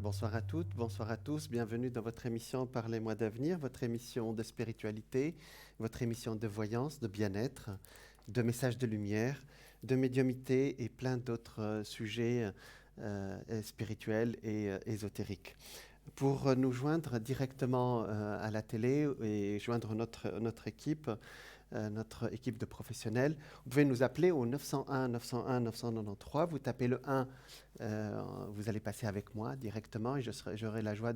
Bonsoir à toutes, bonsoir à tous. Bienvenue dans votre émission Parlez-moi d'avenir, votre émission de spiritualité, votre émission de voyance, de bien-être, de messages de lumière, de médiumité et plein d'autres sujets spirituels et ésotériques. Pour nous joindre directement à la télé et joindre notre équipe, notre équipe de professionnels. Vous pouvez nous appeler au 901 901 993. Vous tapez le 1, vous allez passer avec moi directement et j'aurai la joie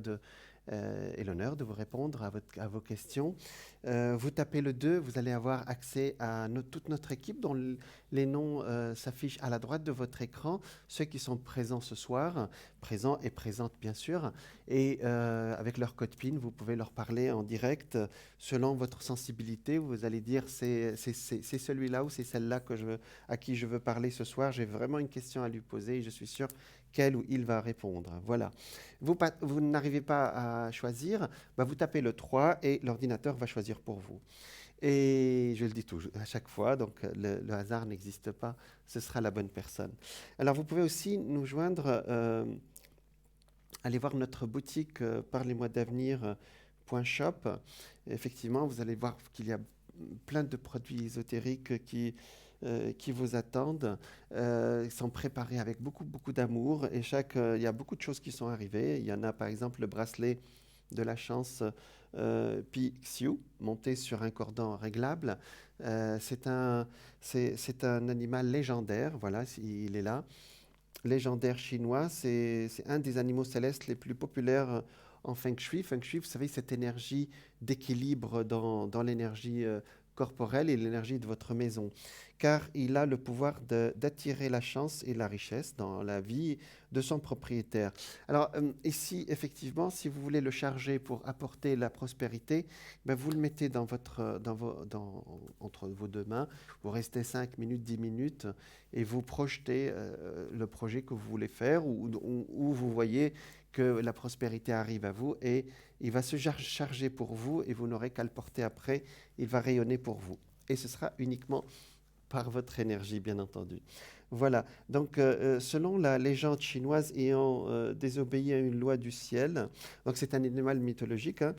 et l'honneur de vous répondre à vos questions. Vous tapez le 2, vous allez avoir accès à toute notre équipe dont les noms s'affichent à la droite de votre écran, ceux qui sont présents ce soir, présents et présentes bien sûr, et avec leur code PIN, vous pouvez leur parler en direct selon votre sensibilité. Vous allez dire c'est celui-là ou c'est celle-là à qui je veux parler ce soir. J'ai vraiment une question à lui poser et je suis sûr qu'elle ou il va répondre. Voilà. Vous n'arrivez pas à choisir, vous tapez le 3 et l'ordinateur va choisir pour vous. Et je le dis toujours, à chaque fois, donc le hasard n'existe pas, ce sera la bonne personne. Alors vous pouvez aussi nous joindre, allez voir notre boutique Parlez-moi d'avenir.shop. Effectivement, vous allez voir qu'il y a plein de produits ésotériques qui vous attendent. Ils sont préparés avec beaucoup, beaucoup d'amour et il y a beaucoup de choses qui sont arrivées. Il y en a par exemple le bracelet de la chance Pixiu, monté sur un cordon réglable. C'est un animal légendaire, voilà, il est là. Légendaire chinois, c'est un des animaux célestes les plus populaires en Feng Shui. Feng Shui, vous savez, cette énergie d'équilibre dans l'énergie corporelle et l'énergie de votre maison. Car il a le pouvoir d'attirer la chance et la richesse dans la vie de son propriétaire. Alors ici, effectivement, si vous voulez le charger pour apporter la prospérité, vous le mettez entre vos deux mains, vous restez 5 minutes, 10 minutes et vous projetez le projet que vous voulez faire ou vous voyez que la prospérité arrive à vous et il va se charger pour vous et vous n'aurez qu'à le porter après, il va rayonner pour vous. Et ce sera uniquement par votre énergie, bien entendu. Voilà, donc selon la légende chinoise ayant désobéi à une loi du ciel, donc c'est un animal mythologique, hein,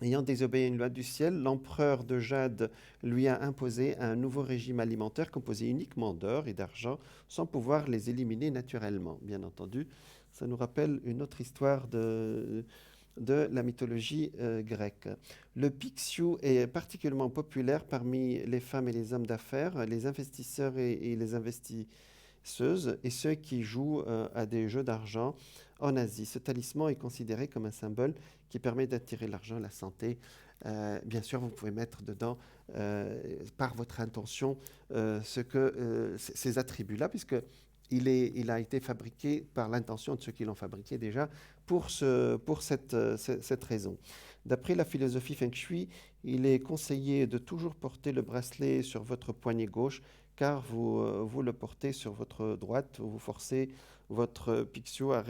ayant désobéi à une loi du ciel, l'empereur de Jade lui a imposé un nouveau régime alimentaire composé uniquement d'or et d'argent, sans pouvoir les éliminer naturellement, bien entendu. Ça nous rappelle une autre histoire de la mythologie grecque. Le Pixiu est particulièrement populaire parmi les femmes et les hommes d'affaires, les investisseurs et les investisseuses et ceux qui jouent à des jeux d'argent en Asie. Ce talisman est considéré comme un symbole qui permet d'attirer l'argent, la santé. Bien sûr, vous pouvez mettre dedans, par votre intention, ces attributs-là, puisque il a été fabriqué par l'intention de ceux qui l'ont fabriqué déjà pour cette raison. D'après la philosophie Feng Shui, il est conseillé de toujours porter le bracelet sur votre poignet gauche car vous le portez sur votre droite, vous forcez votre Pixiu à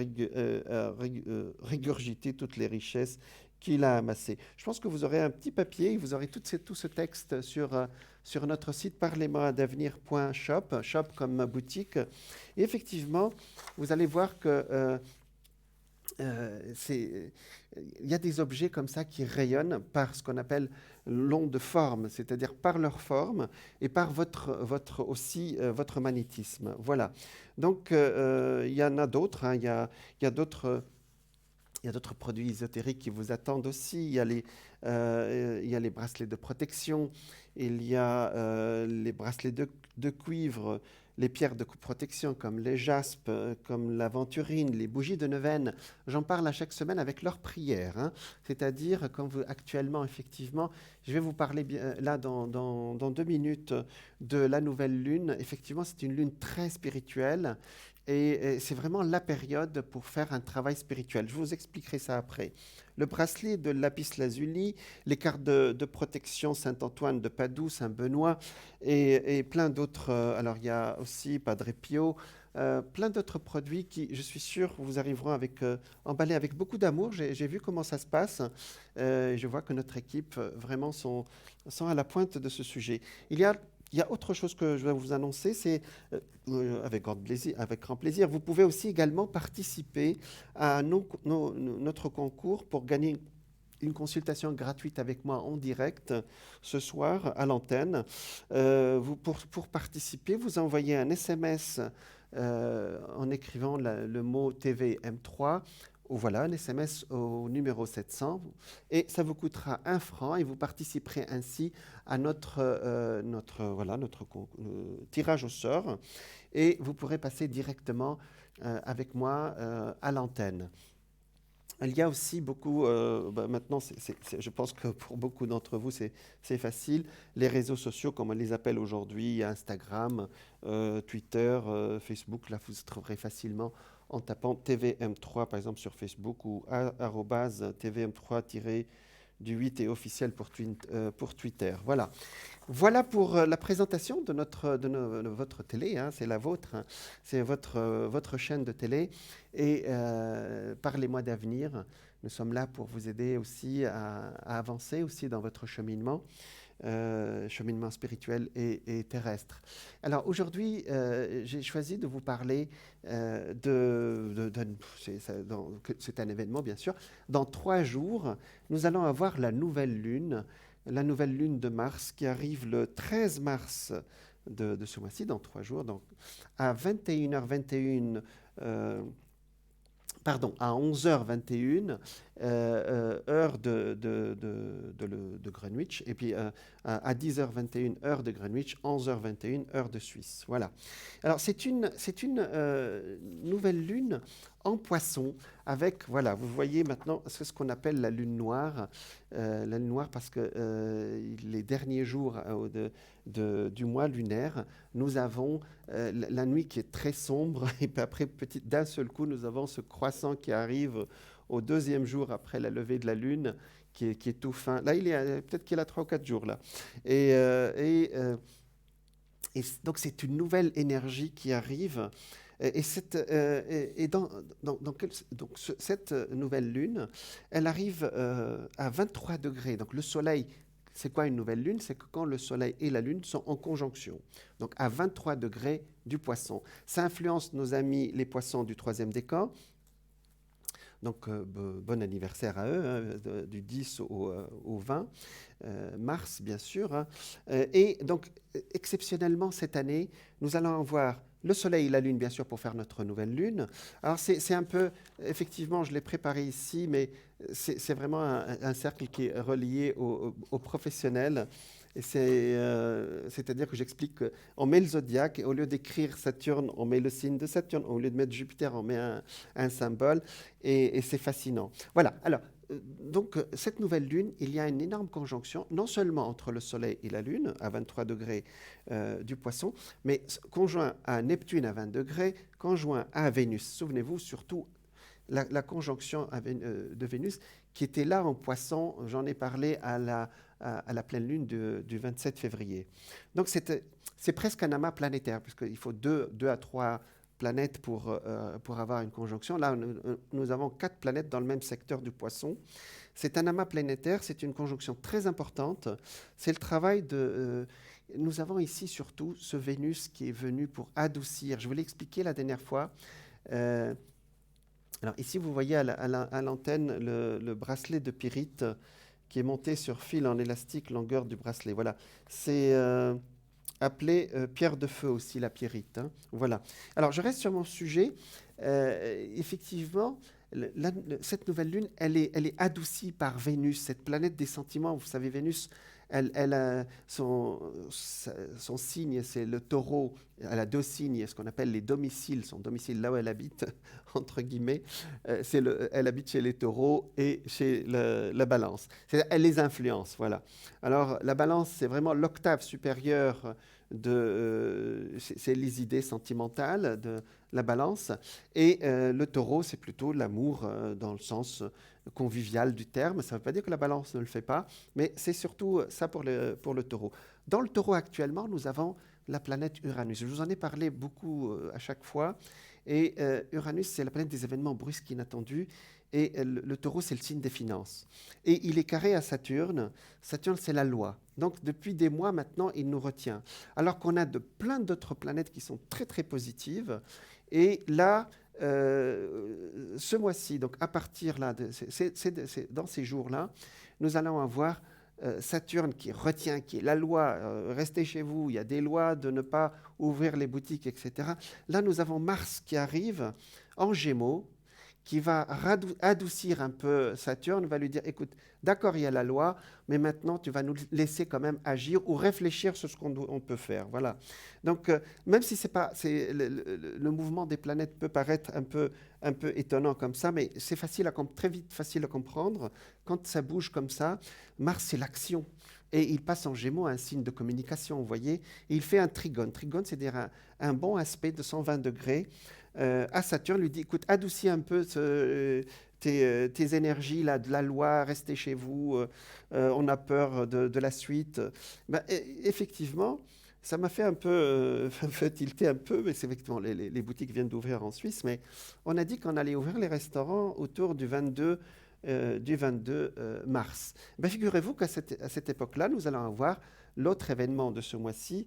régurgiter toutes les richesses qu'il a amassées. Je pense que vous aurez un petit papier, vous aurez tout ce texte sur notre site parlez-moi-d'avenir.shop, shop comme boutique. Et effectivement, vous allez voir que il y a des objets comme ça qui rayonnent par ce qu'on appelle l'onde de forme, c'est-à-dire par leur forme et par votre magnétisme. Voilà. Donc, il y en a d'autres. Hein. Il y a d'autres produits ésotériques qui vous attendent aussi. Il y a les bracelets de protection, il y a les bracelets de cuivre, les pierres de protection comme les jaspes, comme l'aventurine, les bougies de neuvaine. J'en parle à chaque semaine avec leur prière. Hein. C'est-à-dire, actuellement, effectivement, je vais vous parler là dans 2 minutes de la nouvelle lune. Effectivement, c'est une lune très spirituelle. Et c'est vraiment la période pour faire un travail spirituel. Je vous expliquerai ça après. Le bracelet de lapis lazuli, les cartes de protection Saint-Antoine de Padoue, Saint-Benoît et plein d'autres. Alors il y a aussi Padre Pio, plein d'autres produits qui, je suis sûr, vous arriveront emballés avec beaucoup d'amour. J'ai vu comment ça se passe. Je vois que notre équipe vraiment sont à la pointe de ce sujet. Il y a il y a autre chose que je vais vous annoncer, c'est avec grand plaisir, vous pouvez aussi également participer à notre concours pour gagner une consultation gratuite avec moi en direct ce soir à l'antenne. Pour participer, vous envoyez un SMS en écrivant le mot TVM3 ou voilà, un SMS au numéro 700 et ça vous coûtera 1 franc et vous participerez ainsi à notre tirage au sort et vous pourrez passer directement avec moi à l'antenne. Il y a aussi beaucoup, maintenant, je pense que pour beaucoup d'entre vous, c'est facile. Les réseaux sociaux, comme on les appelle aujourd'hui, Instagram, Twitter, Facebook, là, vous trouverez facilement en tapant TVM3, par exemple, sur Facebook ou @TVM3-du8 et officiel pour Twitter. Voilà. Voilà pour la présentation de votre télé, hein, c'est la vôtre, hein, c'est votre chaîne de télé. Et parlez-moi d'avenir. Nous sommes là pour vous aider aussi à avancer aussi dans votre cheminement, cheminement spirituel et terrestre. Alors aujourd'hui, j'ai choisi de vous parler c'est un événement bien sûr. Dans 3 jours, nous allons avoir la nouvelle lune de Mars qui arrive le 13 mars de ce mois-ci, dans 3 jours, donc à 21h21, à 11h21, heure de Greenwich, et puis à 10h21, heure de Greenwich, 11h21, heure de Suisse. Voilà. Alors, c'est une nouvelle lune en Poisson, avec, voilà, vous voyez maintenant ce qu'on appelle la lune noire parce que les derniers jours du mois lunaire, nous avons la nuit qui est très sombre, et puis après, d'un seul coup, nous avons ce croissant qui arrive au 2e jour après la levée de la lune, qui est tout fin. Là, peut-être qu'il a 3 ou 4 jours, là. Et donc, c'est une nouvelle énergie qui arrive. Cette nouvelle lune, elle arrive à 23 degrés. Donc, le Soleil, c'est quoi une nouvelle lune? C'est que quand le Soleil et la Lune sont en conjonction, donc à 23 degrés du Poisson. Ça influence nos amis les Poissons du 3e décan. Donc, bon anniversaire à eux, hein, du 10 au 20 mars, bien sûr. Hein. Et donc, exceptionnellement, cette année, nous allons avoir le Soleil et la Lune, bien sûr, pour faire notre nouvelle Lune. Alors, c'est un peu, effectivement, je l'ai préparé ici, mais c'est vraiment un cercle qui est relié aux professionnels. C'est-à-dire que j'explique qu'on met le zodiaque, et au lieu d'écrire Saturne, on met le signe de Saturne, au lieu de mettre Jupiter, on met un symbole, et c'est fascinant. Voilà, alors, donc cette nouvelle lune, il y a une énorme conjonction, non seulement entre le Soleil et la Lune, à 23 degrés du Poisson, mais conjoint à Neptune à 20 degrés, conjoint à Vénus. Souvenez-vous surtout la conjonction de Vénus, qui était là en Poisson, j'en ai parlé à la pleine lune du 27 février. Donc c'est presque un amas planétaire, puisqu'il faut 2 à 3 planètes pour avoir une conjonction. Là, nous avons 4 planètes dans le même secteur du Poisson. C'est un amas planétaire, c'est une conjonction très importante. C'est le travail nous avons ici surtout ce Vénus qui est venu pour adoucir. Je vous l'ai expliqué la dernière fois. Alors ici, vous voyez à l'antenne le bracelet de pyrite qui est monté sur fil en élastique, longueur du bracelet. Voilà, c'est appelé pierre de feu aussi, la pyrite. Hein. Voilà. Alors, je reste sur mon sujet. Effectivement, cette nouvelle lune, elle est adoucie par Vénus, cette planète des sentiments. Vous savez, Vénus, elle a son signe, c'est le taureau. Elle a 2 signes, ce qu'on appelle les domiciles. Son domicile, là où elle habite, entre guillemets, elle habite chez les taureaux et chez la balance. Elle les influence, voilà. Alors, la balance, c'est vraiment l'octave supérieure c'est les idées sentimentales de la balance. Et le taureau, c'est plutôt l'amour dans le sens convivial du terme. Ça ne veut pas dire que la balance ne le fait pas, mais c'est surtout ça pour le taureau. Dans le taureau actuellement, nous avons la planète Uranus. Je vous en ai parlé beaucoup à chaque fois. Et Uranus, c'est la planète des événements brusques inattendus. Et le taureau, c'est le signe des finances. Et il est carré à Saturne. Saturne, c'est la loi. Donc, depuis des mois maintenant, il nous retient. Alors qu'on a plein d'autres planètes qui sont très, très positives. Et là, ce mois-ci, donc à partir là, dans ces jours-là, nous allons avoir Saturne qui retient, qui est la loi, restez chez vous, il y a des lois de ne pas ouvrir les boutiques, etc. Là, nous avons Mars qui arrive en Gémeaux, qui va adoucir un peu Saturne, va lui dire, écoute, d'accord, il y a la loi, mais maintenant, tu vas nous laisser quand même agir ou réfléchir sur ce qu'on peut faire. Voilà. Donc, même si le mouvement des planètes peut paraître un peu étonnant comme ça, mais c'est très vite facile à comprendre. Quand ça bouge comme ça, Mars, c'est l'action. Et il passe en Gémeaux, un signe de communication, vous voyez. Et il fait un trigone. Trigone, c'est-à-dire un bon aspect de 120 degrés. À Saturne, lui dit, écoute, adoucis un peu tes énergies là, de la loi, restez chez vous, on a peur de la suite. Ben, effectivement, ça m'a fait un peu tilter un peu, mais c'est effectivement, les boutiques viennent d'ouvrir en Suisse, mais on a dit qu'on allait ouvrir les restaurants autour du 22 mars. Ben, figurez-vous qu'à cette époque-là, nous allons avoir l'autre événement de ce mois-ci,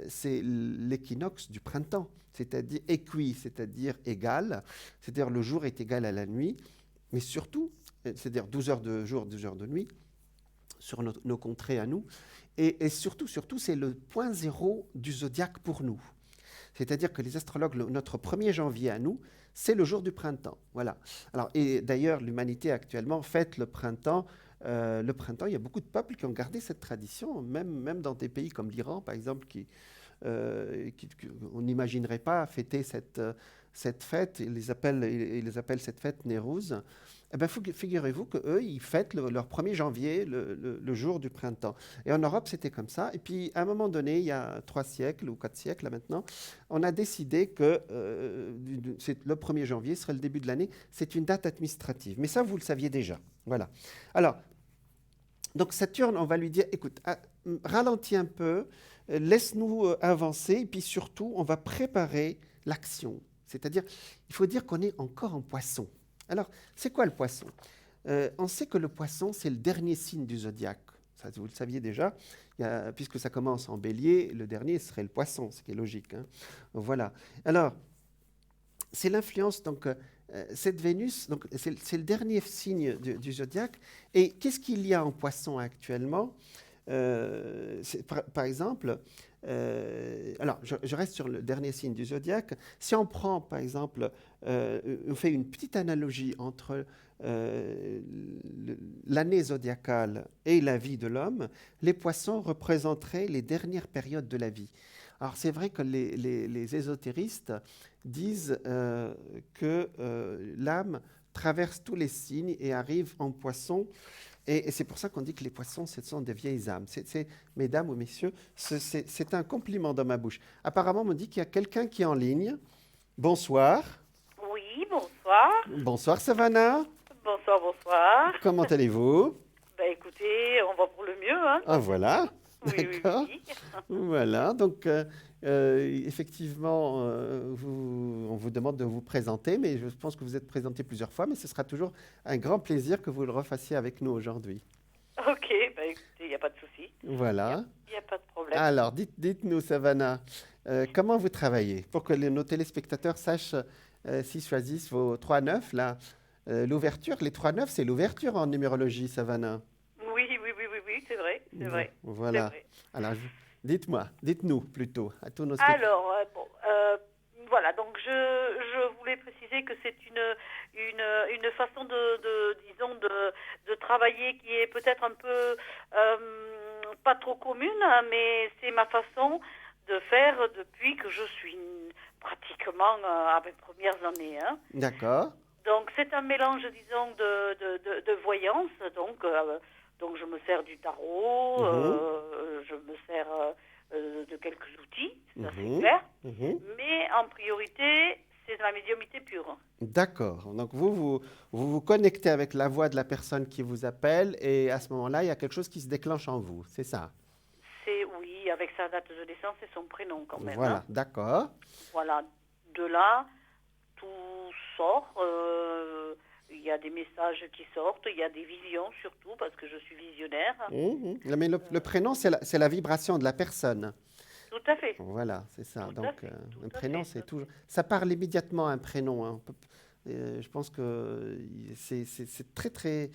c'est l'équinoxe du printemps, c'est-à-dire c'est-à-dire égal, c'est-à-dire le jour est égal à la nuit, mais surtout, c'est-à-dire 12 heures de jour, 12 heures de nuit, sur nos contrées à nous, et surtout, c'est le point zéro du zodiaque pour nous. C'est-à-dire que les astrologues, notre 1er janvier à nous, c'est le jour du printemps. Voilà. Alors, et d'ailleurs, l'humanité actuellement fête le printemps. Le printemps, il y a beaucoup de peuples qui ont gardé cette tradition, même dans des pays comme l'Iran, par exemple, on n'imaginerait pas fêter cette fête. Ils les appellent cette fête Nowruz. Eh bien, figurez-vous qu'eux, ils fêtent leur 1er janvier, le jour du printemps. Et en Europe, c'était comme ça. Et puis, à un moment donné, il y a 3 siècles ou 4 siècles là, maintenant, on a décidé que le 1er janvier serait le début de l'année. C'est une date administrative. Mais ça, vous le saviez déjà. Voilà. Alors, donc Saturne, on va lui dire, écoute, ralentis un peu, laisse-nous avancer, et puis surtout, on va préparer l'action. C'est-à-dire, il faut dire qu'on est encore en poisson. Alors, c'est quoi le poisson ? On sait que le poisson, c'est le dernier signe du zodiaque. Ça, vous le saviez déjà, puisque ça commence en bélier, le dernier serait le poisson, ce qui est logique. Hein. Voilà. Alors, c'est l'influence, donc, cette Vénus, donc, c'est le dernier signe du zodiaque. Et qu'est-ce qu'il y a en poisson actuellement ? Par exemple, alors je reste sur le dernier signe du zodiaque. Si on prend, par exemple, on fait une petite analogie entre l'année zodiacale et la vie de l'homme, les poissons représenteraient les dernières périodes de la vie. Alors c'est vrai que les ésotéristes disent que l'âme traverse tous les signes et arrive en poisson. Et c'est pour ça qu'on dit que les poissons, ce sont des vieilles âmes. Mesdames ou messieurs, c'est un compliment dans ma bouche. Apparemment, on me dit qu'il y a quelqu'un qui est en ligne. Bonsoir. Oui, bonsoir. Bonsoir, Savannah. Bonsoir, bonsoir. Comment allez-vous ? Ben écoutez, on va pour le mieux. Hein. Ah, voilà. Oui, D'accord. oui. Voilà, donc effectivement, on vous demande de vous présenter, mais je pense que vous êtes présenté plusieurs fois, mais ce sera toujours un grand plaisir que vous le refassiez avec nous aujourd'hui. Ok, ben écoutez, il n'y a pas de souci. Voilà. Il n'y a pas de problème. Alors, dites-nous, Savannah, comment vous travaillez pour que nos téléspectateurs sachent s'ils choisissent vos 3-9, là, l'ouverture, les 3-9, c'est l'ouverture en numérologie, Savannah. Oui, c'est vrai, c'est vrai. Voilà. C'est vrai. Alors, dites-nous plutôt, à tous nos Alors, voilà, donc je voulais préciser que c'est une façon disons, de travailler qui est peut-être un peu pas trop commune, mais c'est ma façon de faire depuis que je suis pratiquement à mes premières années. Hein. D'accord. Donc c'est un mélange, disons, de voyance, donc je me sers du tarot, je me sers de quelques outils, ça c'est clair, mais en priorité, c'est de la médiumnité pure. D'accord. Donc vous connectez avec la voix de la personne qui vous appelle et à ce moment-là, il y a quelque chose qui se déclenche en vous, c'est ça? Oui, avec sa date de naissance et son prénom quand même. Voilà, Hein. d'accord. Voilà, de là, tout sort. Il y a des messages qui sortent, il y a des visions surtout, parce que je suis visionnaire. Mais le prénom, c'est la vibration de la personne. Tout à fait. Voilà, c'est ça. Tout à Donc, fait, un tout à prénom, fait. c'est toujours. Ça parle immédiatement à un prénom. Hein. Je pense que c'est très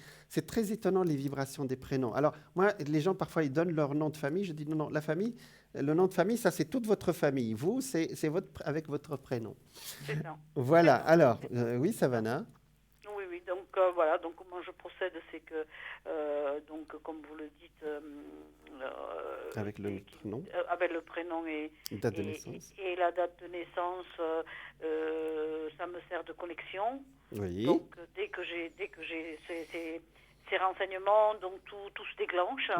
étonnant les vibrations des prénoms. Alors, moi, les gens parfois ils donnent leur nom de famille. Je dis non, non, la famille, le nom de famille, ça c'est toute votre famille. Vous, c'est avec votre prénom. C'est ça. Voilà. C'est ça. Alors, oui, Savannah. Oui, oui. Donc voilà. Donc comment je procède, c'est que donc comme vous le dites, Avec le nom, avec le prénom date de naissance. et la date de naissance, ça me sert de connexion. Oui. Donc dès que j'ai ces renseignements, donc tout se déclenche.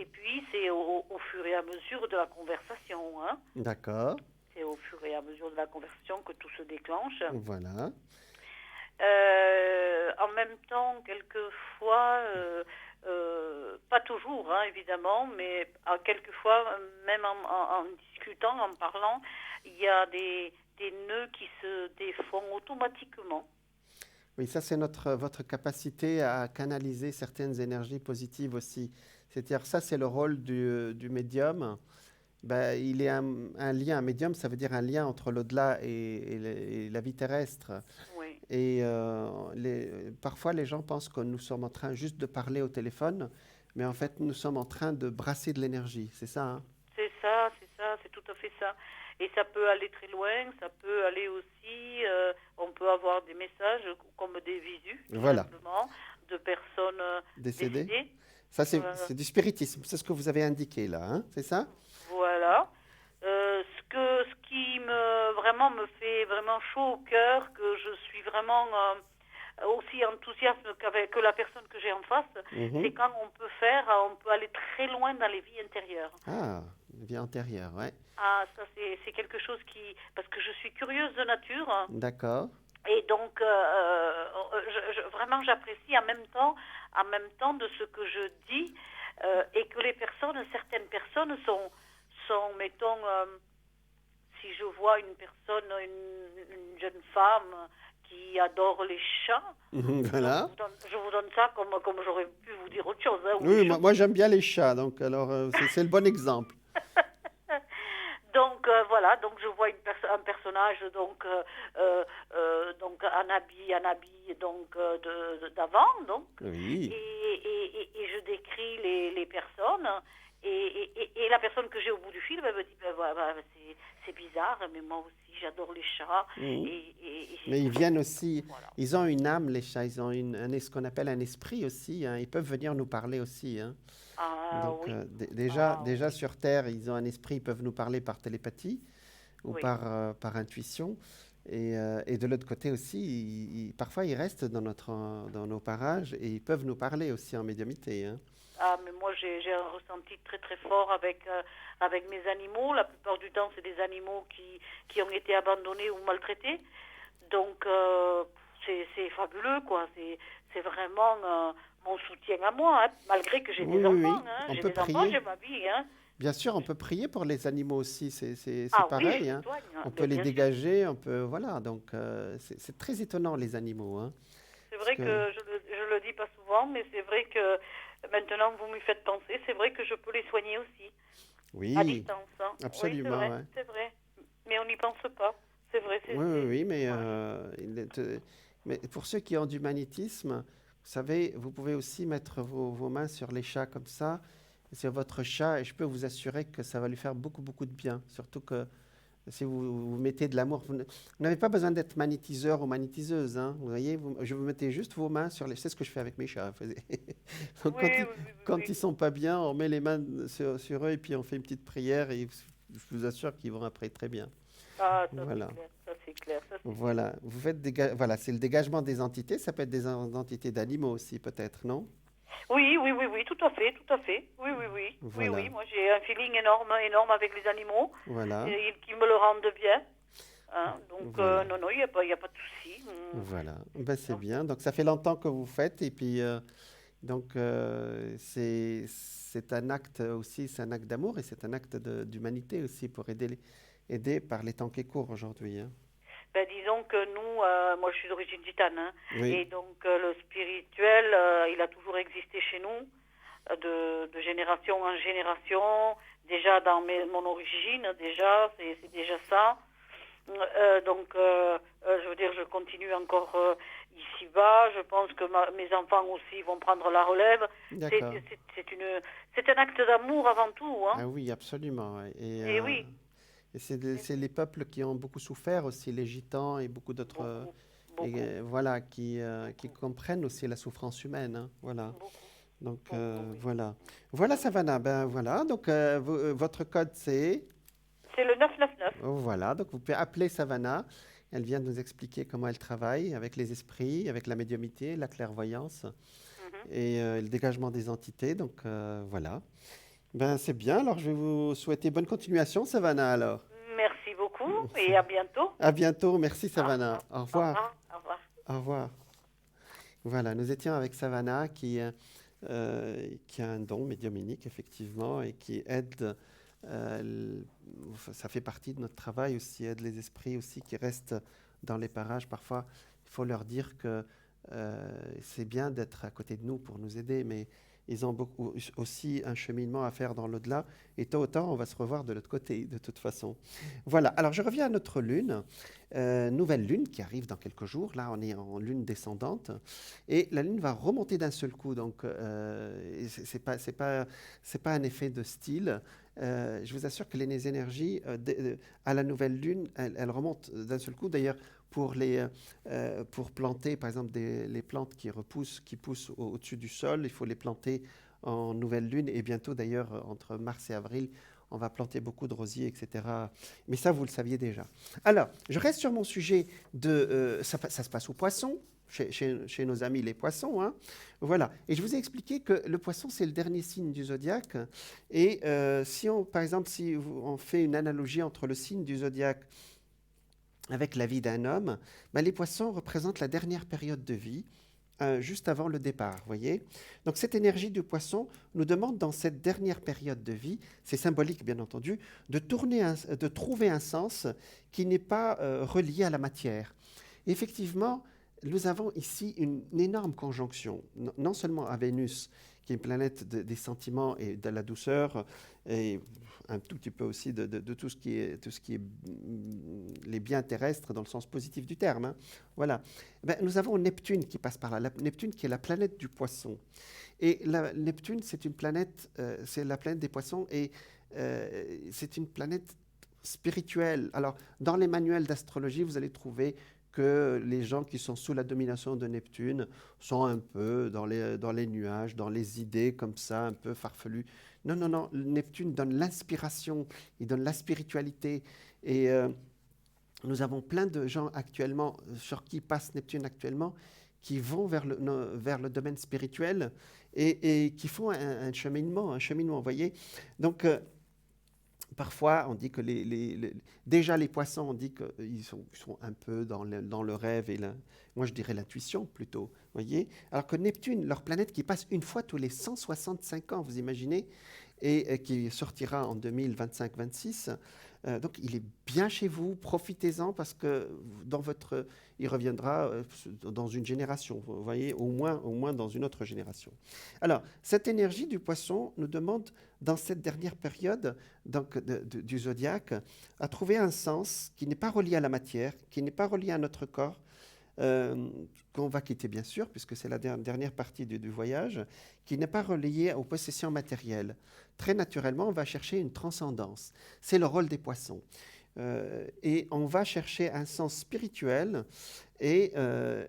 Et puis c'est au fur et à mesure de la conversation. Hein. D'accord. C'est au fur et à mesure de la conversation que tout se déclenche. Voilà. En même temps, quelquefois, pas toujours, hein, évidemment, mais quelquefois, même en discutant, en parlant, il y a des nœuds qui se défont automatiquement. Oui, ça c'est votre capacité à canaliser certaines énergies positives aussi. C'est-à-dire ça c'est le rôle du médium. Ben, il est un lien, un médium, ça veut dire un lien entre l'au-delà et la vie terrestre. Oui. Et parfois les gens pensent que nous sommes en train juste de parler au téléphone, mais en fait nous sommes en train de brasser de l'énergie, c'est ça, hein? C'est tout à fait ça. Et ça peut aller très loin, ça peut aller aussi, on peut avoir des messages comme des visus, tout simplement, de personnes décédées. Ça, c'est du spiritisme, c'est ce que vous avez indiqué là, hein, c'est ça? Voilà. Ce qui vraiment me fait vraiment chaud au cœur, que je suis vraiment aussi enthousiaste que la personne que j'ai en face, c'est quand on peut aller très loin dans les vies intérieures. Ah, vie antérieure, ouais. Ah, ça c'est quelque chose parce que je suis curieuse de nature. D'accord. Et donc, vraiment, j'apprécie en même temps de ce que je dis, et que certaines personnes sont mettons, si je vois une personne, une jeune femme qui adore les chats, voilà. je vous donne ça comme j'aurais pu vous dire autre chose. Hein, oui, moi j'aime bien les chats, donc alors c'est le bon exemple. Donc voilà, donc je vois un personnage donc un habit donc d'avant donc, oui. et je décris les personnes et la personne que j'ai au bout du fil me dit c'est bizarre, mais moi aussi j'adore les chats. Mais ils viennent aussi, voilà. Ils ont une âme, les chats, ils ont ce qu'on appelle un esprit aussi, hein. Ils peuvent venir nous parler aussi, hein. Donc oui. Déjà sur Terre, ils ont un esprit, ils peuvent nous parler par télépathie ou par intuition. Et de l'autre côté aussi, parfois ils restent dans nos parages et ils peuvent nous parler aussi en médiumnité, hein. Ah, mais moi j'ai un ressenti très très fort avec mes animaux. La plupart du temps, c'est des animaux qui ont été abandonnés ou maltraités. Donc c'est fabuleux, quoi. C'est vraiment mon soutien à moi, hein, malgré que j'ai des enfants. Hein. J'ai des enfants, j'ai ma vie. Hein. Bien sûr, on peut prier pour les animaux aussi, c'est pareil. Oui, hein. On peut les dégager, on peut voilà. Donc c'est très étonnant les animaux. Hein, c'est vrai que je le dis pas souvent, mais c'est vrai que maintenant vous me faites penser. C'est vrai que je peux les soigner aussi. Oui. À distance. Hein. Absolument. Oui, c'est vrai. Mais on n'y pense pas. C'est vrai. Oui, mais pour ceux qui ont du magnétisme, vous savez, vous pouvez aussi mettre vos mains sur les chats comme ça, sur votre chat, et je peux vous assurer que ça va lui faire beaucoup, beaucoup de bien. Surtout que si vous mettez de l'amour, vous n'avez pas besoin d'être magnétiseur ou magnétiseuse. Hein, vous voyez, vous mettez juste vos mains sur les... C'est ce que je fais avec mes chats. Donc, quand ils ne sont pas bien, on met les mains sur eux et puis on fait une petite prière et je vous assure qu'ils vont après très bien. Ah, voilà. Ça c'est clair. Voilà, vous faites voilà, c'est le dégagement des entités. Ça peut être des entités d'animaux aussi, peut-être, non? Oui, tout à fait. Oui. Voilà. Oui. Moi, j'ai un feeling énorme avec les animaux, voilà. Qui me le rendent bien. Hein, donc, voilà. non, il n'y a pas de souci. Voilà, ben, c'est bien. Donc, ça fait longtemps que vous faites et puis Donc, c'est un acte aussi, c'est un acte d'amour et c'est un acte d'humanité aussi pour aider par les temps qui courent aujourd'hui, hein. Ben, disons que nous, moi je suis d'origine gitane, hein, Oui, et donc le spirituel, il a toujours existé chez nous, de génération en génération. Déjà dans mon origine, déjà, c'est déjà ça. Donc, je veux dire, je continue encore ici-bas. Je pense que mes enfants aussi vont prendre la relève. C'est d'accord. c'est- c'est une, c'est un acte d'amour avant tout, hein. Ah oui, absolument, ouais. Et oui, Et et c'est oui, les peuples qui ont beaucoup souffert aussi, les Gitans et beaucoup d'autres, beaucoup, beaucoup, voilà, qui beaucoup, comprennent aussi la souffrance humaine, hein, voilà. beaucoup, Donc beaucoup, oui. voilà. Voilà, Mm. Savannah. Ben voilà. Donc votre code c'est C'est le 999. voilà. Donc vous pouvez appeler Savannah. Elle vient de nous expliquer comment elle travaille avec les esprits, avec la médiumité, la clairvoyance Mhm. et le dégagement des entités. Donc voilà. Ben c'est bien. Alors je vais vous souhaiter bonne continuation, Savannah. Alors Merci beaucoup et à bientôt. à bientôt. Merci, Au Savannah. revoir. Au Au revoir. revoir. Au revoir. Au revoir. Voilà. Nous étions avec Savannah qui a un don médiumnique, effectivement, et qui aide, ça fait partie de notre travail aussi, aide les esprits aussi qui restent dans les parages. Parfois, il faut leur dire que c'est bien d'être à côté de nous pour nous aider, mais ils ont aussi un cheminement à faire dans l'au-delà, et tôt ou tard, on va se revoir de l'autre côté, de toute façon. Voilà, alors je reviens à notre lune, nouvelle lune qui arrive dans quelques jours. Là, on est en lune descendante. Et la Lune va remonter d'un seul coup, donc c'est pas un effet de style. Je vous assure que les énergies à la nouvelle Lune, elles remontent d'un seul coup. D'ailleurs, pour planter, par exemple, les plantes qui poussent au-dessus du sol, il faut les planter en nouvelle Lune. Et bientôt, d'ailleurs, entre mars et avril, on va planter beaucoup de rosiers, etc. Mais ça, vous le saviez déjà. Alors, je reste sur mon sujet ça se passe aux poissons chez nos amis les poissons, hein. Voilà. Et je vous ai expliqué que le poisson, c'est le dernier signe du zodiaque. Et si on, par exemple, si on fait une analogie entre le signe du zodiaque avec la vie d'un homme, ben, les poissons représentent la dernière période de vie, juste avant le départ, voyez. Donc cette énergie du poisson nous demande dans cette dernière période de vie, c'est symbolique bien entendu, de trouver un sens qui n'est pas relié à la matière. Effectivement, nous avons ici une énorme conjonction, non seulement à Vénus, qui est une planète des sentiments et de la douceur, et un tout petit peu aussi de tout ce qui est les biens terrestres dans le sens positif du terme, hein. Voilà. Ben, nous avons Neptune qui passe par là, Neptune qui est la planète du poisson. Et Neptune, c'est la planète des poissons, et c'est une planète spirituelle. Alors, dans les manuels d'astrologie, vous allez trouver que les gens qui sont sous la domination de Neptune sont un peu dans les nuages, dans les idées comme ça, un peu farfelues. Non, non, non, Neptune donne l'inspiration, il donne la spiritualité. Et nous avons plein de gens actuellement, sur qui passe Neptune actuellement, qui vont vers le domaine spirituel et qui font un cheminement, vous voyez. Donc, parfois, on dit que déjà les poissons, on dit qu'ils sont un peu dans le rêve et moi je dirais l'intuition plutôt, voyez. Alors que Neptune, leur planète qui passe une fois tous les 165 ans, vous imaginez, et qui sortira en 2025-26. Donc il est bien chez vous, profitez-en parce que il reviendra dans une génération, vous voyez, au moins dans une autre génération. Alors, cette énergie du poisson nous demande, dans cette dernière période donc, du zodiaque, à trouver un sens qui n'est pas relié à la matière, qui n'est pas relié à notre corps, qu'on va quitter bien sûr, puisque c'est la dernière partie du voyage, qui n'est pas relié aux possessions matérielles. Très naturellement, on va chercher une transcendance. C'est le rôle des poissons. Et on va chercher un sens spirituel. Et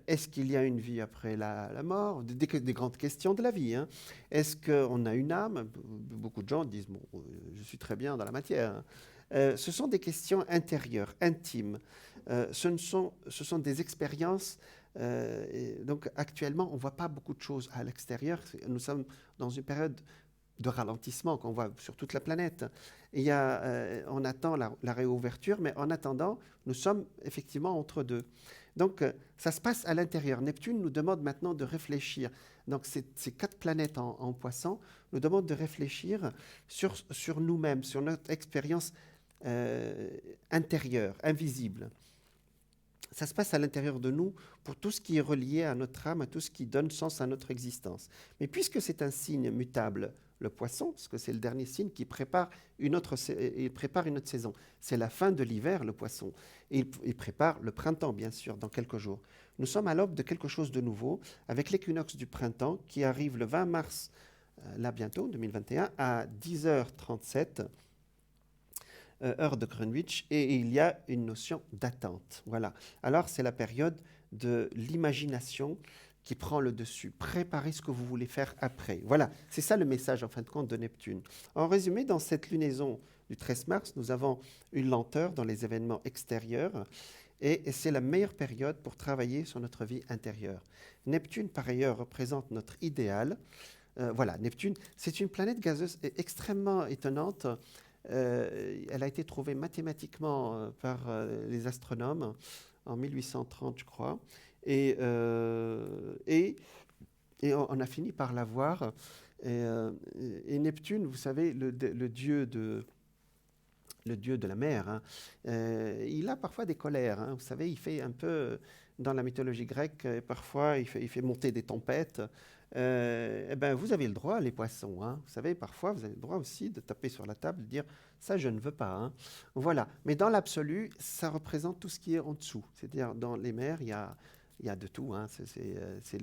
est-ce qu'il y a une vie après la mort? Des grandes questions de la vie, hein. Est-ce qu'on a une âme? Beaucoup de gens disent, bon, je suis très bien dans la matière, hein. Ce sont des questions intérieures, intimes. Ce sont des expériences. Donc actuellement, on ne voit pas beaucoup de choses à l'extérieur. Nous sommes dans une période de ralentissement qu'on voit sur toute la planète. Et on attend la réouverture, mais en attendant, nous sommes effectivement entre deux. Donc, ça se passe à l'intérieur. Neptune nous demande maintenant de réfléchir. Donc, ces 4 planètes en poisson nous demandent de réfléchir sur nous-mêmes, sur notre expérience intérieure, invisible. Ça se passe à l'intérieur de nous pour tout ce qui est relié à notre âme, à tout ce qui donne sens à notre existence. Mais puisque c'est un signe mutable, le poisson, parce que c'est le dernier signe qui prépare une autre saison. C'est la fin de l'hiver, le poisson. Et il prépare le printemps, bien sûr, dans quelques jours. Nous sommes à l'aube de quelque chose de nouveau, avec l'équinoxe du printemps qui arrive le 20 mars, là bientôt, 2021, à 10h37, heure de Greenwich, et il y a une notion d'attente. Voilà. Alors, c'est la période de l'imagination qui prend le dessus. Préparez ce que vous voulez faire après. Voilà, c'est ça le message, en fin de compte, de Neptune. En résumé, dans cette lunaison du 13 mars, nous avons une lenteur dans les événements extérieurs, et c'est la meilleure période pour travailler sur notre vie intérieure. Neptune, par ailleurs, représente notre idéal. Voilà, Neptune, c'est une planète gazeuse extrêmement étonnante. Elle a été trouvée mathématiquement par les astronomes en 1830, je crois. Et on a fini par la voir. Et Neptune, vous savez, le dieu de la mer, hein, il a parfois des colères. Hein, vous savez, il fait un peu, dans la mythologie grecque, parfois il fait monter des tempêtes. Eh ben, vous avez le droit, les poissons. Hein. Vous savez, parfois, vous avez le droit aussi de taper sur la table, de dire ça, je ne veux pas. Hein. Voilà. Mais dans l'absolu, ça représente tout ce qui est en dessous. C'est-à-dire, dans les mers, il y a de tout. Hein. C'est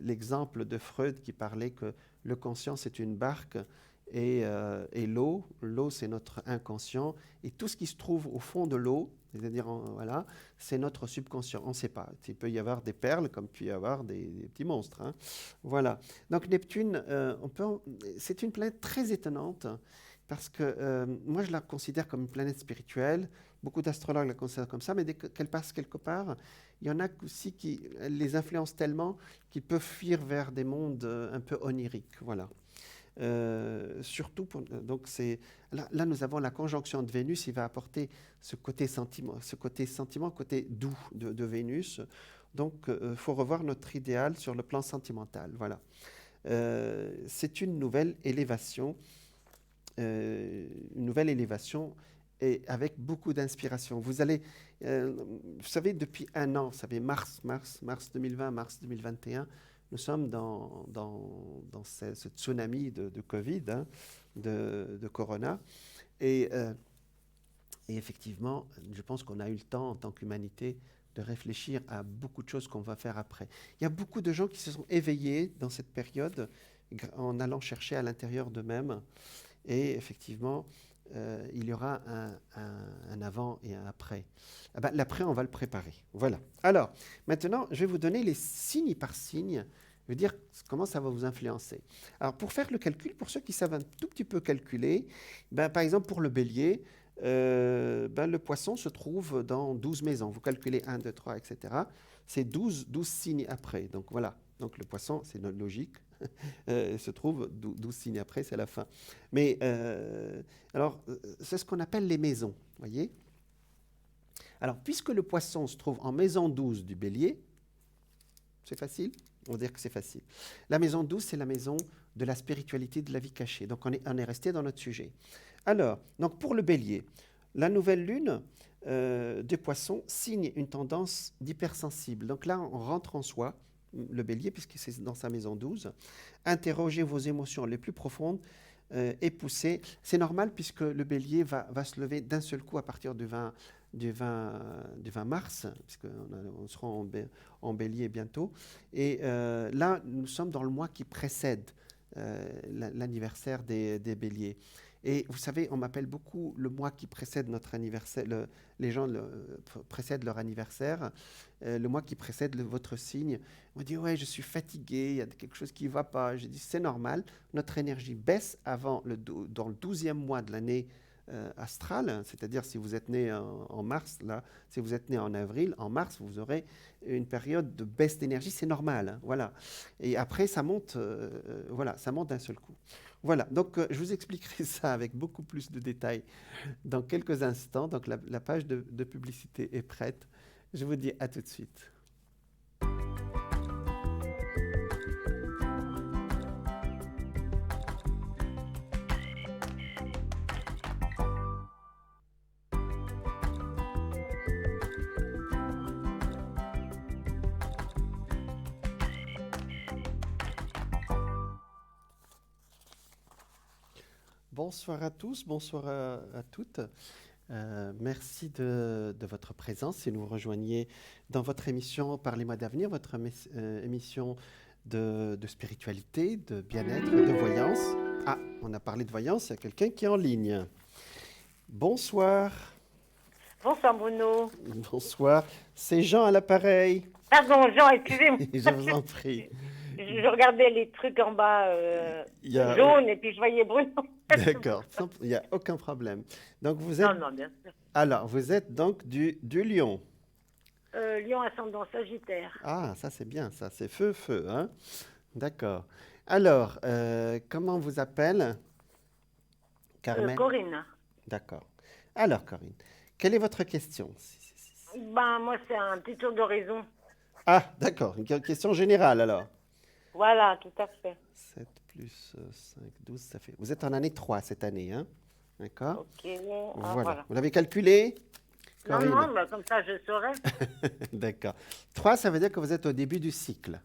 l'exemple de Freud qui parlait que le conscient, c'est une barque. Et l'eau, c'est notre inconscient. Et tout ce qui se trouve au fond de l'eau, c'est-à-dire, voilà, c'est notre subconscient. On ne sait pas. Il peut y avoir des perles comme il peut y avoir des petits monstres. Hein. Voilà. Donc Neptune, c'est une planète très étonnante parce que moi, je la considère comme une planète spirituelle. Beaucoup d'astrologues la considèrent comme ça, mais dès qu'elle passe quelque part, il y en a aussi qui les influencent tellement qu'ils peuvent fuir vers des mondes un peu oniriques. Voilà. Surtout, donc là, nous avons la conjonction de Vénus, il va apporter ce côté sentiment, côté doux de Vénus. Donc, il faut revoir notre idéal sur le plan sentimental. Voilà. C'est une nouvelle élévation, et avec beaucoup d'inspiration. Vous savez, depuis un an, vous savez, mars 2020, mars 2021, nous sommes dans ce tsunami de Covid, hein, de Corona. Et effectivement, je pense qu'on a eu le temps, en tant qu'humanité, de réfléchir à beaucoup de choses qu'on va faire après. Il y a beaucoup de gens qui se sont éveillés dans cette période en allant chercher à l'intérieur d'eux-mêmes. Et effectivement, il y aura un avant et un après. Ah ben, l'après, on va le préparer. Voilà. Alors, maintenant, je vais vous donner les signes par signe. Je vais dire comment ça va vous influencer. Alors, pour faire le calcul, pour ceux qui savent un tout petit peu calculer, ben, par exemple, pour le bélier, le poisson se trouve dans 12 maisons. Vous calculez 1, 2, 3, etc. C'est 12 signes après. Donc, voilà. Donc, le poisson, c'est notre logique. Se trouve 12 signes après, c'est la fin. Mais alors, c'est ce qu'on appelle les maisons, voyez. Alors, puisque le poisson se trouve en maison 12 du bélier, c'est facile, on va dire que c'est facile. La maison 12, c'est la maison de la spiritualité, de la vie cachée. Donc, on est resté dans notre sujet. Alors, donc pour le bélier, la nouvelle lune des poissons signe une tendance d'hypersensible. Donc là, on rentre en soi, le bélier, puisque c'est dans sa maison 12. Interrogez vos émotions les plus profondes et poussez. C'est normal puisque le bélier va se lever d'un seul coup à partir du 20 mars, puisqu'on sera en bélier bientôt. Et là, nous sommes dans le mois qui précède l'anniversaire des béliers. Et vous savez, on m'appelle beaucoup le mois qui précède notre anniversaire. Les gens précèdent leur anniversaire. Le mois qui précède votre signe. On dit, ouais, je suis fatigué, il y a quelque chose qui ne va pas. Je dis, c'est normal. Notre énergie baisse dans le 12e mois de l'année astrale, c'est-à-dire si vous êtes né en mars, là, si vous êtes né en avril, en mars, vous aurez une période de baisse d'énergie, c'est normal, hein, voilà. Et après, ça monte, voilà, ça monte d'un seul coup. Voilà, donc je vous expliquerai ça avec beaucoup plus de détails dans quelques instants. Donc la page de publicité est prête. Je vous dis à tout de suite. Bonsoir à tous, bonsoir à toutes. Merci de votre présence. Si vous nous rejoignez dans votre émission Parlez-moi d'avenir, votre émission de spiritualité, de bien-être, de voyance. Ah, on a parlé de voyance, il y a quelqu'un qui est en ligne. Bonsoir. Bonsoir Bruno. Bonsoir. C'est Jean à l'appareil. Pardon Jean, excusez-moi. Je vous en prie. Je regardais les trucs en bas jaunes et puis je voyais Bruno. D'accord, il n'y a aucun problème. Donc vous êtes. Non, bien sûr. Alors, vous êtes donc du Lion. Lion ascendant Sagittaire. Ah, ça c'est bien, ça c'est feu, hein? D'accord. Alors, comment on vous appelle? Carmen? Corinne. D'accord. Alors, Corinne, quelle est votre question? Ben, moi, c'est un petit tour d'horizon. Ah, d'accord, une question générale alors. Voilà, tout à fait. 7 plus 5, 12, ça fait... Vous êtes en année 3 cette année, hein? D'accord? Ok, voilà. Vous l'avez calculé? Corinne? Non, bah, comme ça, je saurais. D'accord. 3, ça veut dire que vous êtes au début du cycle.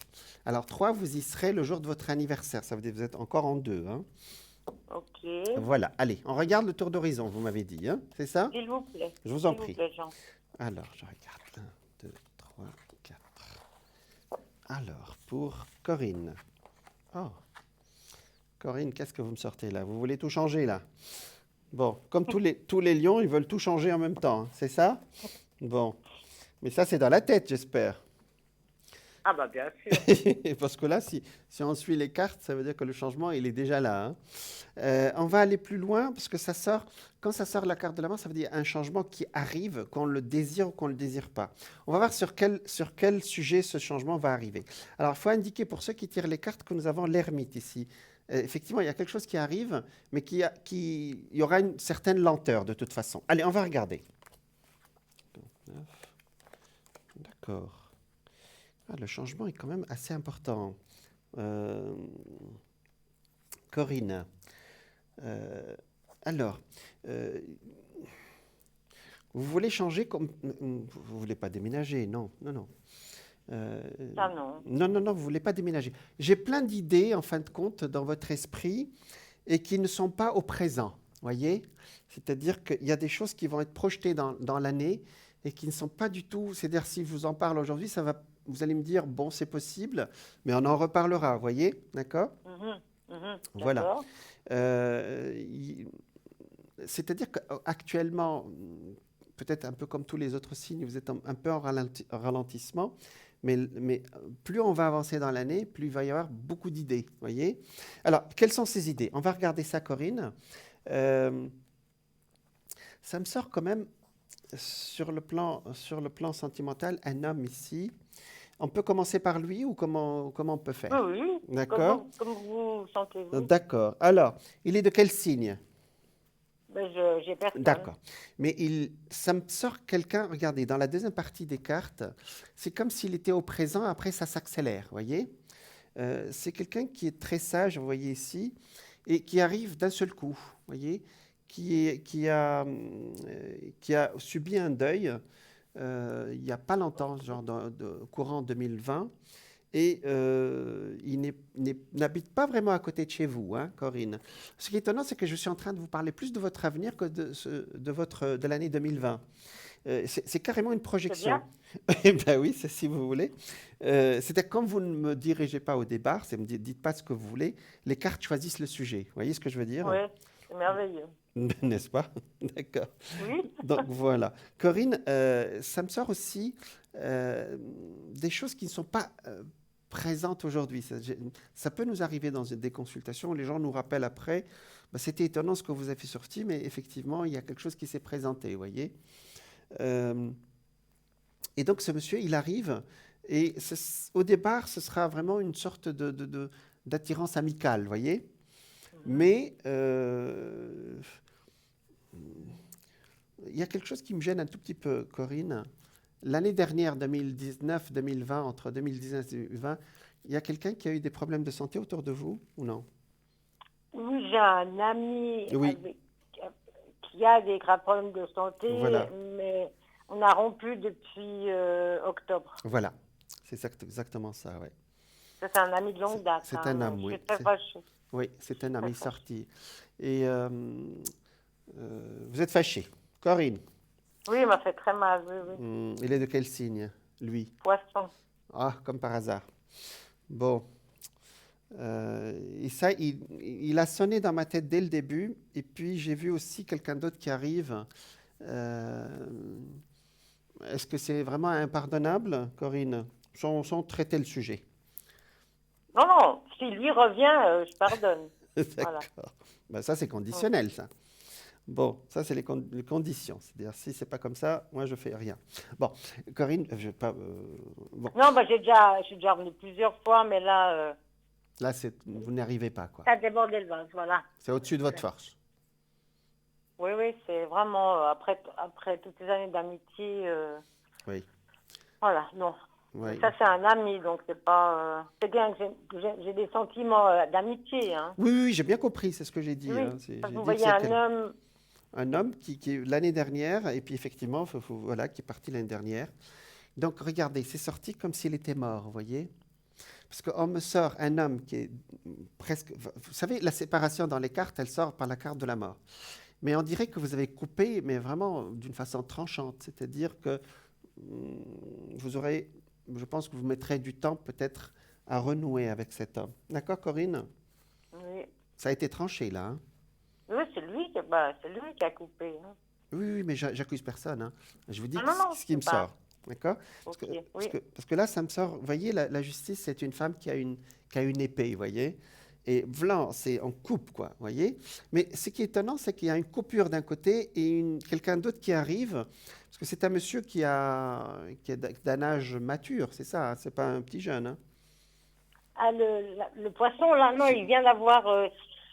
Alors, 3, vous y serez le jour de votre anniversaire. Ça veut dire que vous êtes encore en 2, hein? Ok. Voilà. Allez, on regarde le tour d'horizon, vous m'avez dit, hein? C'est ça? S'il vous plaît. Je vous en S'il vous prie. plaît, Jean. Alors, je regarde. 1, 2, 3, 4. Alors, pour Corinne. Oh. Corinne, qu'est-ce que vous me sortez là? Vous voulez tout changer là? Bon, comme tous les lions, ils veulent tout changer en même temps, hein, c'est ça? Bon, mais ça c'est dans la tête, j'espère. Ah bah bien sûr. Parce que là, si on suit les cartes, ça veut dire que le changement, il est déjà là, hein. On va aller plus loin, parce que ça sort, quand ça sort la carte de la main, ça veut dire un changement qui arrive, qu'on le désire ou qu'on ne le désire pas. On va voir sur quel sujet ce changement va arriver. Alors, il faut indiquer pour ceux qui tirent les cartes que nous avons l'ermite ici. Effectivement, il y a quelque chose qui arrive, mais il y aura une certaine lenteur de toute façon. Allez, on va regarder. D'accord. Ah, le changement est quand même assez important. Corinne. Alors, vous voulez changer comme... Vous ne voulez pas déménager, non, non, non. Ah non. Non, non, non, vous ne voulez pas déménager. J'ai plein d'idées, en fin de compte, dans votre esprit et qui ne sont pas au présent, voyez? C'est-à-dire qu'il y a des choses qui vont être projetées dans l'année et qui ne sont pas du tout... C'est-à-dire, si je vous en parle aujourd'hui, vous allez me dire, bon, c'est possible, mais on en reparlera, voyez? D'accord? Voilà. C'est-à-dire qu'actuellement, peut-être un peu comme tous les autres signes, vous êtes un peu en ralentissement, mais plus on va avancer dans l'année, plus il va y avoir beaucoup d'idées, voyez? Alors, quelles sont ces idées? On va regarder ça, Corinne. Ça me sort quand même, sur le plan sentimental, un homme ici. On peut commencer par lui ou comment on peut faire? Oui, oui. D'accord. Comme vous sentez-vous. D'accord. Alors, il est de quel signe? Ben, j'ai personne. D'accord. Mais ça me sort quelqu'un, regardez, dans la deuxième partie des cartes, c'est comme s'il était au présent, après ça s'accélère, voyez? C'est quelqu'un qui est très sage, vous voyez ici, et qui arrive d'un seul coup, voyez? Qui a subi un deuil il n'y a pas longtemps, genre courant 2020, et il n'habite pas vraiment à côté de chez vous, hein, Corinne. Ce qui est étonnant, c'est que je suis en train de vous parler plus de votre avenir que de l'année 2020. C'est carrément une projection. Eh bien oui, c'est si vous voulez. C'est-à-dire, comme vous ne me dirigez pas au départ, ne me dites pas ce que vous voulez, les cartes choisissent le sujet. Vous voyez ce que je veux dire? Oui, c'est merveilleux. N'est-ce pas? D'accord. Oui. Donc voilà. Corinne, ça me sort aussi des choses qui ne sont pas présentes aujourd'hui. Ça peut nous arriver dans des consultations, les gens nous rappellent après, Ben, c'était étonnant ce que vous avez sorti, mais effectivement, il y a quelque chose qui s'est présenté, vous voyez. Euh, et donc, ce monsieur, il arrive, et au départ, ce sera vraiment une sorte d'attirance amicale, vous voyez. Mais il y a quelque chose qui me gêne un tout petit peu, Corinne. L'année dernière, 2019-2020, entre 2019 et 2020, il y a quelqu'un qui a eu des problèmes de santé autour de vous ou non? Oui, j'ai un ami Oui, qui a des graves problèmes de santé, voilà, mais on a rompu depuis octobre. voilà. C'est exactement ça, ouais. Ça, c'est un ami de longue date. C'est un homme, Je oui. suis très fâchée. Oui, c'est un Très ami fâchée. sorti. Et vous êtes fâché. Corinne, Oui, il m'a fait très mal, oui, oui. il est de quel signe, lui? Poisson. Ah, comme par hasard. Bon. Et ça, il a sonné dans ma tête dès le début. Et puis, j'ai vu aussi quelqu'un d'autre qui arrive. Euh, Est-ce que c'est vraiment impardonnable, Corinne, sans traiter le sujet? Non, non, si lui revient, je pardonne. Voilà. D'accord. Ben, ça, c'est conditionnel, ça. Bon, ça, c'est les conditions. C'est-à-dire, si c'est pas comme ça, moi, je fais rien. Bon, Corinne, je vais pas. Bon, Non, je suis déjà revenue plusieurs fois, mais là, là, vous n'arrivez pas, quoi. ça a débordé le vase, voilà. C'est au-dessus de votre force. Oui, oui, c'est vraiment, après toutes ces années d'amitié, Oui, voilà, non. oui. Ça, c'est un ami, donc c'est pas... c'est bien que j'ai des sentiments d'amitié, hein. Oui, oui, j'ai bien compris, c'est ce que j'ai dit. Oui, Hein. parce J'ai que dit vous que voyez c'était un homme... un homme qui l'année dernière, et puis effectivement, voilà, qui est parti l'année dernière. Donc, regardez, c'est sorti comme s'il était mort, vous voyez? Parce qu'on me sort un homme qui est presque... Vous savez, la séparation dans les cartes, elle sort par la carte de la mort. Mais on dirait que vous avez coupé, mais vraiment d'une façon tranchante. C'est-à-dire que vous aurez, je pense que vous mettrez du temps peut-être à renouer avec cet homme. D'accord, Corinne? Oui, Ça a été tranché, là. Hein? oui, c'est lui qui a coupé, hein. Oui, oui, mais j'accuse personne. Hein. Je vous dis Ah non, non, ce qui me c'est pas... sort. D'accord? Ok, oui. Parce que là, ça me sort. Vous voyez, la justice, c'est une femme qui a une épée, vous voyez? Et blanc, c'est on coupe, quoi, vous voyez? Mais ce qui est étonnant, c'est qu'il y a une coupure d'un côté et quelqu'un d'autre qui arrive. Parce que c'est un monsieur qui est d'un âge mature, c'est ça, hein, c'est pas un petit jeune. Hein. Ah, le poisson, là, non, il vient d'avoir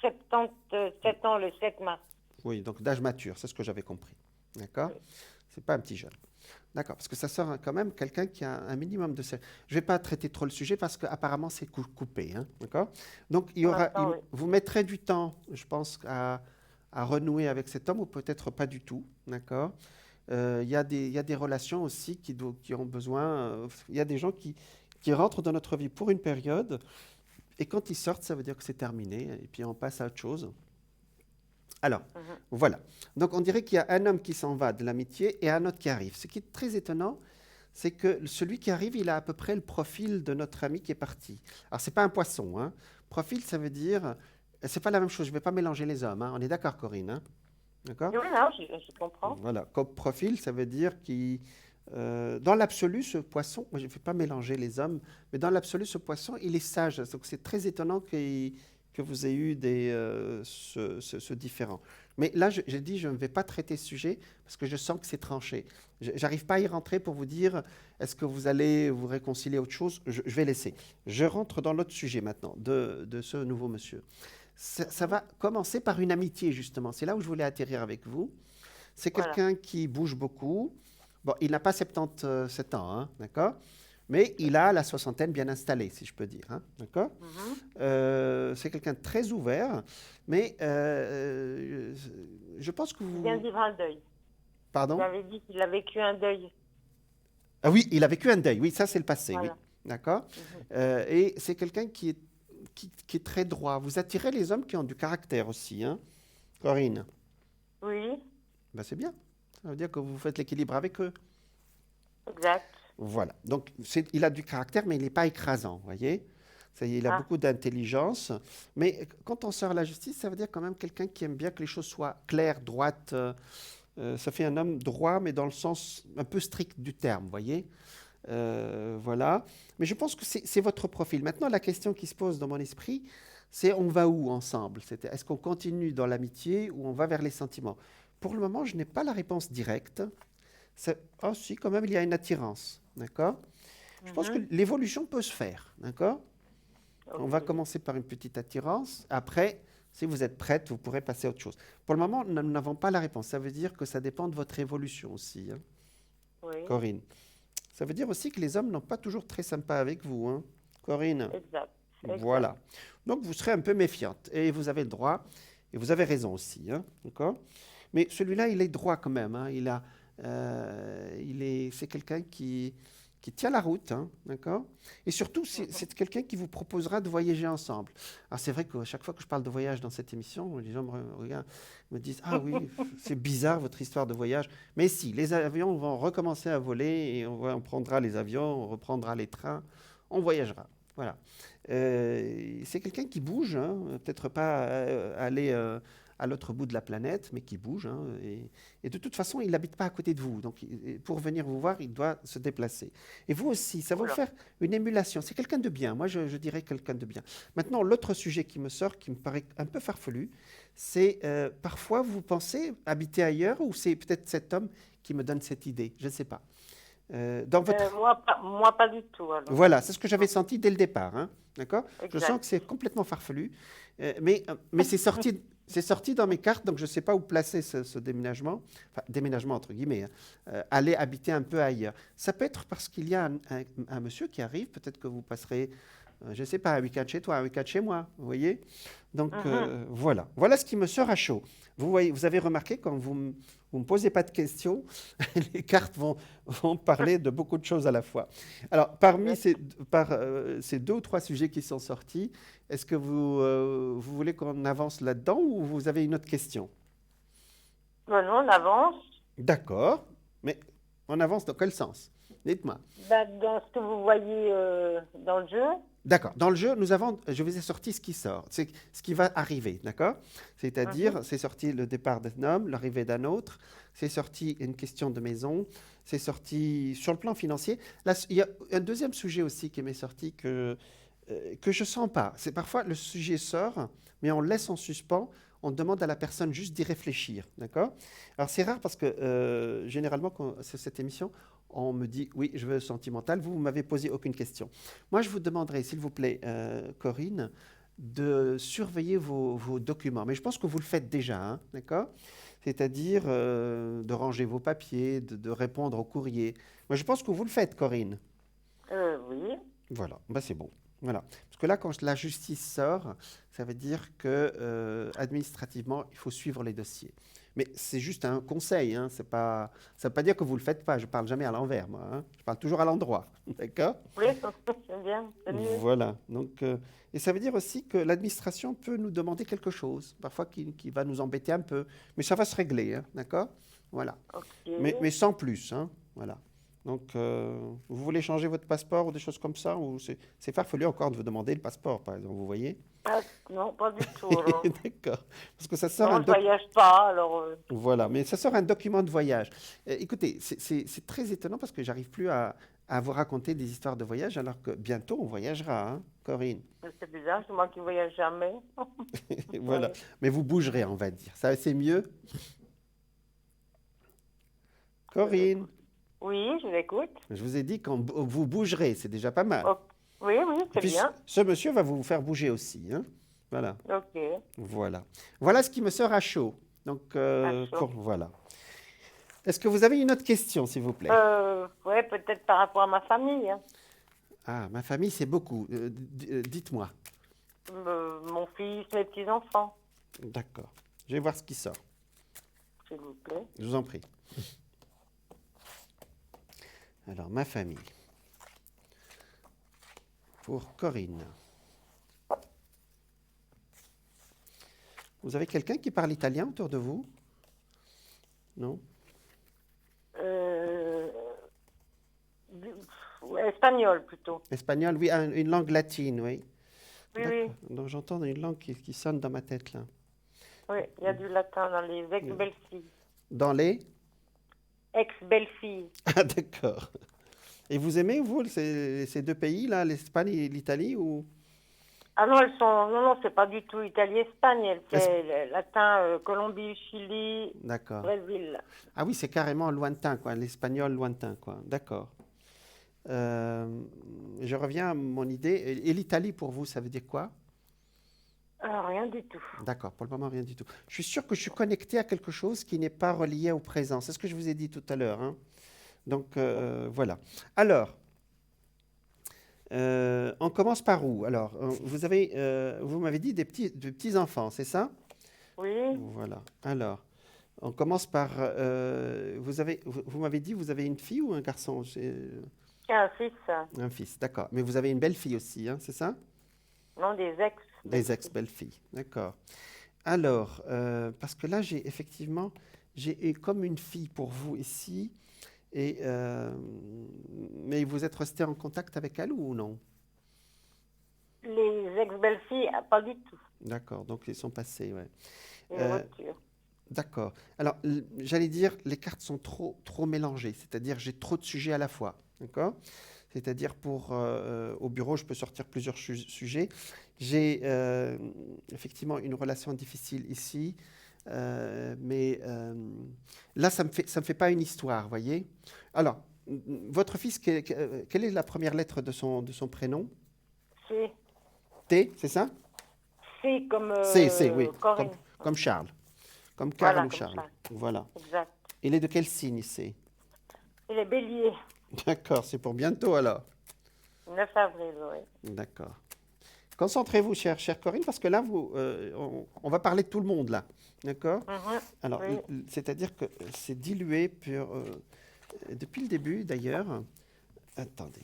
77 ans le 7 mars. Oui, donc d'âge mature, c'est ce que j'avais compris. D'accord? C'est pas un petit jeune. D'accord, parce que ça sort quand même quelqu'un qui a un minimum de... Je ne vais pas traiter trop le sujet parce qu'apparemment c'est coupé. Hein, d'accord? Donc Oui. vous mettrez du temps, je pense, à renouer avec cet homme ou peut-être pas du tout. D'accord? Il y a des relations aussi qui ont besoin... Il y a des gens qui rentrent dans notre vie pour une période et quand ils sortent, ça veut dire que c'est terminé et puis on passe à autre chose. Alors, voilà. Donc, on dirait qu'il y a un homme qui s'en va de l'amitié et un autre qui arrive. Ce qui est très étonnant, c'est que celui qui arrive, il a à peu près le profil de notre ami qui est parti. Alors, ce n'est pas un poisson. Hein. Profil, ça veut dire... C'est pas la même chose. Je ne vais pas mélanger les hommes. Hein. On est d'accord, Corinne? Hein. D'accord? Oui, non, je comprends. Voilà. Comme profil, ça veut dire qu'il... dans l'absolu, ce poisson, moi je ne vais pas mélanger les hommes, mais dans l'absolu, ce poisson, il est sage. Donc, c'est très étonnant que vous ayez eu ce différent. Mais là, j'ai dit, je ne vais pas traiter ce sujet parce que je sens que c'est tranché. Je n'arrive pas à y rentrer pour vous dire, est-ce que vous allez vous réconcilier autre chose? Je vais laisser. Je rentre dans l'autre sujet maintenant, de ce nouveau monsieur. Ça va commencer par une amitié, justement. C'est là où je voulais atterrir avec vous. C'est quelqu'un qui bouge beaucoup. Bon, il n'a pas 77 ans, hein, d'accord? Mais il a la soixantaine bien installée, si je peux dire. Hein, d'accord? C'est quelqu'un de très ouvert, mais je pense que vous... Il vient de vivre un deuil. Pardon? Vous avez dit qu'il a vécu un deuil. Ah oui, il a vécu un deuil. Oui, ça c'est le passé, Voilà. oui. D'accord? Et c'est quelqu'un qui est très droit. Vous attirez les hommes qui ont du caractère aussi, hein? Corinne? Oui, Ben, c'est bien. Ça veut dire que vous faites l'équilibre avec eux. exact. Voilà. Donc, il a du caractère, mais il n'est pas écrasant, vous voyez? Il a beaucoup d'intelligence. Mais quand on sort à la justice, ça veut dire quand même quelqu'un qui aime bien que les choses soient claires, droites. Ça fait un homme droit, mais dans le sens un peu strict du terme, vous voyez? Voilà. Mais je pense que c'est votre profil. Maintenant, la question qui se pose dans mon esprit, c'est on va où ensemble? Est-ce qu'on continue dans l'amitié ou on va vers les sentiments? Pour le moment, je n'ai pas la réponse directe. Ah si, quand même, il y a une attirance, d'accord? Je pense que l'évolution peut se faire, d'accord? On va commencer par une petite attirance. Après, si vous êtes prête, vous pourrez passer à autre chose. Pour le moment, nous n'avons pas la réponse. Ça veut dire que ça dépend de votre évolution aussi, hein, Oui, Corinne. Ça veut dire aussi que les hommes n'ont pas toujours très sympa avec vous, hein, Corinne. exact. Voilà. Donc, vous serez un peu méfiante. Et vous avez le droit, et vous avez raison aussi, hein, d'accord? Mais celui-là, il est droit quand même, hein. C'est quelqu'un qui tient la route, hein, d'accord? Et surtout, c'est quelqu'un qui vous proposera de voyager ensemble. Alors, c'est vrai qu'à chaque fois que je parle de voyage dans cette émission, les gens me regardent, me disent, ah oui, c'est bizarre votre histoire de voyage. Mais si, les avions vont recommencer à voler et on prendra les avions, on reprendra les trains, on voyagera. Voilà. C'est quelqu'un qui bouge, hein, peut-être pas aller à l'autre bout de la planète, mais qui bouge. Hein, et de toute façon, il n'habite pas à côté de vous. Donc, pour venir vous voir, il doit se déplacer. Et vous aussi, ça va vous faire une émulation. C'est quelqu'un de bien. Moi, je dirais quelqu'un de bien. Maintenant, l'autre sujet qui me sort, qui me paraît un peu farfelu, c'est parfois vous pensez habiter ailleurs ou c'est peut-être cet homme qui me donne cette idée. Je ne sais pas. Moi, pas du tout. Alors. Voilà, c'est ce que j'avais senti dès le départ. Hein, d'accord? Je sens que c'est complètement farfelu. Mais c'est sorti dans mes cartes, donc je ne sais pas où placer ce déménagement. Enfin, déménagement entre guillemets. Hein, aller habiter un peu ailleurs. Ça peut être parce qu'il y a un monsieur qui arrive. Peut-être que vous passerez, je ne sais pas, un week-end chez toi, un week-end chez moi. Vous voyez? Donc voilà. Voilà ce qui me sort à chaud. Vous voyez, vous avez remarqué quand vous me posez pas de questions, les cartes vont parler de beaucoup de choses à la fois. Alors, parmi ces 2 ou 3 sujets qui sont sortis, est-ce que vous voulez qu'on avance là-dedans ou vous avez une autre question? Non, on avance. D'accord, mais on avance dans quel sens? Dites-moi. Dans ce que vous voyez dans le jeu. D'accord. Dans le jeu, je vous ai sorti ce qui sort, c'est ce qui va arriver, d'accord? C'est-à-dire, c'est sorti le départ d'un homme, l'arrivée d'un autre, c'est sorti une question de maison, c'est sorti sur le plan financier. Là, il y a un deuxième sujet aussi qui m'est sorti que je sens pas. C'est parfois le sujet sort, mais on laisse en suspens. On demande à la personne juste d'y réfléchir, d'accord? Alors c'est rare parce que généralement, sur cette émission, on me dit, oui, je veux sentimental. Vous ne m'avez posé aucune question. Moi, je vous demanderai, s'il vous plaît, Corinne, de surveiller vos documents. Mais je pense que vous le faites déjà, hein, d'accord? C'est-à-dire de ranger vos papiers, de répondre au courrier. Moi, je pense que vous le faites, Corinne. Oui. Voilà, ben, c'est bon. Voilà. Parce que là, quand la justice sort, ça veut dire que administrativement, il faut suivre les dossiers. Mais c'est juste un conseil, hein, ça ne veut pas dire que vous ne le faites pas. Je ne parle jamais à l'envers, moi. Hein. Je parle toujours à l'endroit. D'accord? Oui, c'est bien, c'est mieux. Voilà. Donc, et ça veut dire aussi que l'administration peut nous demander quelque chose, parfois qui va nous embêter un peu. Mais ça va se régler, hein, d'accord? Voilà. Okay. Mais sans plus, hein, voilà. Donc, vous voulez changer votre passeport ou des choses comme ça? Ou c'est farfelu encore de vous demander le passeport, par exemple, vous voyez? Non, pas du tout. D'accord. Parce que ça sort je ne voyage pas, alors... Voilà, mais ça sort un document de voyage. Écoutez, c'est très étonnant parce que j'arrive plus à vous raconter des histoires de voyage alors que bientôt on voyagera, hein, Corinne? C'est bizarre, c'est moi qui ne voyage jamais. Voilà, ouais. Mais vous bougerez, on va dire. Ça, c'est mieux? Corinne? Oui, je l'écoute. Je vous ai dit quand vous bougerez, c'est déjà pas mal. Oui, c'est bien. Ce monsieur va vous faire bouger aussi, hein? Voilà. Ok. Voilà. Voilà ce qui me sort à chaud. Donc, voilà. Est-ce que vous avez une autre question, s'il vous plaît? Oui, peut-être par rapport à ma famille. Hein. Ah, ma famille, c'est beaucoup. Dites-moi. Mon fils, mes petits-enfants. D'accord. Je vais voir ce qui sort. S'il vous plaît. Je vous en prie. Alors, ma famille. Pour Corinne. Vous avez quelqu'un qui parle italien autour de vous? Non? Espagnol plutôt. Espagnol, oui, une langue latine, oui. Oui. Donc j'entends une langue qui sonne dans ma tête, là. Oui, il y a du latin dans les ex-belles-filles. Dans les? Ex-belles-filles. Ah, d'accord. Et vous aimez, vous, ces 2 pays, là, l'Espagne et l'Italie, ou? Ah non, non, non, c'est pas du tout Italie-Espagne. Elle fait le latin, Colombie, Chili, D'accord. Brésil. Ah oui, c'est carrément lointain, quoi, l'espagnol lointain, quoi. D'accord. Je reviens à mon idée. Et l'Italie, pour vous, ça veut dire quoi? Rien du tout. D'accord, pour le moment, rien du tout. Je suis sûr que je suis connecté à quelque chose qui n'est pas relié au présent. C'est ce que je vous ai dit tout à l'heure, hein. Donc, voilà. Alors, on commence par où? Alors, vous m'avez dit de petits enfants, c'est ça? Oui, Voilà. Alors, on commence par, vous m'avez dit, vous avez une fille ou un garçon? j'ai un fils. Un fils, d'accord. Mais vous avez une belle-fille aussi, hein, c'est ça? Non, des ex. Des ex-belles-filles, d'accord. Alors, parce que là, j'ai comme une fille pour vous ici, mais vous êtes resté en contact avec elle ou non? Les ex-belles-filles, pas du tout. D'accord, donc ils sont passés, ouais. Une Euh, rupture. d'accord. Alors, j'allais dire, les cartes sont trop mélangées, c'est-à-dire j'ai trop de sujets à la fois, d'accord? C'est-à-dire au bureau, je peux sortir plusieurs sujets. J'ai effectivement une relation difficile ici, mais là, ça me fait pas une histoire, voyez? Alors, votre fils, quelle est la première lettre de son prénom? C'est T, c'est ça? c'est comme C, oui, Corinne. comme Charles, comme Karl Voilà, ou comme Charles. ça. Voilà. Exact. Il est de quel signe, C? Et les béliers, D'accord, c'est pour bientôt alors. 9 avril, oui. D'accord. Concentrez-vous, chère Corinne, parce que là, on va parler de tout le monde, là. D'accord? Mhm, Alors, oui. c'est-à-dire que c'est dilué depuis le début, d'ailleurs. Attendez.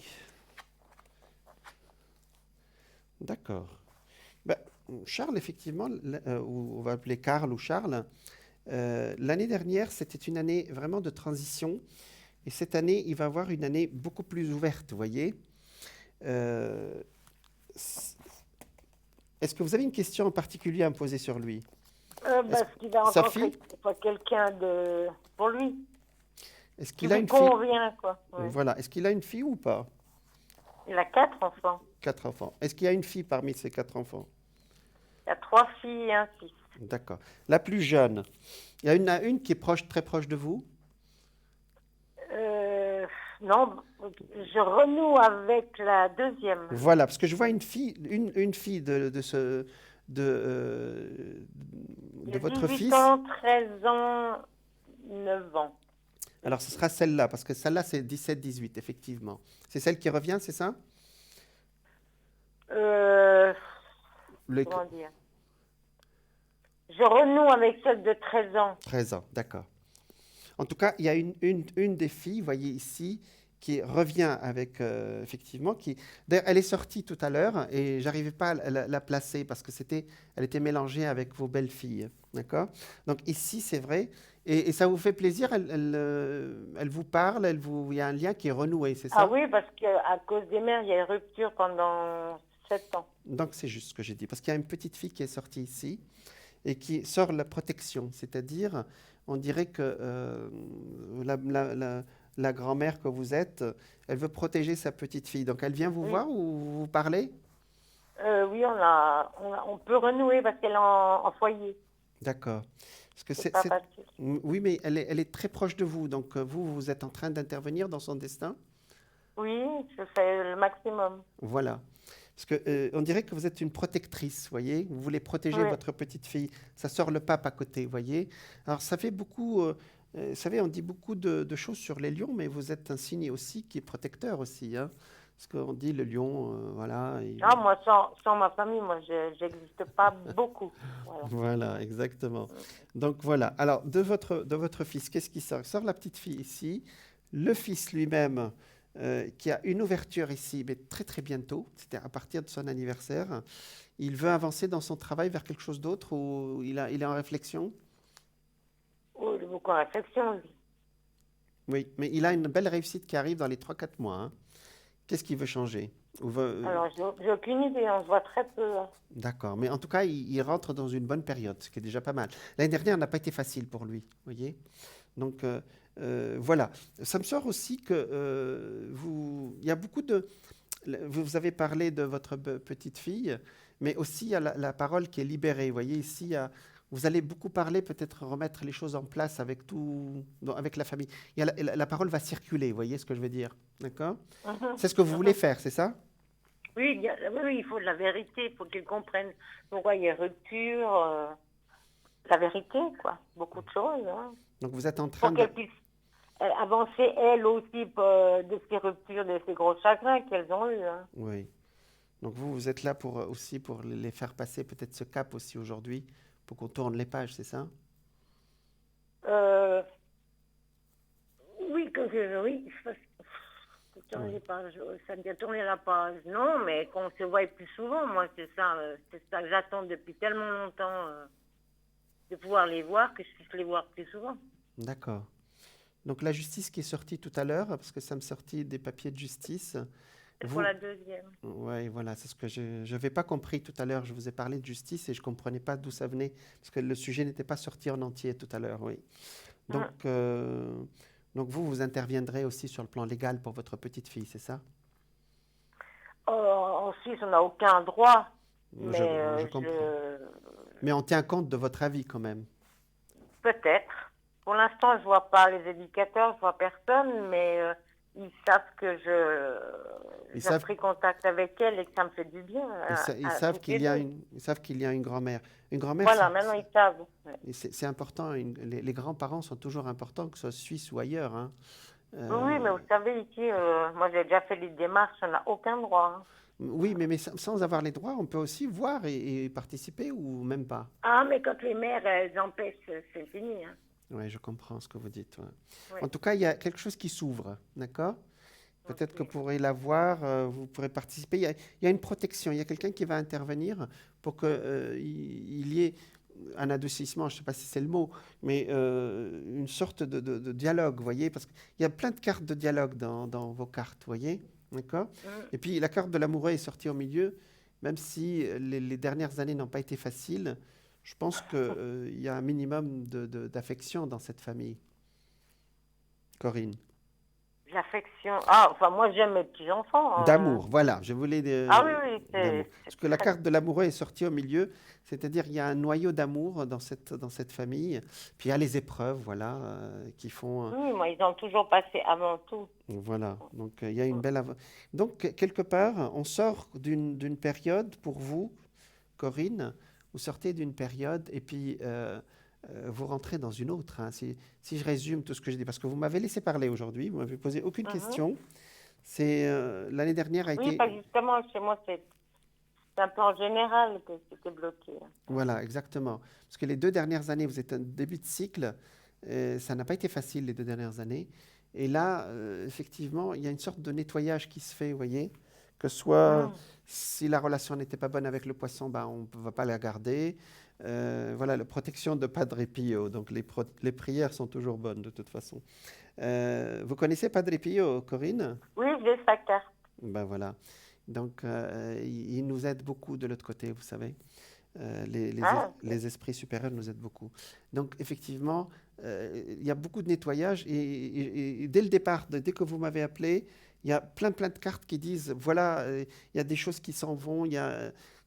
D'accord. Ben, Charles, effectivement, ou on va appeler Karl ou Charles, l'année dernière, c'était une année vraiment de transition. Et cette année, il va avoir une année beaucoup plus ouverte, vous voyez. Euh, Est-ce que vous avez une question en particulier à me poser sur lui? Parce qu'il va Sa rencontrer fille? quelqu'un pour lui, Est-ce qui qu'il a lui une fille? convient, quoi. Oui. Voilà. Est-ce qu'il a une fille ou pas? Il a 4 enfants. 4 enfants. Est-ce qu'il y a une fille parmi ces 4 enfants? Il a 3 filles et un fils. D'accord. La plus jeune, il y en a une qui est très proche de vous? Non, je renoue avec la deuxième. Voilà, parce que je vois une fille de Il a votre 18 fils. ans, 13 ans, 9 ans. Alors, ce sera celle-là, parce que celle-là, c'est 17-18, effectivement. C'est celle qui revient, c'est ça? Le Comment dire? Je renoue avec celle de 13 ans. 13 ans, d'accord. En tout cas, il y a une des filles, vous voyez ici, qui revient avec, effectivement, d'ailleurs, elle est sortie tout à l'heure et j'arrivais pas à la placer parce que elle était mélangée avec vos belles filles, d'accord? Donc ici, c'est vrai, et ça vous fait plaisir, elle vous parle, il y a un lien qui est renoué, c'est ça? Ah oui, parce qu'à cause des mères, il y a une rupture pendant 7 ans. Donc c'est juste ce que j'ai dit, parce qu'il y a une petite fille qui est sortie ici et qui sort la protection, c'est-à-dire, on dirait que la grand-mère que vous êtes, elle veut protéger sa petite fille. Donc elle vient vous Oui, voir ou vous parlez? oui, on peut renouer parce qu'elle est en foyer. D'accord. Parce que C'est pas facile. oui, mais elle est très proche de vous. Donc vous êtes en train d'intervenir dans son destin. Oui, je fais le maximum. Voilà. Parce que on dirait que vous êtes une protectrice, voyez. Vous voulez protéger Oui, votre petite fille. Ça sort le pape à côté, voyez. Alors ça fait beaucoup. Vous savez, on dit beaucoup de choses sur les lions, mais vous êtes un signe aussi qui est protecteur aussi, hein. Parce qu'on dit le lion, voilà. ah, moi, sans ma famille, moi, je n'existe pas beaucoup. Voilà. Voilà, exactement. Donc voilà. Alors de votre fils, qu'est-ce qui sort? Il sort la petite fille ici, le fils lui-même qui a une ouverture ici, mais très très bientôt, c'était à partir de son anniversaire. Il veut avancer dans son travail vers quelque chose d'autre ou il est en réflexion? Oh, il est beaucoup en réflexion, lui. Oui, mais il a une belle réussite qui arrive dans les 3 4 mois, hein. Qu'est-ce qu'il veut changer? Alors, j'ai aucune idée, on se voit très peu, hein. D'accord, mais en tout cas, il rentre dans une bonne période, ce qui est déjà pas mal. L'année dernière n'a pas été facile pour lui, vous voyez? Donc voilà. Ça me sort aussi que il y a beaucoup de. Vous avez parlé de votre petite fille, mais aussi il y a la parole qui est libérée. Vous voyez, ici, vous allez beaucoup parler, peut-être remettre les choses en place avec avec la famille. Il y a la parole va circuler, vous voyez ce que je veux dire? D'accord? Mhm. C'est ce que vous voulez faire, c'est ça? Oui, oui, il faut de la vérité, il faut qu'ils comprennent pourquoi il y a rupture, la vérité, quoi. Beaucoup de choses, hein. Donc vous êtes en train Pour de... qu'elles puissent avancer, elles aussi, de ces ruptures, de ces gros chagrins qu'elles ont eus, hein. Oui. Donc vous êtes là aussi pour les faire passer peut-être ce cap aussi aujourd'hui, pour qu'on tourne les pages, c'est ça? Euh, oui, oui, tourner Oui. les pages, ça me dit tourner la page. Non, mais qu'on se voie plus souvent, moi, c'est ça que j'attends depuis tellement longtemps, de pouvoir les voir, que je puisse les voir plus souvent. D'accord. Donc la justice qui est sortie tout à l'heure, parce que ça me sortit des papiers de justice. C'est pour la deuxième. Oui, voilà, c'est ce que je n'avais pas compris tout à l'heure. Je vous ai parlé de justice et je ne comprenais pas d'où ça venait, parce que le sujet n'était pas sorti en entier tout à l'heure, oui. Donc, donc vous interviendrez aussi sur le plan légal pour votre petite fille, c'est ça? En Suisse, on n'a aucun droit, mais Je comprends. Mais on tient compte de votre avis quand même. peut-être. Pour l'instant, je ne vois pas les éducateurs, je ne vois personne, mais ils savent que j'ai pris contact avec elle et que ça me fait du bien. Ils savent qu'il y a une grand-mère. Une grand-mère, voilà, maintenant ils savent. Ouais. c'est important. Les grands-parents sont toujours importants, que ce soit suisse ou ailleurs, hein. Oui, mais vous savez, ici, moi j'ai déjà fait les démarches, on n'a aucun droit, hein. Oui, mais sans avoir les droits, on peut aussi voir et participer ou même pas. Ah, mais quand les mères, elles empêchent, c'est fini, hein. Oui, je comprends ce que vous dites. Ouais. Ouais. En tout cas, il y a quelque chose qui s'ouvre, d'accord? Peut-être que vous pourrez la voir, vous pourrez participer. Il y a une protection, il y a quelqu'un qui va intervenir pour qu'il y ait un adoucissement, je ne sais pas si c'est le mot, mais une sorte de dialogue, vous voyez? Parce qu'il y a plein de cartes de dialogue dans vos cartes, vous voyez? D'accord? Et puis la carte de l'amoureux est sortie au milieu, même si les dernières années n'ont pas été faciles. Je pense qu'il y a un minimum d'affection dans cette famille. Corinne. L'affection. Ah, enfin, moi j'aime mes petits-enfants. D'amour, voilà. Je voulais. Ah oui, oui. Parce que la carte de l'amoureux est sortie au milieu, c'est-à-dire qu'il y a un noyau d'amour dans cette famille. Puis il y a les épreuves, voilà, qui font. Oui, moi, ils ont toujours passé avant tout. Voilà, donc il y a une belle. Donc, quelque part, on sort d'une période pour vous, Corinne, vous sortez d'une période et puis vous rentrez dans une autre, hein. Si je résume tout ce que je dis, parce que vous m'avez laissé parler aujourd'hui, vous m'avez posé aucune question. C'est l'année dernière a été. Oui, pas justement, chez moi, c'est un peu en général que c'était bloqué. Voilà, exactement. Parce que les 2 dernières années, vous êtes un début de cycle, ça n'a pas été facile les 2 dernières années. Et là, effectivement, il y a une sorte de nettoyage qui se fait, vous voyez, que soit si la relation n'était pas bonne avec le poisson, ben, on ne va pas la garder. Voilà, la protection de Padre Pio. Donc les prières sont toujours bonnes de toute façon. Vous connaissez Padre Pio, Corinne? Oui, j'ai sa carte. Ben voilà. Donc il nous aide beaucoup de l'autre côté, vous savez. Les esprits supérieurs nous aident beaucoup. Donc effectivement, il y a beaucoup de nettoyage et dès le départ, dès que vous m'avez appelé, il y a plein de cartes qui disent, voilà, il y a des choses qui s'en vont.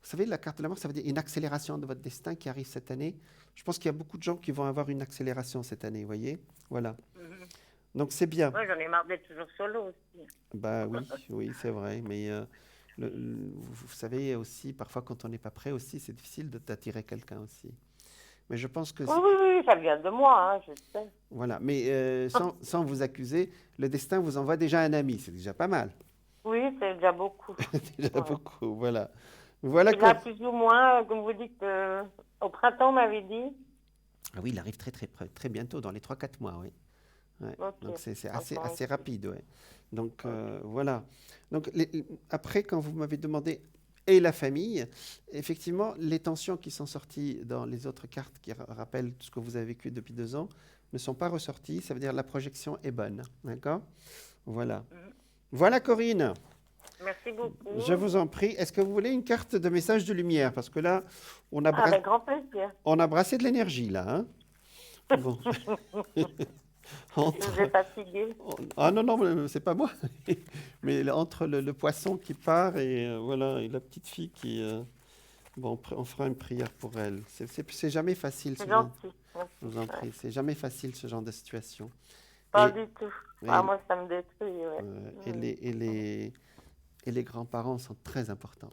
Vous savez, la carte de la mort, ça veut dire une accélération de votre destin qui arrive cette année. Je pense qu'il y a beaucoup de gens qui vont avoir une accélération cette année, vous voyez. Voilà. Donc c'est bien. Moi, j'en ai marre d'être toujours solo aussi. Bah oui, c'est vrai. Mais vous savez aussi, parfois quand on n'est pas prêt aussi, c'est difficile d'attirer quelqu'un aussi. Mais je pense que... Oui, ça vient de moi, hein, je sais. Voilà, mais sans vous accuser, le destin vous envoie déjà un ami, c'est déjà pas mal. Oui, c'est déjà beaucoup. Déjà beaucoup, voilà. Voilà là, plus ou moins, comme vous dites, au printemps, on m'avait dit. Ah oui, il arrive très bientôt, dans les 3-4 mois, oui. Ouais. Okay. Donc c'est assez rapide, ouais. Donc voilà. Donc après, quand vous m'avez demandé et la famille, effectivement, les tensions qui sont sorties dans les autres cartes qui rappellent tout ce que vous avez vécu depuis 2 ans ne sont pas ressorties. Ça veut dire que la projection est bonne, d'accord? Voilà. Voilà, Corinne. Merci beaucoup. Je vous en prie. Est-ce que vous voulez une carte de message de lumière? Parce que là, on a, avec grand plaisir. On a brassé de l'énergie, là. Hein. Bon. Vous êtes fatigué. Ah non, c'est pas moi. Mais entre le poisson qui part et, voilà, et la petite fille qui... Bon, on fera une prière pour elle. C'est jamais facile. C'est gentil. Je vous en prie. C'est jamais facile ce genre de situation. Pas du tout. Moi, ça me détruit. Et les grands-parents sont très importants.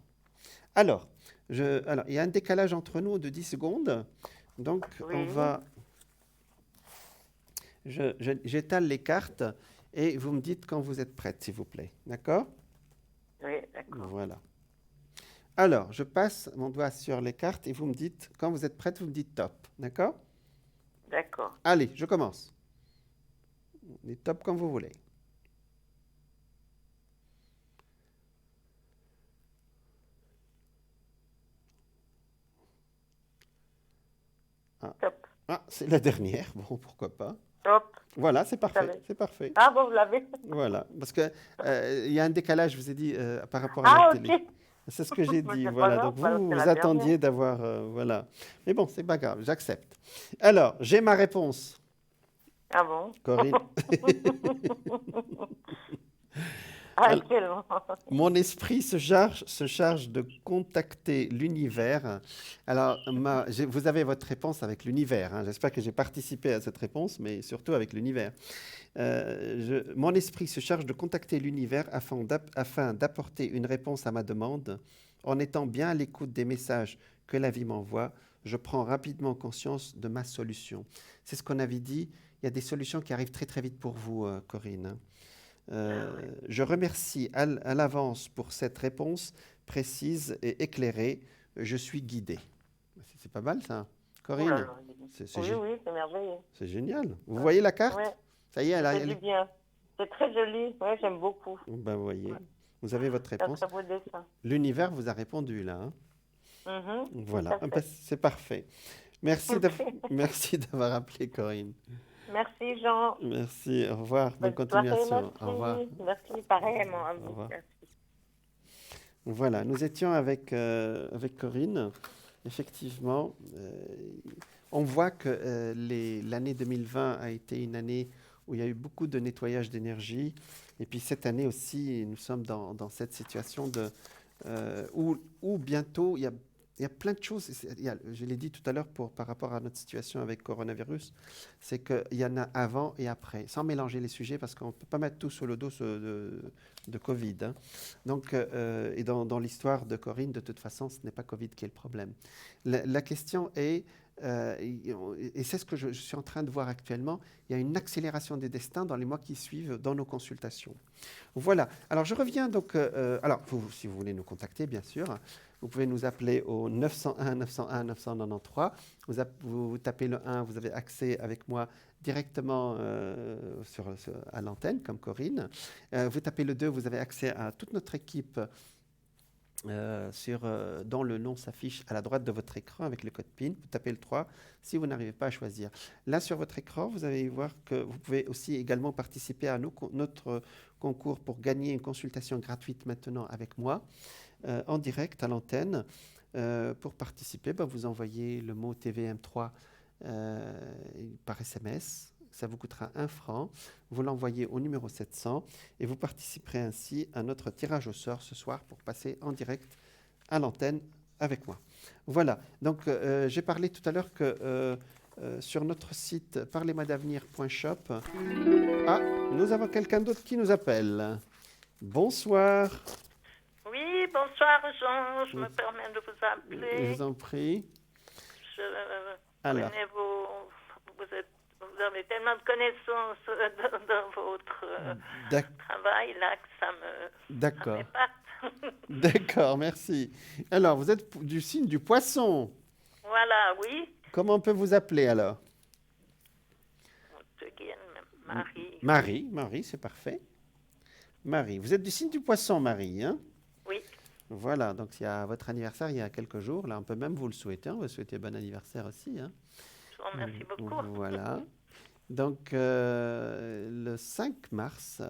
Alors, il y a un décalage entre nous de 10 secondes. Donc, on va... J'étale les cartes et vous me dites quand vous êtes prête, s'il vous plaît. D'accord? Oui, d'accord. Voilà. Alors, je passe mon doigt sur les cartes et vous me dites, quand vous êtes prête, vous me dites top. D'accord? D'accord. Allez, je commence. On est top comme vous voulez. Top. Ah, c'est la dernière. Bon, pourquoi pas. Top. Voilà, c'est parfait. C'est parfait. Ah bon, vous l'avez. Voilà, parce que il y a un décalage, je vous ai dit, par rapport à la télé. C'est ce que j'ai dit. Voilà, donc vous attendiez d'avoir... voilà. Mais bon, c'est pas grave, j'accepte. Alors, j'ai ma réponse. Ah bon? Corinne. Actuellement. Mon esprit se charge de contacter l'univers. Alors, vous avez votre réponse avec l'univers. Hein. J'espère que j'ai participé à cette réponse, mais surtout avec l'univers. Mon esprit se charge de contacter l'univers afin d'apporter une réponse à ma demande. En étant bien à l'écoute des messages que la vie m'envoie, je prends rapidement conscience de ma solution. C'est ce qu'on avait dit. Il y a des solutions qui arrivent très très vite pour vous, Corinne. Je remercie à l'avance pour cette réponse précise et éclairée. Je suis guidée. C'est pas mal ça, Corinne? Oui, c'est merveilleux. C'est génial. Vous voyez la carte? Ça y est, elle est bien. C'est très joli. Oui, j'aime beaucoup. Ben, vous voyez, vous avez votre réponse. C'est un beau dessin. L'univers vous a répondu là. Hein? Voilà, c'est parfait. Merci d'avoir appelé, Corinne. Merci, Jean. Merci, au revoir. Bonne continuation. Merci. Au revoir. Merci, pareillement. Au revoir. Voilà, nous étions avec Corinne. Effectivement, on voit que l'année 2020 a été une année où il y a eu beaucoup de nettoyage d'énergie. Et puis cette année aussi, nous sommes dans cette situation où bientôt, il y a plein de choses. Je l'ai dit tout à l'heure par rapport à notre situation avec coronavirus, c'est qu'il y en a avant et après, sans mélanger les sujets, parce qu'on ne peut pas mettre tout sur le dos de Covid. Hein. Donc, et dans l'histoire de Corinne, de toute façon, ce n'est pas Covid qui est le problème. La question est, et c'est ce que je suis en train de voir actuellement, il y a une accélération des destins dans les mois qui suivent dans nos consultations. Voilà. Alors, je reviens donc... si vous voulez nous contacter, bien sûr, vous pouvez nous appeler au 901 901 993. Vous tapez le 1, vous avez accès avec moi directement à l'antenne, comme Corinne. Vous tapez le 2, vous avez accès à toute notre équipe dont le nom s'affiche à la droite de votre écran avec le code PIN. Vous tapez le 3 si vous n'arrivez pas à choisir. Là, sur votre écran, vous allez voir que vous pouvez aussi également participer à notre concours pour gagner une consultation gratuite maintenant avec moi, en direct à l'antenne. Pour participer, vous envoyez le mot TVM3 par SMS. Ça vous coûtera 1 franc. Vous l'envoyez au numéro 700 et vous participerez ainsi à notre tirage au sort ce soir pour passer en direct à l'antenne avec moi. Voilà. Donc, j'ai parlé tout à l'heure que sur notre site parlez-moi-d'avenir.shop, nous avons quelqu'un d'autre qui nous appelle. Bonsoir. Oui, bonsoir Jean. Je me permets de vous appeler. Je vous en prie. Alors. Vous avez tellement de connaissances dans votre travail là que ça m'épate. D'accord, merci. Alors, vous êtes du signe du poisson. Voilà, oui. Comment on peut vous appeler alors? Marie, c'est parfait. Marie, vous êtes du signe du poisson, Marie, hein? Oui. Voilà, donc il y a votre anniversaire il y a quelques jours. Là, on peut même vous le souhaiter. On va souhaiter bon anniversaire aussi, hein? Je vous remercie beaucoup. Voilà. Donc, le 5 mars.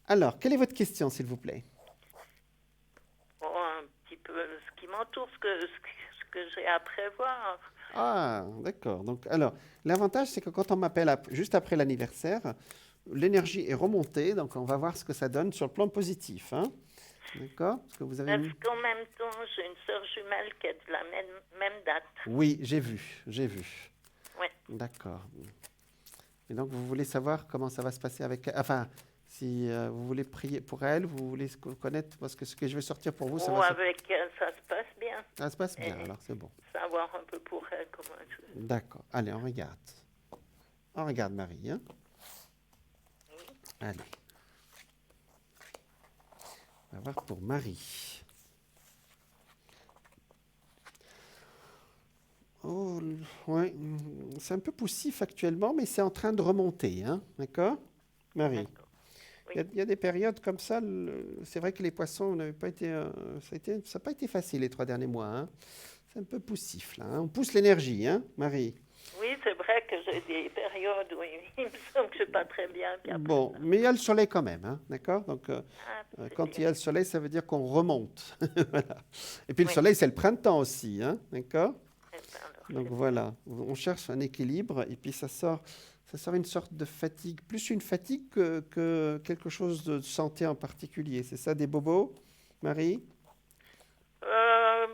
Alors, quelle est votre question, s'il vous plaît? Un petit peu ce qui m'entoure, ce que j'ai à prévoir. Ah, d'accord. Donc, alors, l'avantage, c'est que quand on m'appelle juste après l'anniversaire, l'énergie est remontée. Donc, on va voir ce que ça donne sur le plan positif. Hein. D'accord? Parce que vous avez Parce qu'en même temps, j'ai une sœur jumelle qui est de la même date. Oui, j'ai vu. Ouais. D'accord. Et donc, vous voulez savoir comment ça va se passer avec elle? Enfin, si vous voulez prier pour elle, vous voulez connaître, parce que ce que je vais sortir pour vous, ça va avec elle, ça se passe bien. Ça se passe bien, alors c'est bon. Savoir un peu pour elle comment je... D'accord. Allez, on regarde. On regarde Marie, hein? Oui. Allez. On va voir pour Marie. Oh, ouais, c'est un peu poussif actuellement, mais c'est en train de remonter, hein? D'accord? Marie. D'accord. Oui. Il y a des périodes comme ça. C'est vrai que les poissons n'avaient pas été, ça n'a pas été facile les 3 derniers mois, hein? C'est un peu poussif là, hein? On pousse l'énergie, hein, Marie? Oui, c'est vrai que j'ai des périodes où il me semble que je ne suis pas très bien. Bon, mais il y a le soleil quand même, hein, d'accord? Donc, quand il y a bien. le soleil, ça veut dire qu'on remonte. Voilà. Et puis le Oui. soleil, c'est le printemps aussi, hein, d'accord? Eh ben, alors, Donc c'est voilà, on cherche un équilibre et puis ça sort une sorte de fatigue, plus une fatigue que quelque chose de santé en particulier. C'est ça, des bobos, Marie?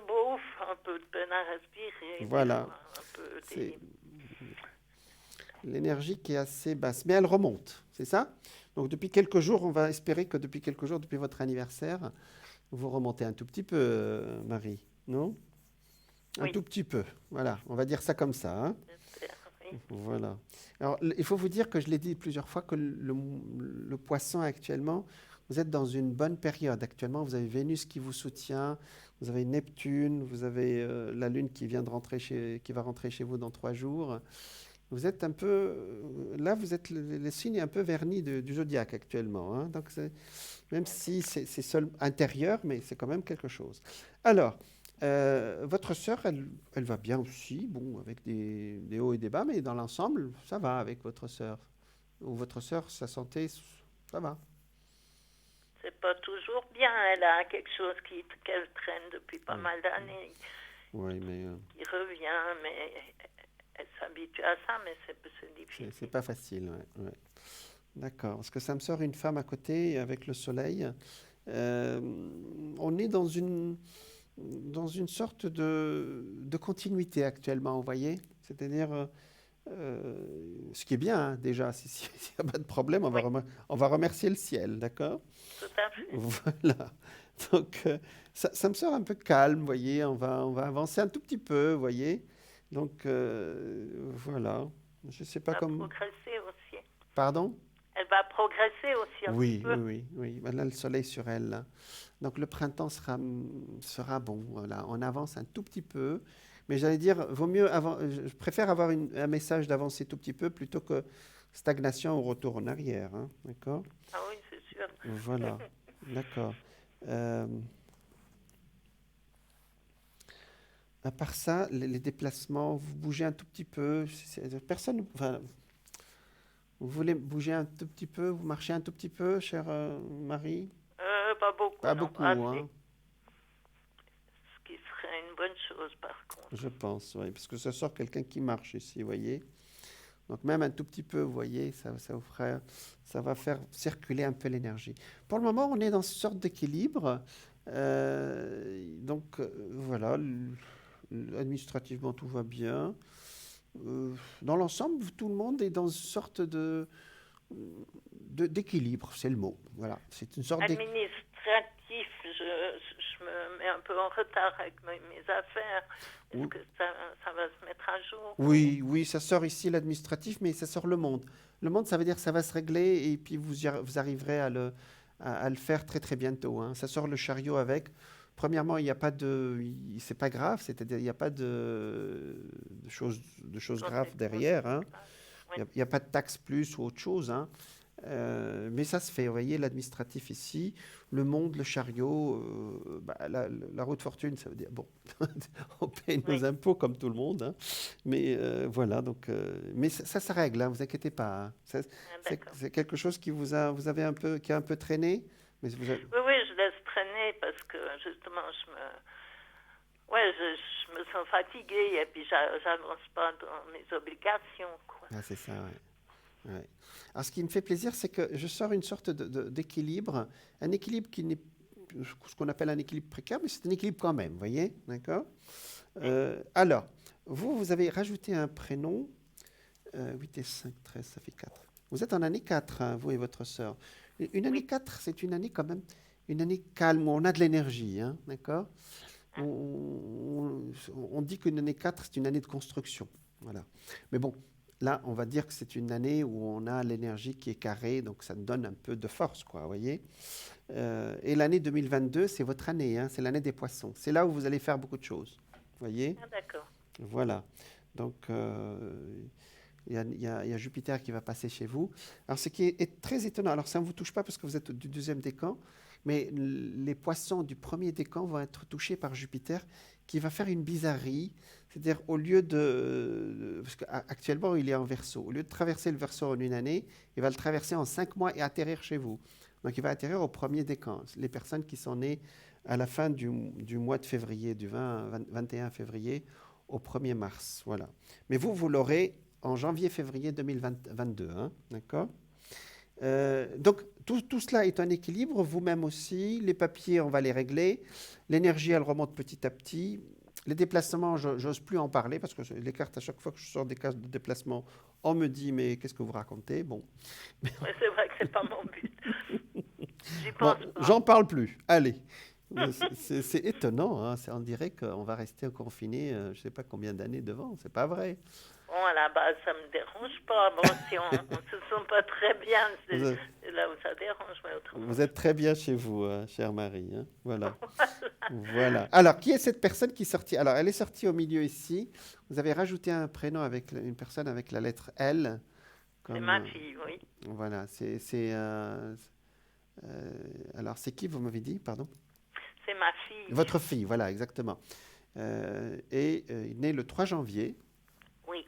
Bouf, un peu de peine à respirer. Voilà. Un peu C'est l'énergie qui est assez basse, mais elle remonte, c'est ça? Donc depuis quelques jours, on va espérer que depuis quelques jours, depuis votre anniversaire, vous remontez un tout petit peu, Marie, non? Un Oui. tout petit peu, voilà, on va dire ça comme ça, hein? J'espère, oui. Voilà. Alors, il faut vous dire que je l'ai dit plusieurs fois que le poisson actuellement, vous êtes dans une bonne période. Actuellement, vous avez Vénus qui vous soutient, vous avez Neptune, vous avez la Lune qui vient de rentrer qui va rentrer chez vous dans 3 jours. Vous êtes un peu, là, vous êtes les signes un peu vernis du zodiaque actuellement, hein. Donc, même si c'est seul intérieur, mais c'est quand même quelque chose. Alors, votre sœur, elle va bien aussi, bon, avec des hauts et des bas, mais dans l'ensemble, ça va avec votre sœur. Ou votre sœur, sa santé, ça va. C'est pas toujours bien. Elle a quelque chose qu'elle traîne depuis pas mal d'années. Oui, mais Qui revient, mais elle s'habitue à ça, mais c'est difficile. c'est pas facile, ouais. D'accord. Parce que ça me sort une femme à côté avec le soleil. On est dans une sorte de continuité actuellement, vous voyez? C'est-à-dire, ce qui est bien, hein, déjà, s'il n'y a pas de problème, on va remercier le ciel, d'accord? Tout à fait. Voilà. Donc, ça me sort un peu calme, vous voyez? On va avancer un tout petit peu, vous voyez? Donc, voilà. Je ne sais pas Elle va comment... progresser aussi. Pardon? Elle va progresser aussi un Oui, petit peu. oui. Ben là, le soleil sur elle, là. Donc le printemps sera bon. Voilà. On avance un tout petit peu. Mais j'allais dire, vaut mieux je préfère avoir un message d'avancer tout petit peu plutôt que stagnation ou retour en arrière, hein. D'accord? Ah oui, c'est sûr. Voilà. D'accord. À part ça, les déplacements, vous bougez un tout petit peu. Personne. Enfin, vous voulez bouger un tout petit peu, vous marchez un tout petit peu, chère Marie? Pas beaucoup. Pas non, beaucoup, assez. hein. Ce qui serait une bonne chose, par contre. Je pense, oui, parce que ça sort quelqu'un qui marche ici, vous voyez. Donc même un tout petit peu, vous voyez, ça va faire circuler un peu l'énergie. Pour le moment, on est dans une sorte d'équilibre. Donc voilà, administrativement, tout va bien. Dans l'ensemble, tout le monde est dans une sorte d'équilibre, c'est le mot. Voilà, c'est une sorte Administratif, je me mets un peu en retard avec mes affaires. Est-ce que ça va se mettre à jour? Oui, ça sort ici l'administratif, mais ça sort le monde. Le monde, ça veut dire que ça va se régler et puis vous arriverez à le faire très très bientôt, hein. Ça sort le chariot avec. Premièrement, il n'y a pas c'est pas grave, c'est-à-dire il n'y a pas de choses graves derrière, hein. Il n'y a pas de taxe plus ou autre chose, hein. Mais ça se fait, vous voyez, l'administratif ici, le monde, le chariot, la roue de fortune, ça veut dire, bon, on paye nos impôts comme tout le monde, hein. Mais voilà, donc, mais ça se règle, hein, vous inquiétez pas, hein. C'est quelque chose qui vous a un peu traîné, mais Oui, je laisse traîner parce que justement, je me sens fatiguée et puis j'avance pas dans mes obligations, quoi. Ah, c'est ça, oui. Ouais. Alors, ce qui me fait plaisir, c'est que je sors une sorte d'équilibre, un équilibre qui n'est, ce qu'on appelle un équilibre précaire, mais c'est un équilibre quand même, vous voyez, d'accord. Alors, vous avez rajouté un prénom, 8 et 5, 13, ça fait 4. Vous êtes en année 4, hein, vous et votre sœur. Une année 4, c'est une année quand même, une année calme, où on a de l'énergie, hein, d'accord. On dit qu'une année 4, c'est une année de construction, voilà. Mais bon, là, on va dire que c'est une année où on a l'énergie qui est carrée, donc ça donne un peu de force, quoi, vous voyez. Et l'année 2022, c'est votre année, hein, c'est l'année des poissons. C'est là où vous allez faire beaucoup de choses, vous voyez. Ah, d'accord. Voilà. Donc, il y a Jupiter qui va passer chez vous. Alors, ce qui est très étonnant, alors ça ne vous touche pas parce que vous êtes du deuxième décan, mais les poissons du premier décan vont être touchés par Jupiter qui va faire une bizarrerie. C'est-à-dire, au lieu parce qu'actuellement, il est en Verseau. Au lieu de traverser le Verseau en une année, il va le traverser en 5 mois et atterrir chez vous. Donc, il va atterrir au premier décan. Les personnes qui sont nées à la fin du mois de février, du 21 février au 1er mars. Voilà. Mais vous l'aurez en janvier-février 2022. Hein, d'accord. Donc, tout cela est un équilibre. Vous-même aussi. Les papiers, on va les régler. L'énergie, elle remonte petit à petit. Les déplacements, je n'ose plus en parler parce que les cartes, à chaque fois que je sors des cartes de déplacement, on me dit, mais qu'est-ce que vous racontez? Bon. Ouais, c'est vrai que ce n'est pas mon but. J'y Bon, pense pas. j'en parle plus. Allez. C'est étonnant. Hein. On dirait qu'on va rester confiné, je ne sais pas combien d'années devant. C'est pas vrai. Bon, à la base, ça ne me dérange pas. Bon, si on ne se sent pas très bien, c'est là où ça dérange. Mais autrement. Vous êtes très bien chez vous, chère Marie. Hein. Voilà. Voilà. Alors, qui est cette personne qui est sortie? Alors, elle est sortie au milieu ici. Vous avez rajouté un prénom avec une personne avec la lettre L. C'est ma fille, oui. Voilà. Alors, c'est qui, vous m'avez dit? Pardon. C'est ma fille. Votre fille, voilà, exactement. Née le 3 janvier. Oui.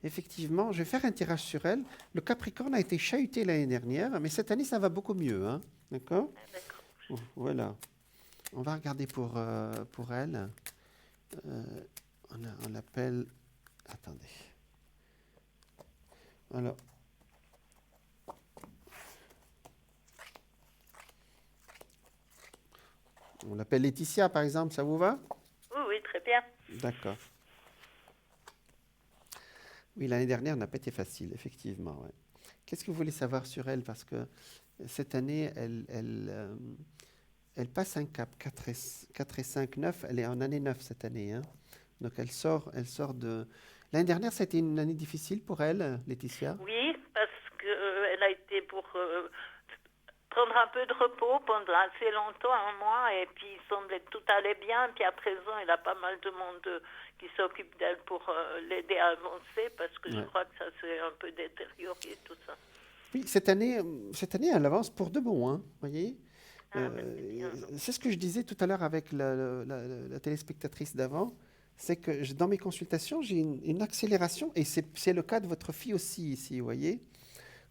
Effectivement, je vais faire un tirage sur elle. Le Capricorne a été chahuté l'année dernière, mais cette année, ça va beaucoup mieux. Hein. D'accord. D'accord. Voilà. On va regarder pour elle. On l'appelle... Attendez. Alors... On l'appelle Laetitia, par exemple, ça vous va? Oui, oui, très bien. D'accord. Oui, l'année dernière n'a pas été facile, effectivement. Ouais. Qu'est-ce que vous voulez savoir sur elle? Parce que cette année, elle passe un cap, 4 et 5, 9. Elle est en année 9 cette année. Hein. Donc, elle sort de... L'année dernière, ça a été une année difficile pour elle, Laetitia? Oui, parce qu'elle a été pour... prendre un peu de repos pendant assez longtemps, un mois, et puis il semblait que tout allait bien. Puis à présent, il a pas mal de monde qui s'occupe d'elle pour l'aider à avancer, parce que je crois que ça s'est un peu détérioré, tout ça. Oui, cette année, elle avance pour de bon, hein, voyez. C'est ce que je disais tout à l'heure avec la téléspectatrice d'avant, c'est que dans mes consultations, j'ai une accélération, et c'est le cas de votre fille aussi ici, vous voyez.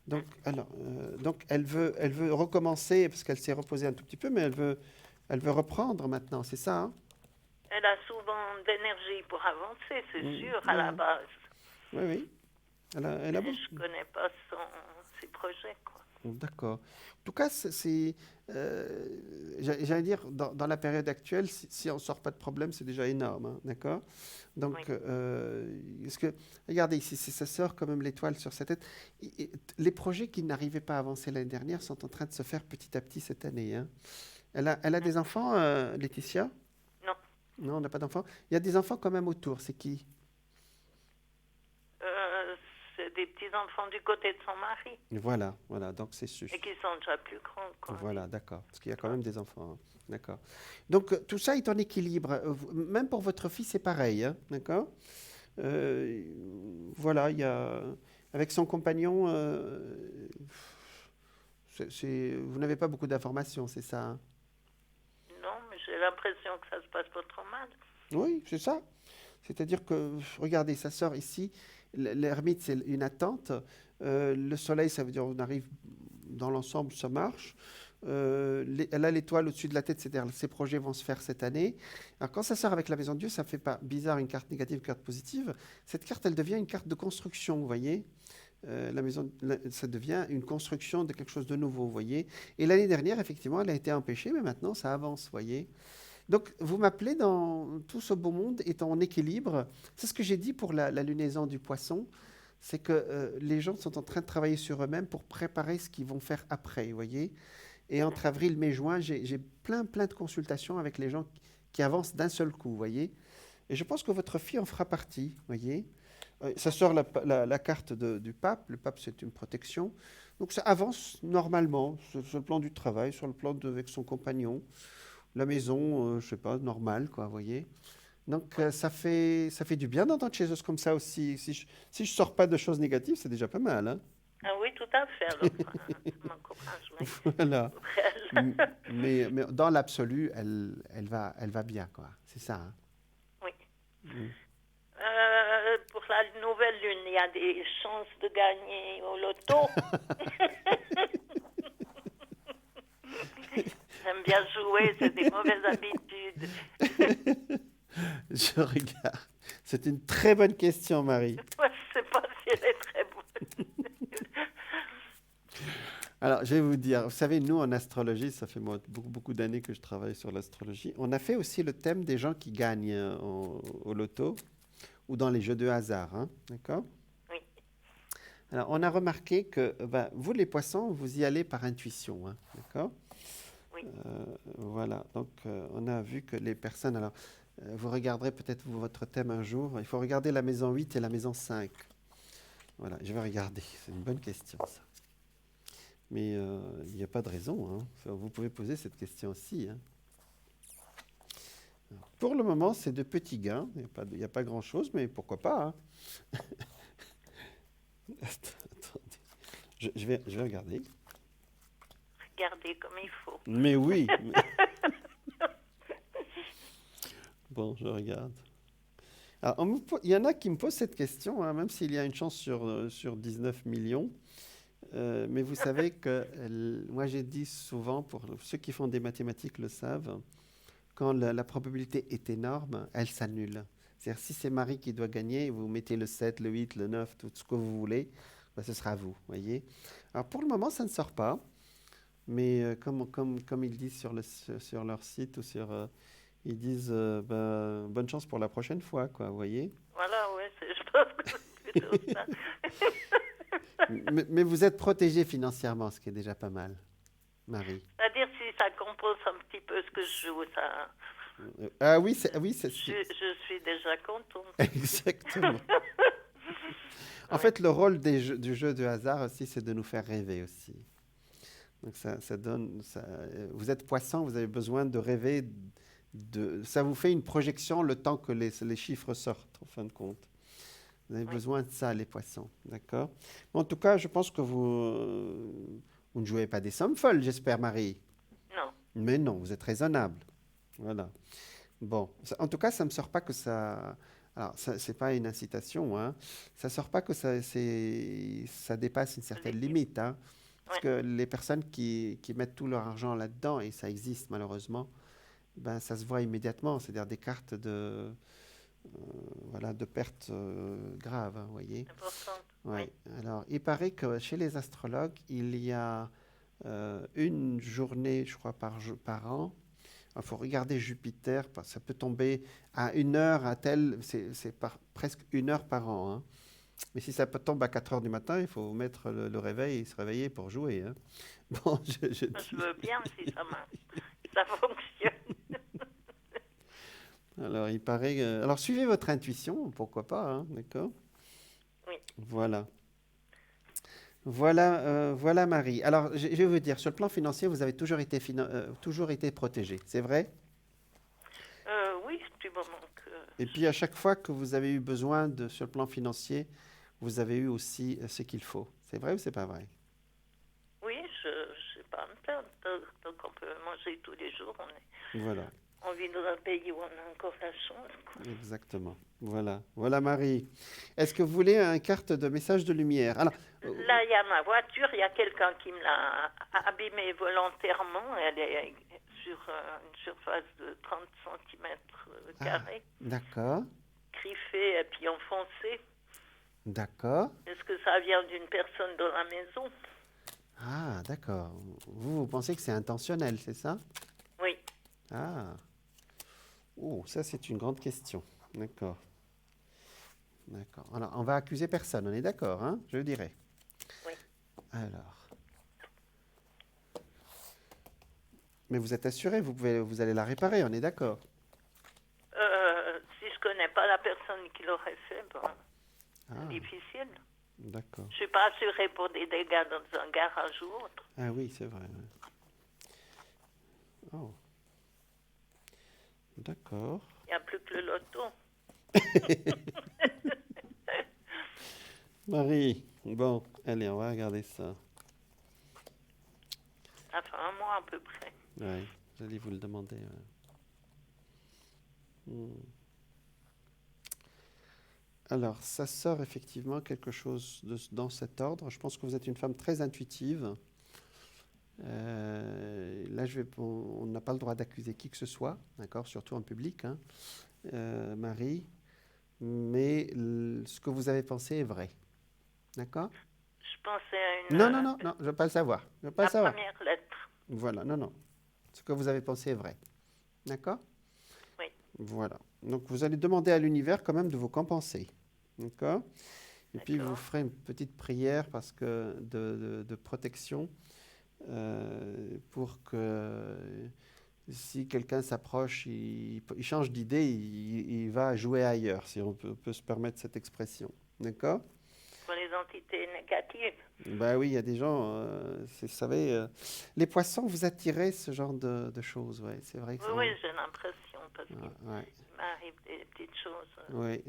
Donc, donc elle veut recommencer parce qu'elle s'est reposée un tout petit peu, mais elle veut reprendre maintenant, c'est ça? Hein? Elle a souvent d'énergie pour avancer, c'est sûr, à la base. Oui, oui. Elle a beaucoup. Je ne connais pas ses projets, quoi. D'accord. En tout cas, j'allais dire, dans la période actuelle, si on ne sort pas de problème, c'est déjà énorme, hein, d'accord? Donc, oui. Regardez ici, c'est sa sœur, quand même, l'étoile sur sa tête. Les projets qui n'arrivaient pas à avancer l'année dernière sont en train de se faire petit à petit cette année. Hein. Elle a des enfants, Laetitia? Non. Non, on n'a pas d'enfants. Il y a des enfants quand même autour, c'est qui? C'est des petits-enfants du côté de son mari. Voilà, donc c'est sûr. Et qui sont déjà plus grands, quoi. Voilà, d'accord, parce qu'il y a quand même des enfants. Hein. D'accord. Donc, tout ça est en équilibre. Même pour votre fille, c'est pareil, hein, d'accord. Voilà, il y a... Avec son compagnon, vous n'avez pas beaucoup d'informations, c'est ça? Hein? Non, mais j'ai l'impression que ça se passe pas trop mal. Oui, c'est ça. C'est-à-dire que, regardez, sa sœur ici, l'ermite, c'est une attente. Le soleil, ça veut dire on arrive dans l'ensemble, ça marche. Elle a l'étoile au-dessus de la tête, c'est-à-dire ses projets vont se faire cette année. Alors quand ça sort avec la maison de Dieu, ça ne fait pas bizarre une carte négative, une carte positive. Cette carte, elle devient une carte de construction, vous voyez. ça devient une construction de quelque chose de nouveau, vous voyez. Et l'année dernière, effectivement, elle a été empêchée, mais maintenant, ça avance, vous voyez. Donc, vous m'appelez dans tout ce beau monde est en équilibre. C'est ce que j'ai dit pour la lunaison du poisson, c'est que les gens sont en train de travailler sur eux-mêmes pour préparer ce qu'ils vont faire après, vous voyez. Et entre avril, mai, juin, j'ai plein de consultations avec les gens qui avancent d'un seul coup, vous voyez. Et je pense que votre fille en fera partie, vous voyez. Ça sort la carte du pape. Le pape, c'est une protection. Donc, ça avance normalement sur le plan du travail, sur le plan avec son compagnon. La maison, je sais pas, normale, quoi, vous voyez. Donc, ça fait du bien d'entendre chez eux comme ça aussi. Si je sors pas de choses négatives, c'est déjà pas mal, hein. Ah oui, tout à fait. Alors, ça m'encourage, oui. Voilà. mais dans l'absolu, elle va bien, quoi. C'est ça, hein. Oui. Pour la nouvelle lune, il y a des chances de gagner au loto. J'aime bien jouer, c'est des mauvaises habitudes. Je regarde. C'est une très bonne question, Marie. Moi, je ne sais pas si elle est très bonne. Alors, je vais vous dire, vous savez, nous, en astrologie, ça fait beaucoup d'années que je travaille sur l'astrologie. On a fait aussi le thème des gens qui gagnent au loto ou dans les jeux de hasard, hein, d'accord? Oui. Alors, on a remarqué que vous, les poissons, vous y allez par intuition, hein, d'accord? Oui. Voilà, donc on a vu que les personnes... Alors, vous regarderez peut-être votre thème un jour. Il faut regarder la maison 8 et la maison 5. Voilà, je vais regarder. C'est une bonne question, ça. Mais il n'y a pas de raison, hein. Vous pouvez poser cette question aussi, hein. Alors, pour le moment, c'est de petits gains. Il n'y a pas grand-chose, mais pourquoi pas, hein. Attendez. Je vais regarder. Regardez comme il faut. Mais oui. Bon, je regarde. Alors, il y en a qui me posent cette question, hein, même s'il y a une chance sur 19 millions. Mais vous savez que moi, j'ai dit souvent, pour ceux qui font des mathématiques le savent, quand la probabilité est énorme, elle s'annule. C'est-à-dire, si c'est Marie qui doit gagner, vous mettez le 7, le 8, le 9, tout ce que vous voulez, ce sera vous, voyez. Alors, pour le moment, ça ne sort pas. Mais comme ils disent sur leur site ou ils disent bonne chance pour la prochaine fois, quoi, vous voyez. Voilà, oui, je pense que c'est plutôt ça. mais vous êtes protégé financièrement, ce qui est déjà pas mal, Marie. C'est-à-dire si ça compose un petit peu ce que je joue, ça... Ah oui, je suis déjà contente. Exactement. En fait, le rôle du jeu de hasard aussi, c'est de nous faire rêver aussi. Donc ça donne... vous êtes poisson, vous avez besoin de rêver... ça vous fait une projection le temps que les chiffres sortent, en fin de compte. Vous avez besoin de ça, les poissons, d'accord? En tout cas, je pense que vous ne jouez pas des sommes folles, j'espère, Marie. Non. Mais non, vous êtes raisonnable. Voilà. Bon, en tout cas, ça ne me sort pas que ça... Alors, c'est pas une incitation, hein. Ça ne sort pas que ça dépasse une certaine limite, hein. Parce que les personnes qui mettent tout leur argent là-dedans, et ça existe malheureusement, ça se voit immédiatement, c'est-à-dire des cartes de pertes graves, hein, vous voyez. Importante. Ouais. Alors, il paraît que chez les astrologues, il y a une journée, je crois, par an. Il faut regarder Jupiter, ça peut tomber à 1 heure, c'est presque 1 heure par an, hein. Mais si ça tombe à 4 heures du matin, il faut mettre le réveil et se réveiller pour jouer, hein. Bon, je veux bien si ça fonctionne. Alors, il paraît... alors, suivez votre intuition, pourquoi pas, hein, d'accord? Oui. Voilà. Voilà, Marie. Alors, je vais vous dire, sur le plan financier, vous avez toujours été protégée, c'est vrai? Oui, du moment que... Et puis, à chaque fois que vous avez eu besoin sur le plan financier, vous avez eu aussi ce qu'il faut. C'est vrai ou c'est pas vrai? Oui, je ne sais pas me plaindre. Donc, on peut manger tous les jours. Voilà. On vit dans un pays où on a encore la chance, quoi. Exactement. Voilà. Voilà, Marie. Est-ce que vous voulez une carte de message de lumière? Alors, là, il y a ma voiture. Il y a quelqu'un qui me l'a abîmée volontairement. Elle est sur une surface de 30 cm carrés. D'accord. Griffée et puis enfoncée. D'accord. Est-ce que ça vient d'une personne dans la maison? Ah, d'accord. Vous pensez que c'est intentionnel, c'est ça? Oui. Ah. Oh, ça c'est une grande question. D'accord. D'accord. Alors, on va accuser personne, on est d'accord, hein? Je dirais. Oui. Alors. Mais vous êtes assuré, vous allez la réparer, on est d'accord? Si je connais pas la personne qui l'aurait fait, bon, c'est difficile. D'accord. Je suis pas assurée pour des dégâts dans un garage ou autre. Ah oui, c'est vrai. Ouais. Oh. D'accord. Il n'y a plus que le loto. Marie, bon, allez, on va regarder ça. Ça fait un mois à peu près. Oui, j'allais vous le demander. Alors, ça sort effectivement quelque chose dans cet ordre. Je pense que vous êtes une femme très intuitive. Là, on n'a pas le droit d'accuser qui que ce soit, d'accord, surtout en public, hein, Marie. Mais ce que vous avez pensé est vrai, d'accord? Je pensais à une... Non, je ne veux pas le savoir. Je veux pas le savoir. Première lettre. Voilà, non. Ce que vous avez pensé est vrai, d'accord? Oui. Voilà. Donc, vous allez demander à l'univers quand même de vous compenser, d'accord? Et puis, vous ferez une petite prière parce que de protection pour que si quelqu'un s'approche, il change d'idée, il va jouer ailleurs, si on peut se permettre cette expression. D'accord? Pour les entités négatives. Ben oui, il y a des gens, vous savez, les poissons, vous attirez ce genre de choses, ouais, c'est vrai que Oui, j'ai l'impression, parce qu'il ouais. m'arrive des petites choses. Oui,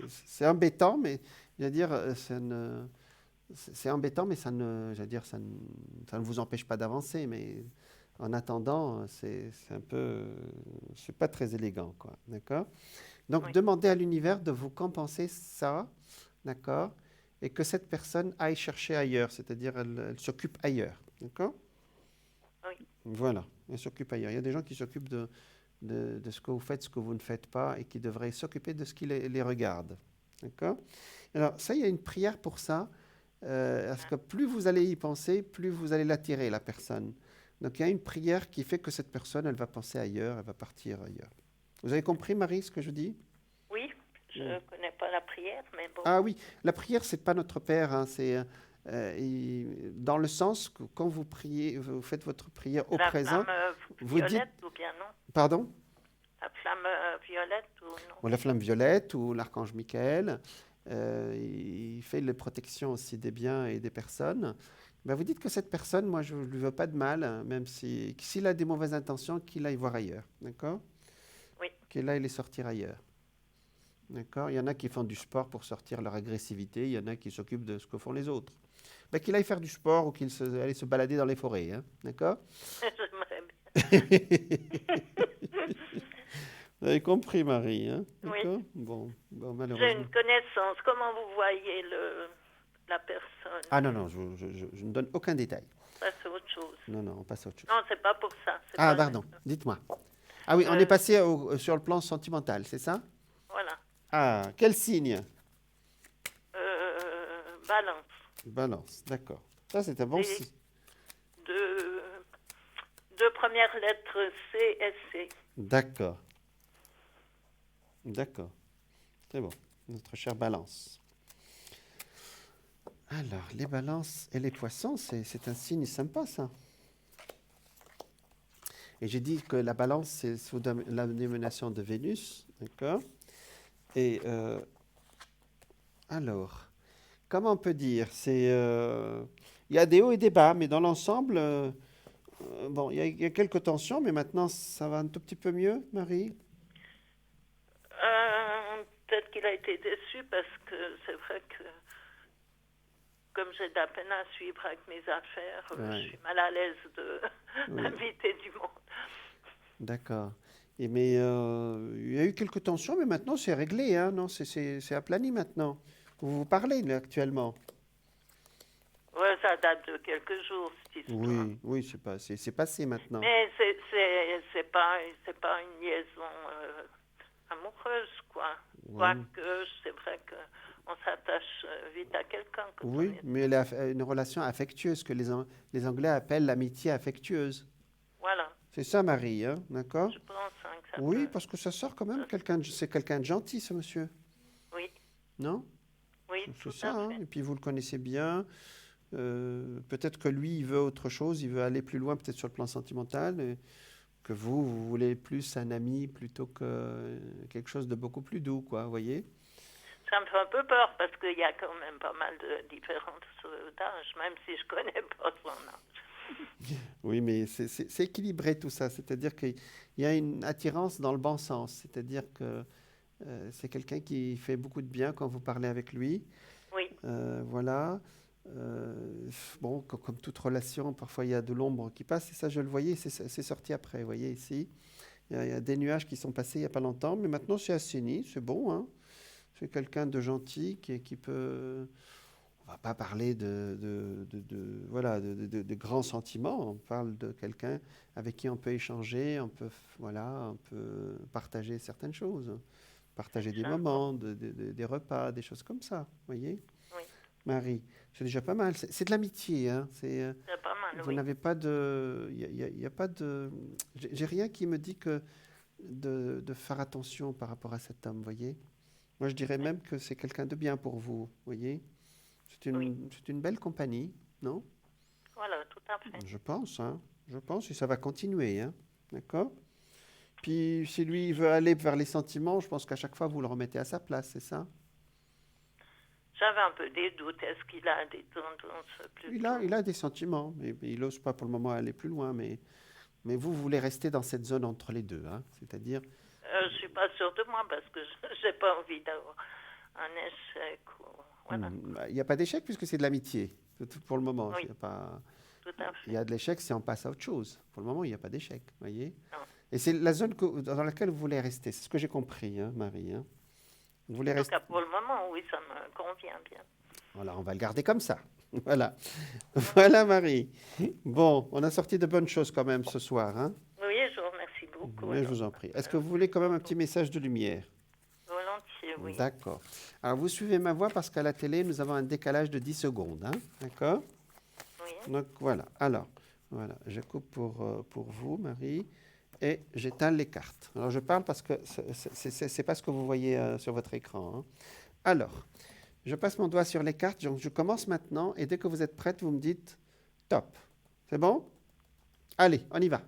c'est embêtant, mais je veux dire, c'est embêtant, mais ça ne vous empêche pas d'avancer. Mais en attendant, c'est un peu, c'est pas très élégant, quoi. D'accord? Donc, Oui. demandez à l'univers de vous compenser ça, d'accord? Et que cette personne aille chercher ailleurs, c'est-à-dire elle s'occupe ailleurs, d'accord? Oui. Voilà, elle s'occupe ailleurs. Il y a des gens qui s'occupent de ce que vous faites, ce que vous ne faites pas, et qui devraient s'occuper de ce qui les regarde. D'accord? Alors, ça, il y a une prière pour ça, parce que plus vous allez y penser, plus vous allez l'attirer, la personne. Donc, il y a une prière qui fait que cette personne, elle va penser ailleurs, elle va partir ailleurs. Vous avez compris, Marie, ce que je dis? Oui, je ne connais pas la prière, mais bon. Ah oui, la prière, c'est pas notre Père, hein, c'est dans le sens que quand vous priez, vous faites votre prière au présent, La flamme vous dites... violette ou bien non? Pardon? La flamme violette ou non? Ou la flamme violette ou l'archange Michael. Il fait les protections aussi des biens et des personnes. Ben vous dites que cette personne, moi, je ne lui veux pas de mal, hein, même s'il a des mauvaises intentions, qu'il aille voir ailleurs. D'accord? Oui. Qu'il aille les sortir ailleurs. D'accord? Il y en a qui font du sport pour sortir leur agressivité. Il y en a qui s'occupent de ce que font les autres. Ben, qu'il aille faire du sport ou qu'il aille se balader dans les forêts. Hein? D'accord? J'aimerais bien. Vous avez compris, Marie, hein? Oui. Bon, malheureusement. J'ai une connaissance. Comment vous voyez la personne? Ah non, je ne donne aucun détail. On passe à autre chose. Non, on passe à autre chose. Non, c'est pas pour ça. Ah, pardon, dites-moi. Ah oui, on est passé sur le plan sentimental, c'est ça? Voilà. Ah, quel signe? Balance. Balance, d'accord. Ça, c'est un bon signe. Deux premières lettres C, S, C. D'accord. C'est bon, notre chère Balance. Alors, les balances et les poissons, c'est un signe sympa, ça. Et j'ai dit que la balance, c'est sous la dénomination de Vénus, d'accord? Et alors, comment on peut dire? Il y a des hauts et des bas, mais dans l'ensemble, bon, il y a quelques tensions, mais maintenant, ça va un tout petit peu mieux, Marie? Peut-être qu'il a été déçu parce que c'est vrai que comme j'ai de la peine à suivre avec mes affaires, je suis mal à l'aise de m'inviter du monde. D'accord. Mais il y a eu quelques tensions, mais maintenant c'est réglé, hein, non? C'est aplani maintenant. Vous vous parlez là, actuellement? Oui, ça date de quelques jours, cette histoire. Oui, c'est passé maintenant. Mais c'est pas une liaison amoureuse, quoi. Ouais. Quoique, c'est vrai qu'on on s'attache vite à quelqu'un. Oui, mais une relation affectueuse, que les Anglais appellent l'amitié affectueuse. Voilà. C'est ça, Marie, hein, d'accord? Je pense que ça Oui, peut... parce que ça sort quand même c'est quelqu'un de gentil, ce monsieur. Oui. Non? Oui, C'est tout ça, à hein. fait. Et puis vous le connaissez bien. Peut-être que lui, il veut autre chose, il veut aller plus loin, peut-être sur le plan sentimental, et que vous voulez plus un ami plutôt que quelque chose de beaucoup plus doux, quoi, vous voyez? Ça me fait un peu peur parce qu'il y a quand même pas mal de différences d'âge, même si je connais pas son âge. Oui, mais c'est équilibré tout ça, c'est-à-dire qu'il y a une attirance dans le bon sens, c'est-à-dire que c'est quelqu'un qui fait beaucoup de bien quand vous parlez avec lui. Oui. Voilà. Bon, comme toute relation, parfois il y a de l'ombre qui passe, et ça je le voyais, c'est sorti après, vous voyez ici. Il y a des nuages qui sont passés il n'y a pas longtemps, mais maintenant c'est assaini, c'est bon, hein. C'est quelqu'un de gentil qui peut... On va pas parler voilà, de grands sentiments, on parle de quelqu'un avec qui on peut échanger, on peut partager certaines choses, partager des moments, des repas, des choses comme ça, vous voyez? Oui. Marie, c'est déjà pas mal. C'est de l'amitié, hein. C'est pas mal, Vous n'avez pas de... Il y a pas de... J'ai rien qui me dit que de faire attention par rapport à cet homme, vous voyez? Moi, je dirais même que c'est quelqu'un de bien pour vous, vous voyez? C'est une belle compagnie, non? Voilà, tout à fait. Je pense, hein. Je pense, et ça va continuer, hein. D'accord? Puis, si lui il veut aller vers les sentiments, je pense qu'à chaque fois, vous le remettez à sa place, c'est ça? J'avais un peu des doutes. Est-ce qu'il a des tendances plus... Il a des sentiments, mais il n'ose pas pour le moment aller plus loin, mais vous voulez rester dans cette zone entre les deux, hein? C'est-à-dire... je suis pas sûre de moi parce que j'ai pas envie d'avoir un échec. Voilà. Il n'y a pas d'échec puisque c'est de l'amitié, pour le moment. Oui. Il y a pas... Tout à fait. Il y a de l'échec si on passe à autre chose. Pour le moment, il n'y a pas d'échec, voyez? Non. Et c'est la zone dans laquelle vous voulez rester. C'est ce que j'ai compris, hein, Marie, hein? Vous voulez En tout rester... cas, pour le moment, oui, ça me convient bien. Voilà, on va le garder comme ça. Voilà. Voilà, Marie. Bon, on a sorti de bonnes choses quand même ce soir, hein? Oui, je vous remercie beaucoup. Mais je vous en prie. Est-ce que vous voulez quand même un petit message de lumière? Volontiers, oui. D'accord. Alors, vous suivez ma voix parce qu'à la télé, nous avons un décalage de 10 secondes, hein? D'accord? Oui. Donc, voilà. Alors, voilà, je coupe pour vous, Marie, et j'éteins les cartes. Alors, je parle parce que c'est pas ce que vous voyez sur votre écran, hein? Alors, je passe mon doigt sur les cartes, donc je commence maintenant, et dès que vous êtes prête, vous me dites « Top ». C'est bon? Allez, on y va.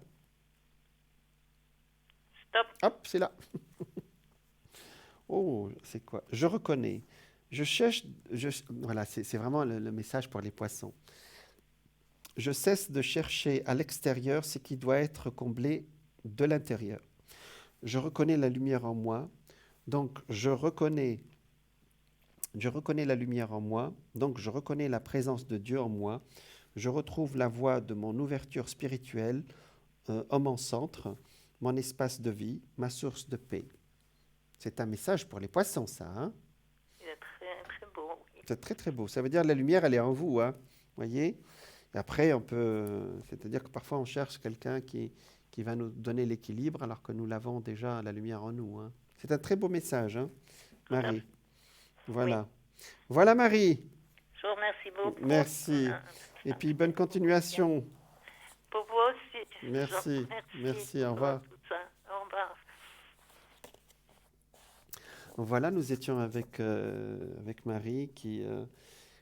Stop. Hop, c'est là. Oh, c'est quoi? Je reconnais. Je cherche... voilà, c'est vraiment le message pour les poissons. Je cesse de chercher à l'extérieur ce qui doit être comblé de l'intérieur. Je reconnais la lumière en moi, donc je reconnais la lumière en moi, donc je reconnais la présence de Dieu en moi. Je retrouve la voie de mon ouverture spirituelle, homme en centre, mon espace de vie, ma source de paix. C'est un message pour les poissons, ça, hein? Il est très, très beau. Oui. C'est très, très beau. Ça veut dire la lumière, elle est en vous, hein? Voyez? Et après, c'est-à-dire que parfois, on cherche quelqu'un qui va nous donner l'équilibre, alors que nous l'avons déjà, la lumière en nous, hein? C'est un très beau message, hein, Marie? Voilà. Oui. Voilà, Marie. Je vous remercie beaucoup. Merci. Et puis, bonne continuation. Pour vous aussi. Merci. Merci, au revoir. Au revoir. Voilà, nous étions avec Marie qui...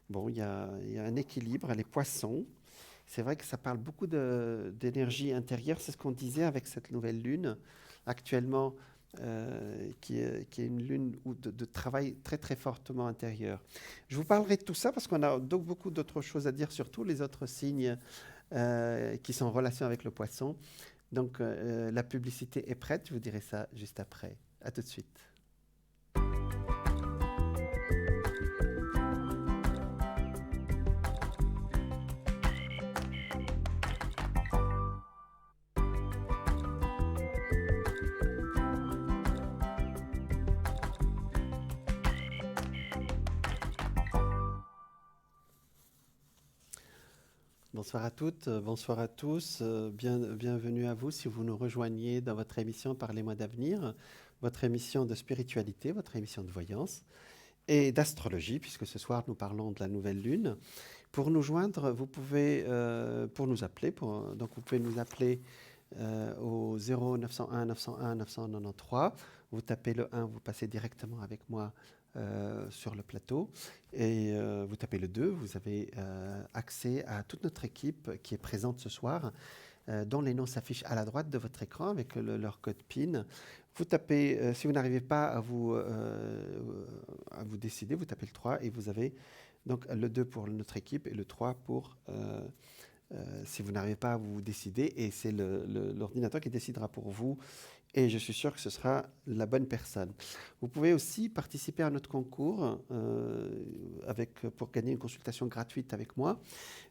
bon, il y a un équilibre, les poissons. C'est vrai que ça parle beaucoup d'énergie intérieure, c'est ce qu'on disait avec cette nouvelle lune actuellement, qui est une lune de travail très très fortement intérieur. Je vous parlerai de tout ça parce qu'on a donc beaucoup d'autres choses à dire sur tous les autres signes qui sont en relation avec le poisson. Donc la publicité est prête, je vous dirai ça juste après. À tout de suite. Bonsoir à toutes, bonsoir à tous, bienvenue à vous si vous nous rejoignez dans votre émission Parlez-moi d'avenir, votre émission de spiritualité, votre émission de voyance. et d'astrologie, puisque ce soir nous parlons de la nouvelle lune. Pour nous joindre, vous pouvez, pour nous appeler, donc vous pouvez nous appeler au 0901 901 993. Vous tapez le 1, vous passez directement avec moi sur le plateau. Et vous tapez le 2, vous avez accès à toute notre équipe qui est présente ce soir, dont les noms s'affichent à la droite de votre écran avec leur code PIN. Vous tapez, si vous n'arrivez pas à vous décider, vous tapez le 3 et vous avez donc le 2 pour notre équipe et le 3 pour si vous n'arrivez pas à vous décider. Et c'est l'ordinateur qui décidera pour vous. Et je suis sûr que ce sera la bonne personne. Vous pouvez aussi participer à notre concours pour gagner une consultation gratuite avec moi.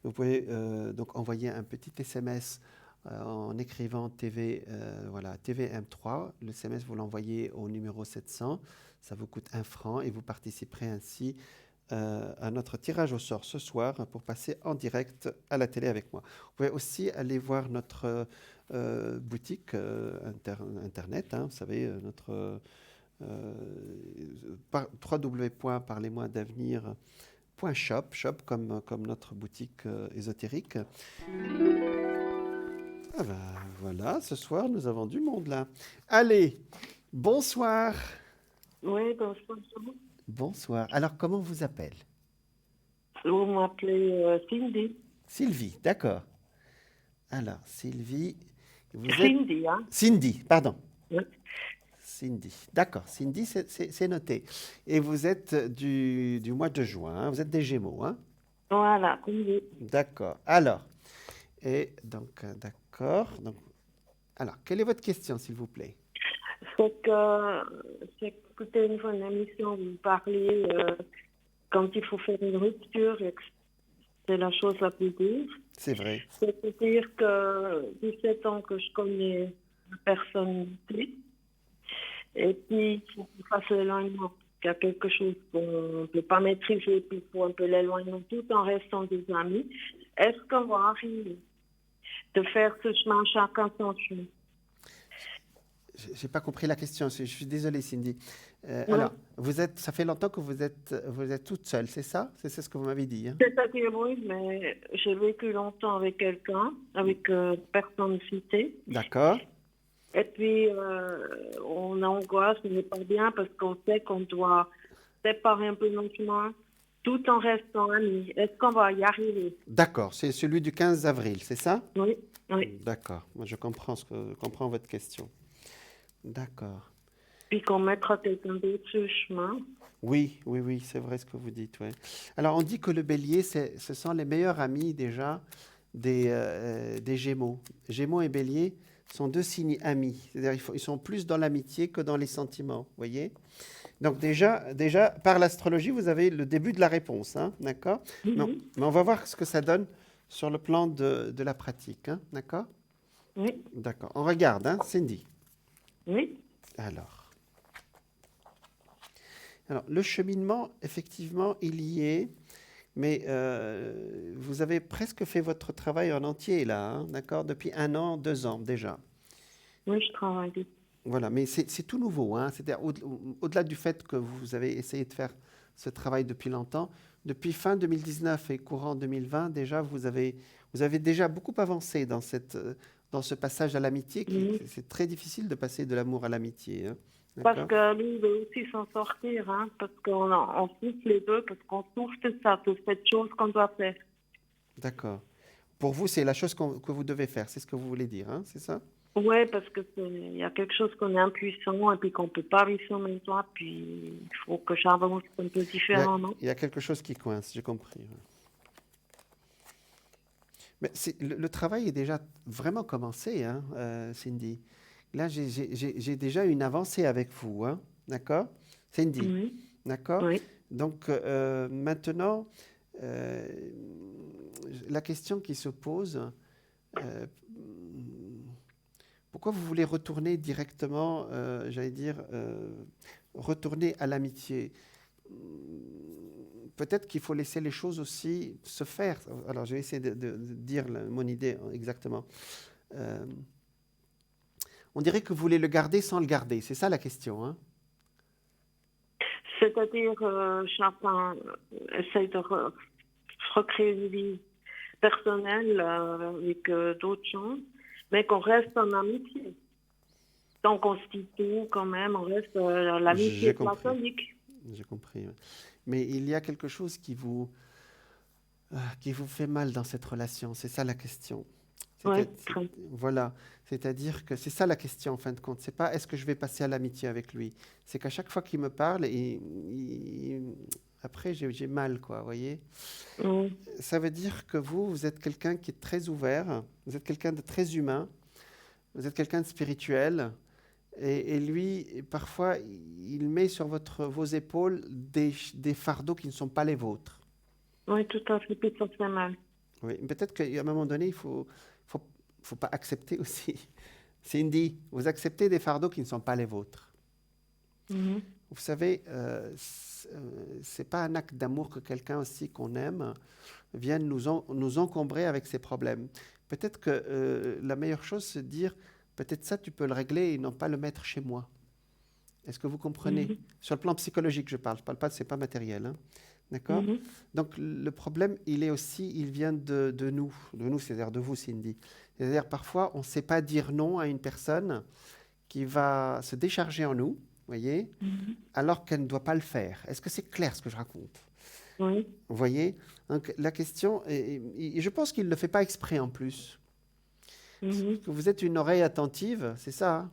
Vous pouvez donc envoyer un petit SMS en écrivant TVM3. Le SMS, vous l'envoyez au numéro 700. Ça vous coûte 1 franc et vous participerez ainsi à notre tirage au sort ce soir pour passer en direct à la télé avec moi. Vous pouvez aussi aller voir notre boutique internet, vous savez, notre www.parlez-moi-d'avenir.shop, shop comme notre boutique ésotérique. Ah ben, voilà, ce soir nous avons du monde là. Allez, bonsoir. Oui, bonsoir. Bonsoir. Alors, comment vous appelez? Vous m'appelez Cindy. Sylvie, d'accord. Alors, Sylvie, vous Cindy, êtes... hein? Cindy, pardon. Oui. Cindy, d'accord. Cindy, c'est noté. Et vous êtes du mois de juin, hein? Vous êtes des Gémeaux, hein? Voilà, Cindy. D'accord. Alors, et donc, d'accord. Donc, alors, quelle est votre question, s'il vous plaît? C'est que j'ai écouté une fois une émission où vous parliez quand il faut faire une rupture et que c'est la chose la plus dure. C'est vrai. C'est-à-dire que 17 ans que je connais la personnalité et puis il faut qu'on fasse l'éloignement. Il y a quelque chose qu'on ne peut pas maîtriser, puis il faut un peu l'éloignement tout en restant des amis. Est-ce qu'on va arriver de faire ce chemin chacun son chemin? Je n'ai pas compris la question. Je suis désolée, Cindy. Oui. Alors, ça fait longtemps que vous êtes toute seule, c'est ça? C'est ce que vous m'avez dit, hein? C'est-à-dire, oui, mais j'ai vécu longtemps avec quelqu'un, avec personne citée. D'accord. Et puis, on angoisse, on n'est pas bien parce qu'on sait qu'on doit séparer un peu nos chemins tout en restant amis. Est-ce qu'on va y arriver? D'accord, c'est celui du 15 avril, c'est ça? Oui, oui. D'accord, moi je comprends votre question. D'accord. Puis qu'on mettra quelqu'un d'autre sur le chemin. Oui, c'est vrai ce que vous dites. Ouais. Alors on dit que le bélier, ce sont les meilleurs amis déjà des Gémeaux. Gémeaux et bélier sont deux signes amis. C'est-à-dire ils sont plus dans l'amitié que dans les sentiments, vous voyez? Donc déjà, par l'astrologie, vous avez le début de la réponse, hein, d'accord? Mm-hmm. Mais on va voir ce que ça donne sur le plan de la pratique, hein, d'accord? Oui. D'accord. On regarde, hein, Cindy. Oui. Alors, le cheminement, effectivement, il y est, mais vous avez presque fait votre travail en entier, là, hein, d'accord? Depuis 1 an, 2 ans, déjà. Oui, je travaille. Voilà, mais c'est tout nouveau, hein? C'est-à-dire, au-delà du fait que vous avez essayé de faire ce travail depuis longtemps, depuis fin 2019 et courant 2020, déjà, vous avez déjà beaucoup avancé dans ce passage à l'amitié. C'est très difficile de passer de l'amour à l'amitié. Hein, parce que lui, il veut aussi s'en sortir, hein, parce qu'on souffre les deux, parce qu'on souffre de ça, de cette chose qu'on doit faire. D'accord. Pour vous, c'est la chose que vous devez faire, c'est ce que vous voulez dire, hein, c'est ça? Oui, parce qu'il y a quelque chose qu'on est impuissant et puis qu'on ne peut pas vivre en même temps, puis il faut que j'avance un peu différemment. Il y a quelque chose qui coince, j'ai compris. Mais le travail est déjà vraiment commencé, hein, Cindy. Là, j'ai déjà une avancée avec vous, hein, d'accord? Cindy, Oui. d'accord? Oui. Donc, maintenant, la question qui se pose, pourquoi vous voulez retourner directement, retourner à l'amitié? Peut-être qu'il faut laisser les choses aussi se faire. Alors, je vais essayer de dire mon idée exactement. On dirait que vous voulez le garder sans le garder. C'est ça la question, hein? C'est-à-dire, chacun essaie de recréer une vie personnelle avec d'autres gens, mais qu'on reste en amitié. Donc, on se dit tout quand même, on reste l'amitié platonique. J'ai compris. Oui. Mais il y a quelque chose qui vous fait mal dans cette relation. C'est ça la question. Ouais, voilà. C'est-à-dire que c'est ça la question en fin de compte. C'est pas est-ce que je vais passer à l'amitié avec lui. C'est qu'à chaque fois qu'il me parle, après j'ai mal, quoi. Vous voyez. Ça veut dire que vous êtes quelqu'un qui est très ouvert. Vous êtes quelqu'un de très humain. Vous êtes quelqu'un de spirituel. Et lui, parfois, il met sur vos épaules des fardeaux qui ne sont pas les vôtres. Oui, tout à fait, puis ça fait mal. Oui, peut-être qu'à un moment donné, il faut pas accepter aussi. Cindy, vous acceptez des fardeaux qui ne sont pas les vôtres. Mm-hmm. Vous savez, c'est pas un acte d'amour que quelqu'un aussi qu'on aime vienne nous encombrer avec ses problèmes. Peut-être que la meilleure chose, c'est de dire, peut-être ça, tu peux le régler et non pas le mettre chez moi. Est-ce que vous comprenez? Mm-hmm. Sur le plan psychologique, je parle pas, c'est pas matériel. Hein. D'accord? Mm-hmm. Donc, le problème, il vient de nous, c'est-à-dire de vous, Cindy. C'est-à-dire, parfois, on ne sait pas dire non à une personne qui va se décharger en nous, voyez, alors qu'elle ne doit pas le faire. Est-ce que c'est clair ce que je raconte? Oui. Vous voyez? Donc, la question, et je pense qu'il ne le fait pas exprès en plus. Que vous êtes une oreille attentive, c'est ça? Hein?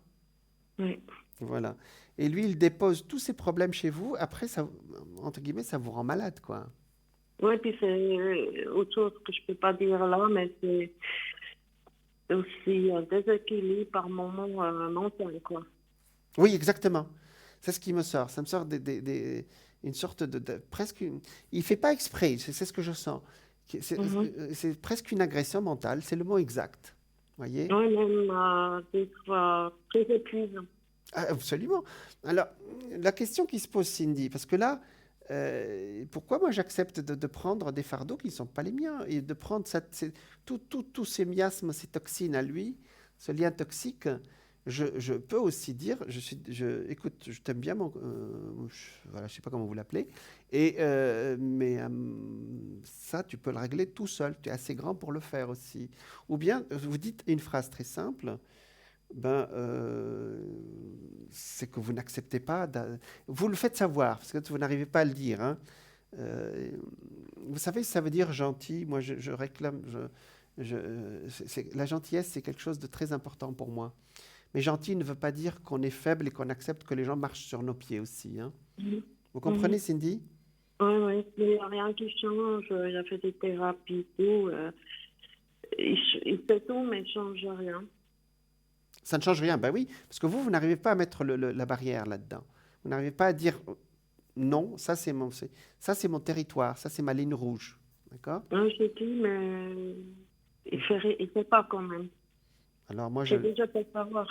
Oui. Voilà. Et lui, il dépose tous ses problèmes chez vous. Après, ça, entre guillemets, ça vous rend malade, quoi. Oui, puis c'est autre chose que je ne peux pas dire là, mais c'est aussi un déséquilibre par moment mental, quoi. Oui, exactement. C'est ce qui me sort. Ça me sort une sorte de presque... il ne fait pas exprès, c'est ce que je sens. C'est presque une agression mentale, c'est le mot exact. Voyez? Oui, même des fois très épuisant. Ah, absolument. Alors, la question qui se pose, Cindy, parce que là, pourquoi moi j'accepte de prendre des fardeaux qui ne sont pas les miens et de prendre tous ces miasmes, ces toxines à lui, ce lien toxique, je peux aussi dire, écoute, je t'aime bien, voilà, je ne sais pas comment vous l'appelez, mais ça, tu peux le régler tout seul, tu es assez grand pour le faire aussi. Ou bien, vous dites une phrase très simple, c'est que vous n'acceptez pas, vous le faites savoir, parce que vous n'arrivez pas à le dire. Hein. Vous savez, ça veut dire gentil. Moi, je réclame, la gentillesse, c'est quelque chose de très important pour moi. Mais gentil ne veut pas dire qu'on est faible et qu'on accepte que les gens marchent sur nos pieds aussi. Hein. Vous comprenez, Cindy? Oui, mais il n'y a rien qui change. Il a fait des thérapies, tout. Il fait tout, mais il ne change rien. Ça ne change rien, ben oui, parce que vous n'arrivez pas à mettre la barrière là-dedans. Vous n'arrivez pas à dire non, ça c'est mon territoire, ça c'est ma ligne rouge, d'accord? Je dis, mais il fait pas quand même. Alors moi j'ai déjà fait savoir.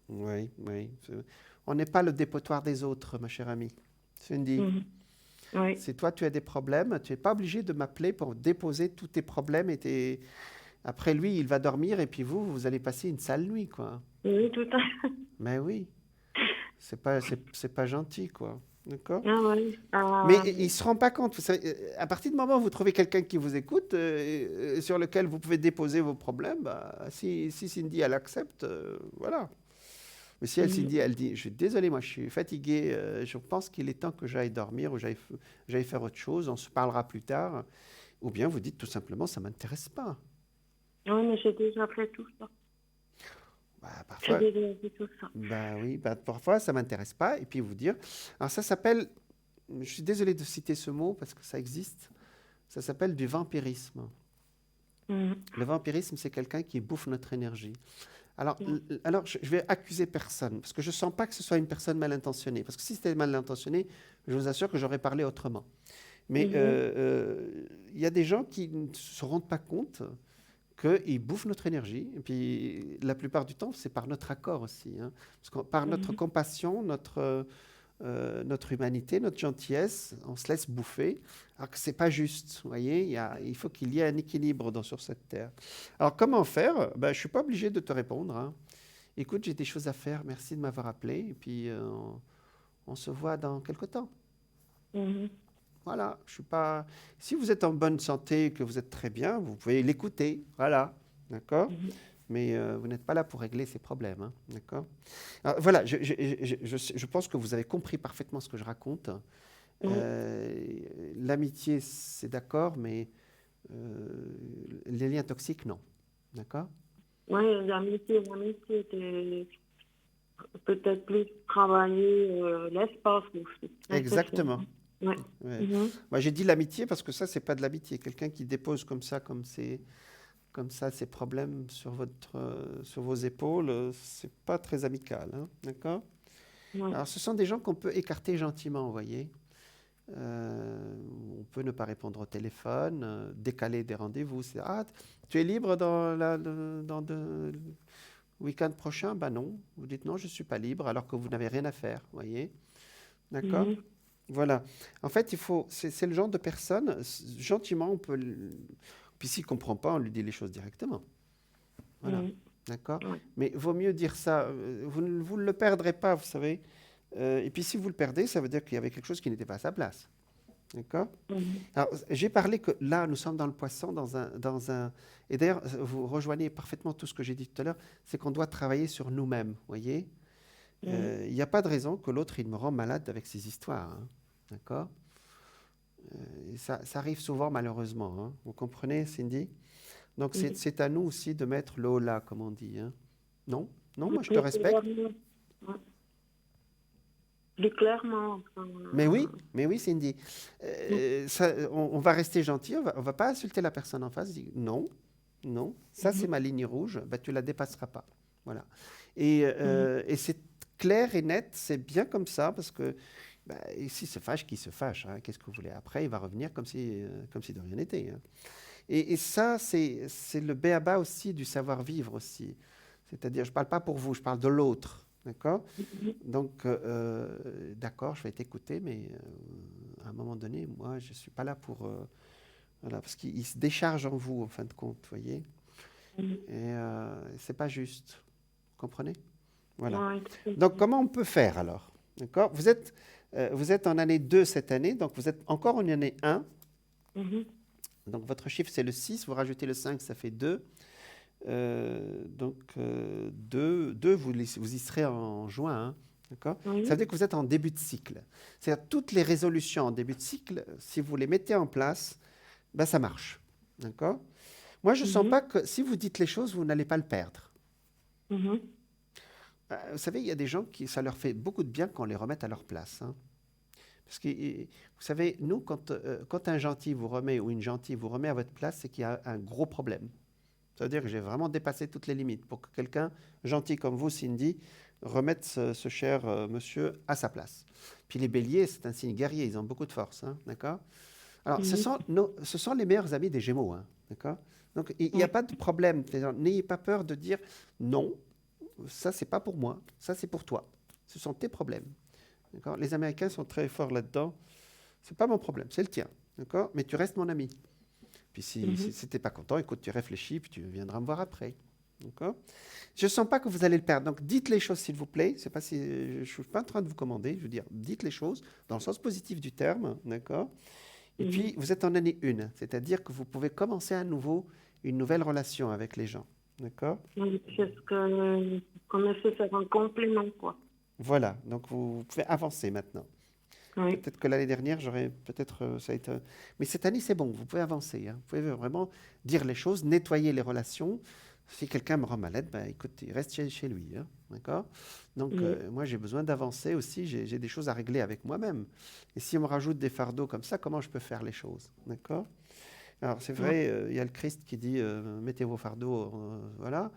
Oui. On n'est pas le dépotoir des autres, ma chère amie. Cindy. Oui. Si toi tu as des problèmes, tu n'es pas obligé de m'appeler pour déposer tous tes problèmes et Après lui, il va dormir et puis vous allez passer une sale nuit, quoi. Oui, tout à fait. Mais oui, c'est pas gentil, quoi. D'accord? Ah oui. Mais il ne se rend pas compte. Vous savez, à partir du moment où vous trouvez quelqu'un qui vous écoute, sur lequel vous pouvez déposer vos problèmes, si Cindy, elle accepte, voilà. Mais si Cindy, elle dit, je suis désolé, moi je suis fatiguée, je pense qu'il est temps que j'aille dormir ou j'aille faire autre chose, on se parlera plus tard. Ou bien vous dites tout simplement, ça ne m'intéresse pas. Oui, mais j'ai déjà fait tout ça. Parfois, j'ai déjà fait tout ça. Oui, parfois ça ne m'intéresse pas. Et puis vous dire, alors ça s'appelle, je suis désolé de citer ce mot parce que ça existe, ça s'appelle du vampirisme. Le vampirisme, c'est quelqu'un qui bouffe notre énergie. Alors je vais accuser personne, parce que je ne sens pas que ce soit une personne mal intentionnée. Parce que si c'était mal intentionné, je vous assure que j'aurais parlé autrement. Mais il y a des gens qui ne se rendent pas compte qu'ils bouffent notre énergie. Et puis, la plupart du temps, c'est par notre accord aussi. Hein. Parce que par notre compassion, notre humanité, notre gentillesse, on se laisse bouffer. Alors que ce n'est pas juste. Vous voyez, il faut qu'il y ait un équilibre sur cette terre. Alors, comment faire? Je ne suis pas obligé de te répondre. Hein. Écoute, j'ai des choses à faire. Merci de m'avoir appelé. Et puis, on se voit dans quelque temps. Mhm. Voilà, je suis pas. Si vous êtes en bonne santé, que vous êtes très bien, vous pouvez l'écouter. Voilà, d'accord? Mhm. Mais vous n'êtes pas là pour régler ces problèmes, hein, d'accord? Alors, voilà, je pense que vous avez compris parfaitement ce que je raconte. Oui, L'amitié, c'est d'accord, mais les liens toxiques, non. D'accord? ouais, l'amitié, c'est peut-être plus travailler l'espace aussi. Exactement. Ouais. Ouais. Mhm. Moi, j'ai dit l'amitié parce que ça, c'est pas de l'amitié. Quelqu'un qui dépose comme ça, comme ça, ses problèmes sur vos épaules, c'est pas très amical, hein, d'accord? Ouais. Alors, ce sont des gens qu'on peut écarter gentiment, vous voyez. On peut ne pas répondre au téléphone, décaler des rendez-vous. Ah, tu es libre le week-end prochain? Ben non. Vous dites non, je ne suis pas libre, alors que vous n'avez rien à faire, vous voyez. D'accord? Mhm. Voilà. En fait, c'est le genre de personne, gentiment, on peut. Puis s'il ne comprend pas, on lui dit les choses directement. Voilà. Mhm. D'accord? Ouais. Mais vaut mieux dire ça. Vous ne le perdrez pas, vous savez. Et puis si vous le perdez, ça veut dire qu'il y avait quelque chose qui n'était pas à sa place. D'accord? Mhm. Alors, j'ai parlé que là, nous sommes dans le poisson, et d'ailleurs, vous rejoignez parfaitement tout ce que j'ai dit tout à l'heure, c'est qu'on doit travailler sur nous-mêmes, vous voyez? Mhm. Il n'y a pas de raison que l'autre, il me rend malade avec ses histoires. Hein. D'accord? Et ça arrive souvent, malheureusement. Hein. Vous comprenez, Cindy? Donc, Mhm. c'est à nous aussi de mettre le haut là, comme on dit. Hein. Non? Non, moi, je te Plus respecte. clairement, ouais. Plus clairement. Enfin, Mais oui, Cindy. On va rester gentil, on va pas insulter la personne en face. Dire, non, non, ça c'est mhm. ma ligne rouge, bah, tu la dépasseras pas. Voilà. Mhm. Et c'est clair et net, c'est bien comme ça, parce que bah, s'il se fâche, qui se fâche, hein, qu'est-ce que vous voulez? Après, il va revenir comme si de rien n'était. Hein. Et ça, c'est le b.a.-ba aussi du savoir-vivre aussi. C'est-à-dire, je ne parle pas pour vous, je parle de l'autre. D'accord? Mhm. Donc, d'accord, je vais t'écouter, mais à un moment donné, moi, je ne suis pas là pour... voilà, parce qu'il se décharge en vous, en fin de compte, vous voyez? Mhm. Et ce n'est pas juste. Vous comprenez? Voilà. Ouais, tout à Donc, fait. comment on peut faire alors? D'accord? Vous êtes en année 2 cette année, donc vous êtes encore en année 1. Mhm. Donc, votre chiffre, c'est le 6. Vous rajoutez le 5, ça fait 2. Donc, 2, vous y serez en juin. Hein, d'accord? Ça veut Oui. dire que vous êtes en début de cycle. C'est-à-dire toutes les résolutions en début de cycle, si vous les mettez en place, ben, ça marche. D'accord? Moi, je ne sens Mhm. pas que si vous dites les choses, vous n'allez pas le perdre. Mhm. Vous savez, il y a des gens qui ça leur fait beaucoup de bien qu'on les remette à leur place. Hein. Parce que, vous savez, nous, quand un gentil vous remet ou une gentille vous remet à votre place, c'est qu'il y a un gros problème. Ça veut dire que j'ai vraiment dépassé toutes les limites pour que quelqu'un gentil comme vous, Cindy, remette ce cher monsieur à sa place. Puis les béliers, c'est un signe guerrier, ils ont beaucoup de force, hein, d'accord? Alors, Mhm. ce sont les meilleurs amis des Gémeaux, hein, d'accord? Donc, il n'y a Ouais. pas de problème. N'ayez pas peur de dire non, ça, c'est pas pour moi, ça, c'est pour toi. Ce sont tes problèmes, d'accord? Les Américains sont très forts là-dedans. C'est pas mon problème, c'est le tien, d'accord? Mais tu restes mon ami. Puis si Mhm. tu n'es pas content, écoute, tu réfléchis, puis tu viendras me voir après. D'accord? Je ne sens pas que vous allez le perdre. Donc dites les choses, s'il vous plaît. C'est pas si, je ne suis pas en train de vous commander. Je veux dire, dites les choses dans le sens positif du terme. D'accord? Et Mhm. puis, vous êtes en année 1. C'est-à-dire que vous pouvez commencer à nouveau une nouvelle relation avec les gens. D'accord? Oui, c'est ce qu'on essaie de faire un complément, quoi. Voilà. Donc, vous pouvez avancer maintenant. Oui. Peut-être que l'année dernière, j'aurais peut-être ça a été. Mais cette année, c'est bon, vous pouvez avancer. Hein. Vous pouvez vraiment dire les choses, nettoyer les relations. Si quelqu'un me rend malade, ben, écoute, il reste chez lui. Hein. D'accord? Donc, Oui. moi, j'ai besoin d'avancer aussi. J'ai des choses à régler avec moi-même. Et si on me rajoute des fardeaux comme ça, comment je peux faire les choses? D'accord? Alors, c'est Ouais. vrai, il y a le Christ qui dit mettez vos fardeaux, voilà.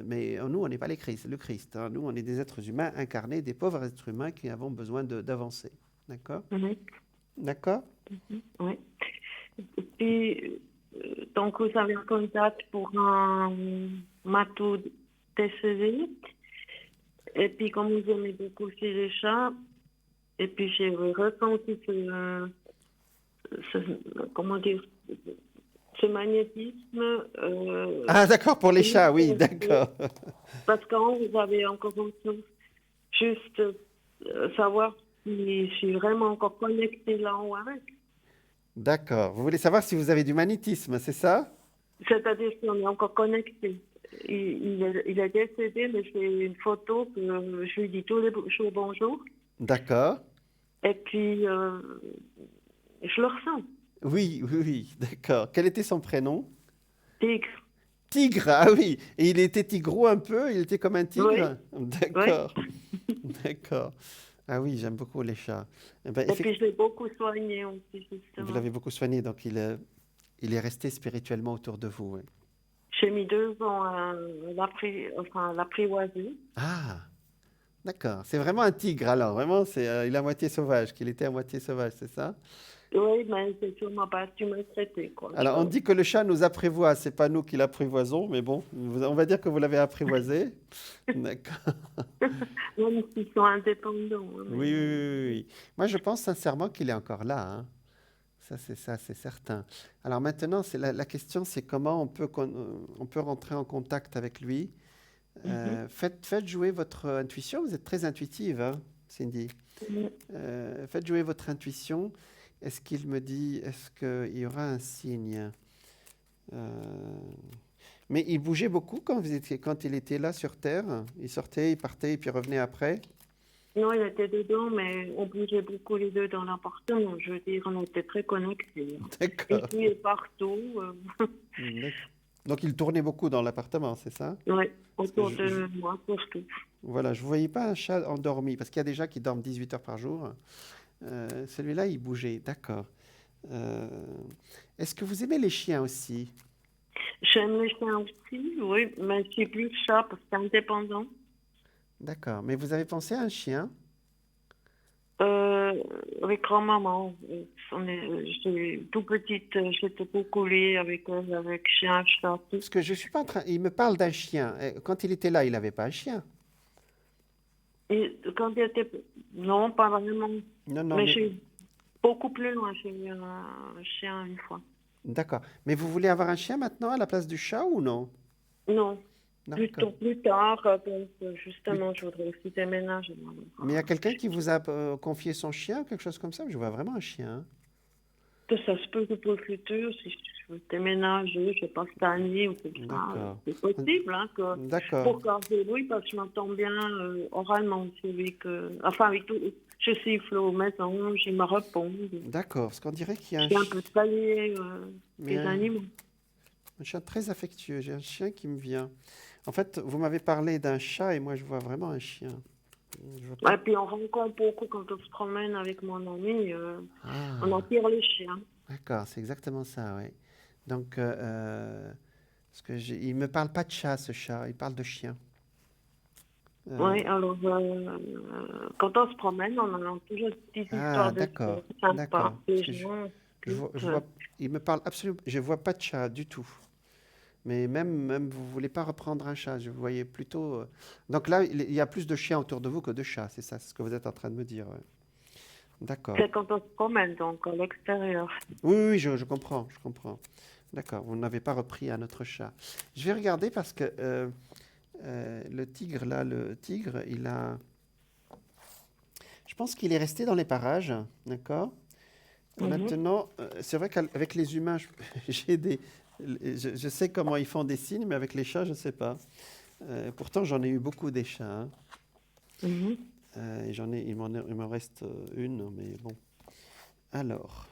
Mais nous, on n'est pas le Christ. Hein. Nous, on est des êtres humains incarnés, des pauvres êtres humains qui avons besoin d'avancer. D'accord? Oui. D'accord? Oui. Et puis, donc, vous avez un contact pour un matou décédé. Et puis, comme vous aimez beaucoup aussi les chats, et puis j'ai ressenti comment dire, ce magnétisme. Ah, d'accord, pour les chats, oui, euh, d'accord. Parce qu'en vous avez encore autre chose, juste savoir puis je suis vraiment encore connectée là-haut avec. D'accord. Vous voulez savoir si vous avez du magnétisme, c'est ça? C'est-à-dire qu'on est encore connecté. Il est décédé, mais c'est une photo que je lui dis tous les jours bonjour. D'accord. Et puis, je le ressens. Oui, oui, oui, d'accord. Quel était son prénom? Tigre. Tigre, ah oui. Et il était tigreau un peu? Il était comme un tigre? Oui. D'accord. D'accord. Ah oui, j'aime beaucoup les chats. Eh ben, Et puis, je l'ai beaucoup soigné aussi, vous justement. l'avez beaucoup soigné, donc il est resté spirituellement autour de vous. Oui. J'ai mis 2 ans à l'apprivoiser. Ah, d'accord. C'est vraiment un tigre alors. Vraiment, il est à moitié sauvage, qu'il était à moitié sauvage, c'est ça? Oui, mais c'est sûrement pas tu m'as traité, quoi. Alors, on dit que le chat nous apprivoise. C'est pas nous qui l'apprivoisons, mais bon, on va dire que vous l'avez apprivoisé. D'accord. Même s'ils sont indépendants. Hein, Oui, oui, oui, oui. Moi, je pense sincèrement qu'il est encore là, hein. Ça, c'est certain. Alors maintenant, la question, c'est comment on peut rentrer en contact avec lui. Faites jouer votre intuition. Vous êtes très intuitive, hein, Cindy. Faites jouer votre intuition. Est-ce qu'il me dit, est-ce qu'il y aura un signe? Mais il bougeait beaucoup quand il était là sur Terre. Il sortait, il partait, et puis revenait après. Non, il était dedans, mais on bougeait beaucoup les deux dans l'appartement. Je veux dire, on était très connectés. D'accord. Et puis, il est partout. Donc, il tournait beaucoup dans l'appartement, c'est ça? Oui, autour de moi, surtout. Voilà, je ne voyais pas un chat endormi, parce qu'il y a des chats qui dorment 18 heures par jour. Celui-là, il bougeait, d'accord. Est-ce que vous aimez les chiens aussi? J'aime les chiens aussi, oui, mais c'est plus chat parce que c'est indépendant. D'accord, mais vous avez pensé à un chien? Avec grand-maman. J'étais tout petite, j'étais beaucoup liée avec elle, avec chien, chat, tout. Parce que je suis pas en train... Il me parle d'un chien. Quand il était là, il n'avait pas un chien. Et quand il était... Non, pas vraiment. Non, non, Mais j'ai beaucoup plus loin, j'ai eu un chien une fois. D'accord. Mais vous voulez avoir un chien maintenant à la place du chat ou non? Non, D'accord. plus tard, donc, justement, je voudrais aussi déménager. Mais il y a quelqu'un qui vous a confié son chien, quelque chose comme ça? Je vois vraiment un chien, hein. Que ça se peut que pour le futur, si je veux déménager, je sais pas, cette année ou comme ça, D'accord. c'est possible, hein, D'accord. pour garder, oui, parce que je m'entends bien oralement aussi avec tout, je siffle aux maisons, il me répond. D'accord, parce qu'on dirait qu'il y a J'ai un peu salué Mais les animaux. un chien très affectueux. J'ai un chien qui me vient. En fait, vous m'avez parlé d'un chat et moi, je vois vraiment un chien. Je vois pas- Et puis on rencontre beaucoup quand on se promène avec mon ami, Ah, on attire les chiens. d'accord, c'est exactement ça, oui. Donc, il me parle pas de chat, ce chat, il parle de chien. Oui, alors quand on se promène, on a toujours des petites histoires de d'accord, sympas. d'accord. Des Parce que gens, il me parle absolument, je vois pas de chat du tout. Mais même vous voulez pas reprendre un chat, je vous voyais plutôt. Donc là, il y a plus de chiens autour de vous que de chats, c'est ça, c'est ce que vous êtes en train de me dire, ouais. D'accord. c'est quand on se promène, donc à l'extérieur. Oui, oui, je comprends, je comprends. D'accord, vous n'avez pas repris un autre chat. Je vais regarder parce que le tigre, là, il a... Je pense qu'il est resté dans les parages, d'accord? Maintenant, c'est vrai qu'avec les humains, je sais comment ils font des signes, mais avec les chats, je ne sais pas. Pourtant, j'en ai eu beaucoup des chats, hein. Et il m'en reste une, mais bon. Alors...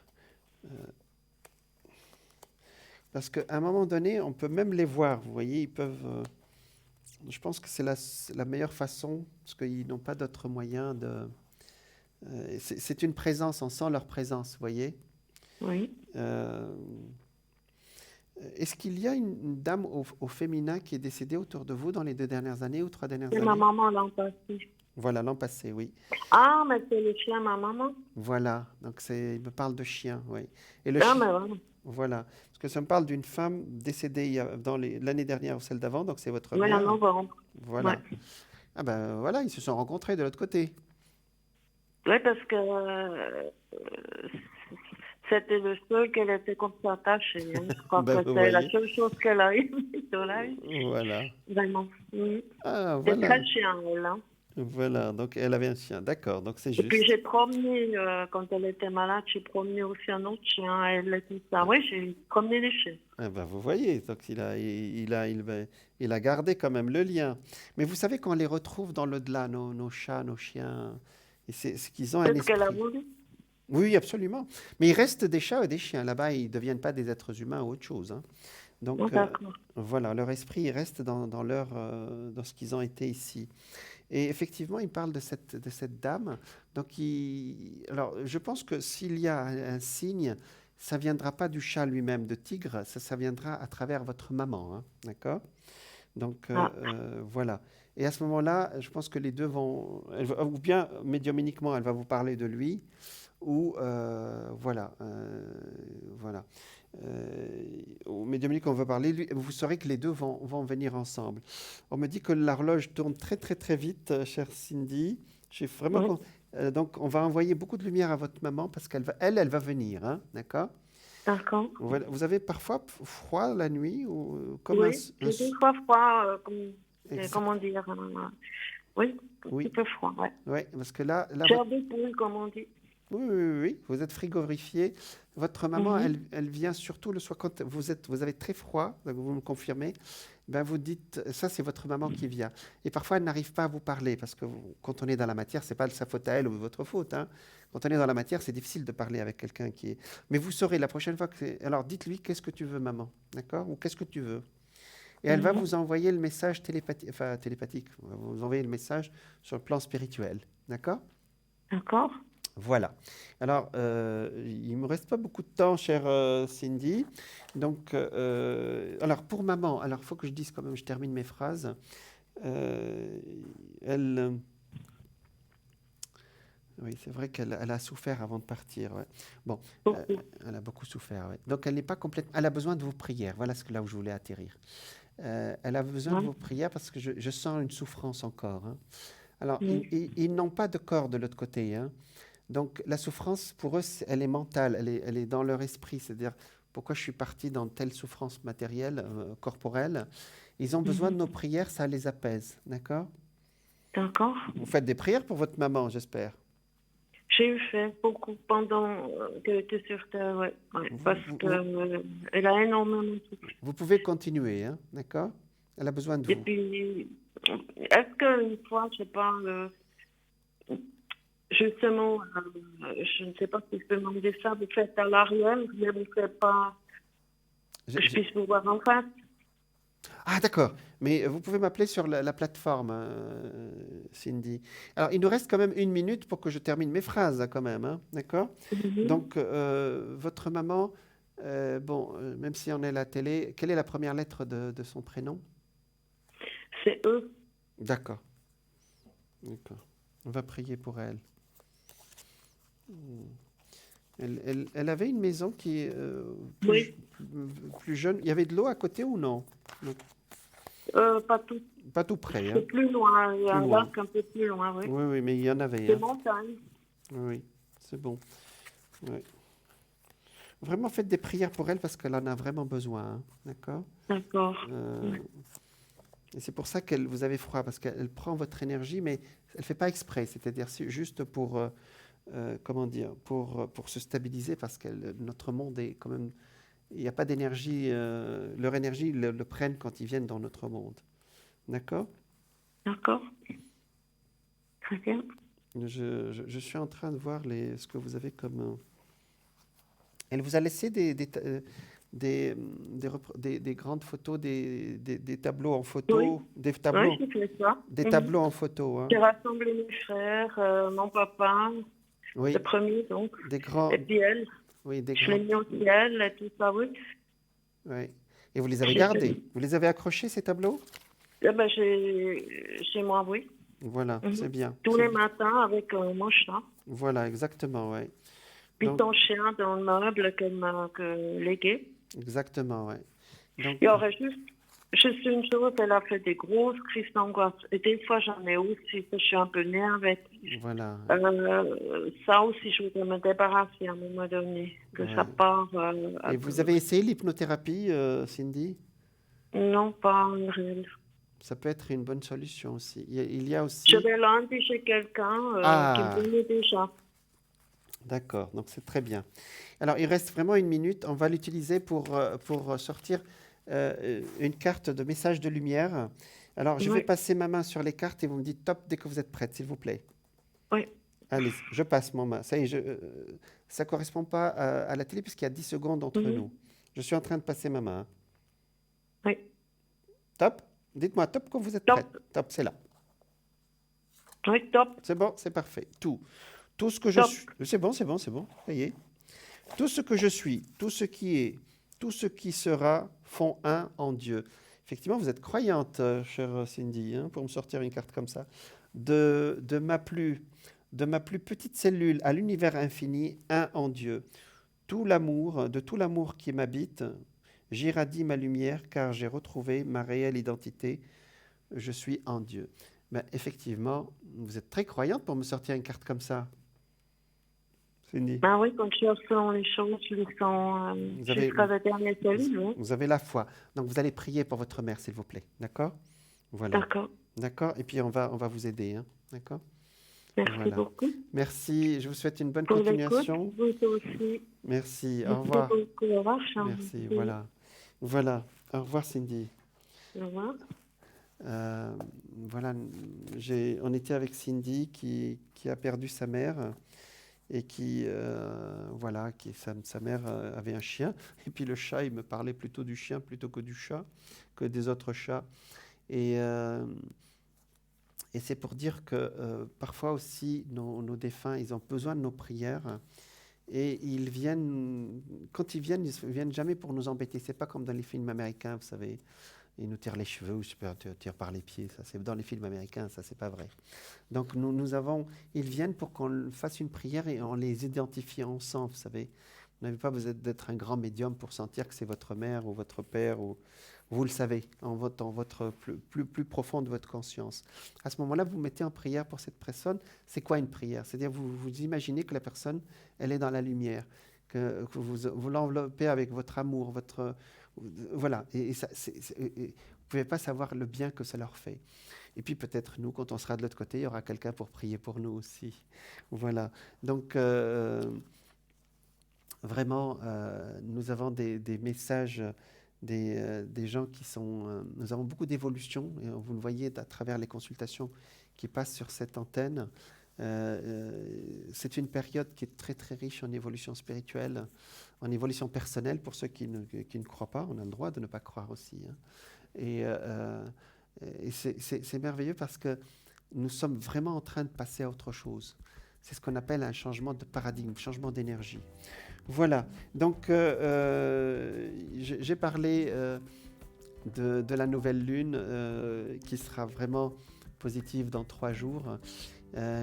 Parce qu'à un moment donné, on peut même les voir, vous voyez, ils peuvent... je pense que c'est la meilleure façon, parce qu'ils n'ont pas d'autre moyen de... c'est une présence, on sent leur présence, vous voyez. Oui. Est-ce qu'il y a une dame au féminin qui est décédée autour de vous dans les 2 dernières années ou 3 dernières C'est années? ma maman l'an passé. Voilà, l'an passé, oui. Ah, mais c'est le chien, ma maman. Voilà, donc il me parle de chien, oui. Et le Ah, chien, mais voilà. voilà, parce que ça me parle d'une femme décédée l'année dernière ou celle d'avant, donc c'est votre Oui, en mère. novembre. Voilà. Ouais. Ah ben voilà, ils se sont rencontrés de l'autre côté. Oui, parce que c'était le seul qu'elle était comme ça attachée. Hein. Je crois Ben, que vous c'est la voyez. seule chose qu'elle a eue. Voilà. Vraiment. Ah C'est voilà. très chien, elle. Hein. Voilà, donc elle avait un chien, d'accord, donc c'est Et puis juste. j'ai promené, quand elle était malade, j'ai promené aussi un autre chien. Elle a dit ça. Oui, j'ai promené les chiens. Ah ben, vous voyez, donc il a gardé quand même le lien. Mais vous savez qu'on les retrouve dans l'au-delà, nos chats, nos chiens, et c'est qu'ils ont un C'est ce qu'elle a esprit. voulu. Oui, absolument. Mais il reste des chats et des chiens. Là-bas, ils ne deviennent pas des êtres humains ou autre chose, hein. Oh, Donc, d'accord. voilà, leur esprit il reste dans ce qu'ils ont été ici. Et effectivement, il parle de cette dame. Donc, alors, je pense que s'il y a un signe, ça viendra pas du chat lui-même, de tigre, ça viendra à travers votre maman, hein, d'accord? Donc, Ah, voilà. Et à ce moment-là, je pense que les deux ou bien médiumniquement, elle va vous parler de lui, ou voilà, voilà. Au médiumnique, on va parler, vous saurez que les deux vont venir ensemble. On me dit que l'horloge tourne très très très vite, chère Cindy. Je suis vraiment oui, donc on va envoyer beaucoup de lumière à votre maman parce elle va venir, hein, d'accord? d'accord. Vous avez parfois froid la nuit ou comme Oui, j'ai des fois froid, exact- comment dire, oui, un petit oui, peu froid, ouais. ouais, parce que là Chair de poule, comme on dit. oui, oui, oui, oui, vous êtes frigorifié. Votre maman, Mhm. elle vient surtout le soir quand vous avez très froid, donc vous me confirmez, ben vous dites, ça c'est votre maman qui vient. Et parfois elle n'arrive pas à vous parler parce que quand on est dans la matière, c'est pas de sa faute à elle ou votre faute, hein. Quand on est dans la matière, c'est difficile de parler avec quelqu'un qui est. Mais vous saurez la prochaine fois que. Alors dites-lui qu'est-ce que tu veux, maman, d'accord? Ou qu'est-ce que tu veux? Et elle va Mhm. vous envoyer le message télépathique, enfin télépathique, elle va vous envoyer le message sur le plan spirituel, d'accord? D'accord. Voilà. Alors, il ne me reste pas beaucoup de temps, chère Cindy. Donc, alors pour maman, alors il faut que je dise quand même, je termine mes phrases. Euh, elle, oui, c'est vrai elle a souffert avant de partir. Ouais. Bon, euh, Beaucoup. elle a beaucoup souffert. Ouais. Donc, elle n'est pas complètement. Elle a besoin de vos prières. Voilà là où je voulais atterrir. Elle a besoin de Ouais. vos prières parce que je sens une souffrance encore, hein. Alors, Mhm. ils n'ont pas de corps de l'autre côté, hein. Donc la souffrance, pour eux, elle est mentale, elle est dans leur esprit. C'est-à-dire, pourquoi je suis parti dans telle souffrance matérielle, corporelle. Ils ont besoin de Mhm. nos prières, ça les apaise. D'accord? D'accord. Vous faites des prières pour votre maman, j'espère. J'ai eu fait beaucoup pendant qu'elle était sur Terre, ouais. Ouais, Vous, parce vous- que vous- elle a énormément souffert. vous pouvez continuer, hein, d'accord? Elle a besoin de Et vous. puis, est-ce qu'une fois, je sais pas, justement, je ne sais pas si je peux demander ça, vous faites à l'arrière, mais vous ne faites pas J'ai- que je j'ai- puisse vous voir en face? Ah, d'accord. Mais vous pouvez m'appeler sur la plateforme, Cindy. Alors, il nous reste quand même 1 minute pour que je termine mes phrases, hein, quand même, hein, d'accord? Mhm. Donc, votre maman, bon, même si on est à la télé, quelle est la première lettre de son prénom? C'est eux. D'accord, d'accord. On va prier pour elle. Elle avait une maison qui est Oui. plus jeune. Il y avait de l'eau à côté ou non? Non, Pas tout. pas tout près, hein, C'est plus loin. Il y a plus un loin. lac un peu plus loin, oui. Oui, oui, mais il y en avait, C'est hein. montagne. Oui, oui, c'est bon. Ouais. Vraiment, faites des prières pour elle parce qu'elle en a vraiment besoin, hein, d'accord? D'accord. Euh, Ouais. et c'est pour ça qu'elle vous avez froid, parce qu'elle prend votre énergie, mais elle ne fait pas exprès. C'est-à-dire c'est juste pour, comment dire, pour se stabiliser, parce que notre monde est quand même. Il n'y a pas d'énergie. Leur énergie, ils le prennent quand ils viennent dans notre monde. D'accord? D'accord. Très bien. Je suis en train de voir ce que vous avez comme. Elle vous a laissé des grandes photos, des tableaux en Oui. photo, Oui, j'ai fait ça. des Mhm. tableaux en photo, hein. J'ai rassemblé mes frères, mon papa, le Oui, premier donc, des grands, et puis elle. oui, des Je l'ai grands, mis au ciel et tout ça, oui. oui. Et vous les avez J'ai fait. gardés, vous les avez accrochés, ces tableaux? Eh ben, chez moi, oui. Voilà, c'est Mhm. bien, Tous c'est les bien. matins avec mon chat. Voilà, exactement, ouais. Puis Donc, ton chien dans le meuble qu'elle m'a légué. exactement, ouais. Il y Donc, aurait juste une chose, elle a fait des grosses crises d'angoisse. Et des fois, j'en ai aussi, je suis un peu née avec. voilà, Ça aussi, je voudrais me débarrasser à un moment donné, que ça ouais. part Et vous avez essayé l'hypnothérapie, Cindy? non, pas en réel. Ça peut être une bonne solution aussi. Il y a aussi... Je vais lundi chez quelqu'un qui me connaît déjà. D'accord, donc c'est très bien. Alors, il reste vraiment 1 minute. On va l'utiliser pour sortir une carte de message de lumière. Alors, je vais passer ma main sur les cartes et vous me dites top dès que vous êtes prête, s'il vous plaît. Oui. Allez, je passe mon main. Ça y est, ça ne correspond pas à la télé puisqu'il y a 10 secondes entre nous. Je suis en train de passer ma main. Oui. Top. Dites-moi top quand vous êtes prête. Top, c'est là. Oui, top. C'est bon, c'est parfait. Tout ce que je suis. C'est bon. Ça y est. Tout ce que je suis, tout ce qui est, tout ce qui sera font un en Dieu. Effectivement, vous êtes croyante, chère Cindy, pour me sortir une carte comme ça. De ma plus petite cellule à l'univers infini, un en Dieu. De tout l'amour qui m'habite, j'irradie ma lumière car j'ai retrouvé ma réelle identité. Je suis en Dieu. Ben, effectivement, vous êtes très croyante pour me sortir une carte comme ça. Cindy. Ah oui, quand je sens les choses, je les sens jusqu'à la dernière cellule. Vous avez la foi. Donc, vous allez prier pour votre mère, s'il vous plaît. D'accord? Voilà. D'accord. Et puis, on va vous aider. D'accord? Merci beaucoup. Merci. Je vous souhaite une bonne continuation. Vous aussi. Merci. Au revoir. Merci. Voilà. Au revoir, Cindy. Au revoir. Voilà. On était avec Cindy qui a perdu sa mère. Et sa mère avait un chien. Et puis le chat, il me parlait plutôt du chien plutôt que du chat, que des autres chats. Et c'est pour dire que parfois aussi, nos défunts, ils ont besoin de nos prières. Et quand ils viennent jamais pour nous embêter. C'est pas comme dans les films américains, vous savez. Ils nous tirent les cheveux ou tirent par les pieds. Ça, c'est dans les films américains, ça, c'est pas vrai. Donc, ils viennent pour qu'on fasse une prière et on les identifie ensemble, vous savez. Vous n'avez pas besoin d'être un grand médium pour sentir que c'est votre mère ou votre père. Vous le savez, en votre plus profond de votre conscience. À ce moment-là, vous mettez en prière pour cette personne. C'est quoi une prière? C'est-à-dire, vous imaginez que la personne, elle est dans la lumière, que vous l'enveloppez avec votre amour, voilà, et vous ne pouvez pas savoir le bien que ça leur fait. Et puis peut-être nous, quand on sera de l'autre côté, il y aura quelqu'un pour prier pour nous aussi. Voilà, donc vraiment, nous avons des messages, des gens qui sont... nous avons beaucoup d'évolution, et vous le voyez à travers les consultations qui passent sur cette antenne. C'est une période qui est très très riche en évolution spirituelle, en évolution personnelle pour ceux qui ne croient pas. On a le droit de ne pas croire aussi. Et c'est merveilleux parce que nous sommes vraiment en train de passer à autre chose. C'est ce qu'on appelle un changement de paradigme, changement d'énergie. Voilà. Donc, j'ai parlé de la nouvelle lune qui sera vraiment positive dans 3 jours.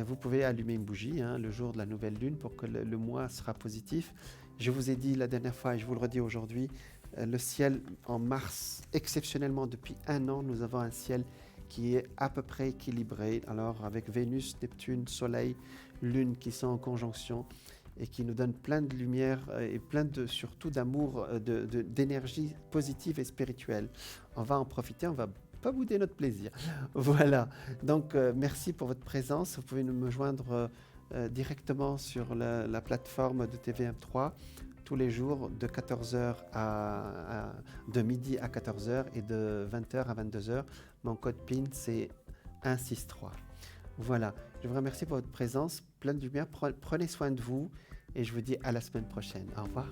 Vous pouvez allumer une bougie le jour de la nouvelle lune pour que le mois sera positif. Je vous ai dit la dernière fois et je vous le redis aujourd'hui, le ciel en mars, exceptionnellement depuis 1 an, nous avons un ciel qui est à peu près équilibré. Alors avec Vénus, Neptune, Soleil, Lune qui sont en conjonction et qui nous donnent plein de lumière et surtout d'amour, d'énergie positive et spirituelle. On va en profiter, on va pas bouder notre plaisir. Voilà, donc merci pour votre présence. Vous pouvez me joindre directement sur la plateforme de TVM3 tous les jours de 14h de midi à 14h et de 20h à 22h. Mon code PIN c'est 163. Voilà, je vous remercie pour votre présence, plein de lumière. Prenez soin de vous et je vous dis à la semaine prochaine. Au revoir.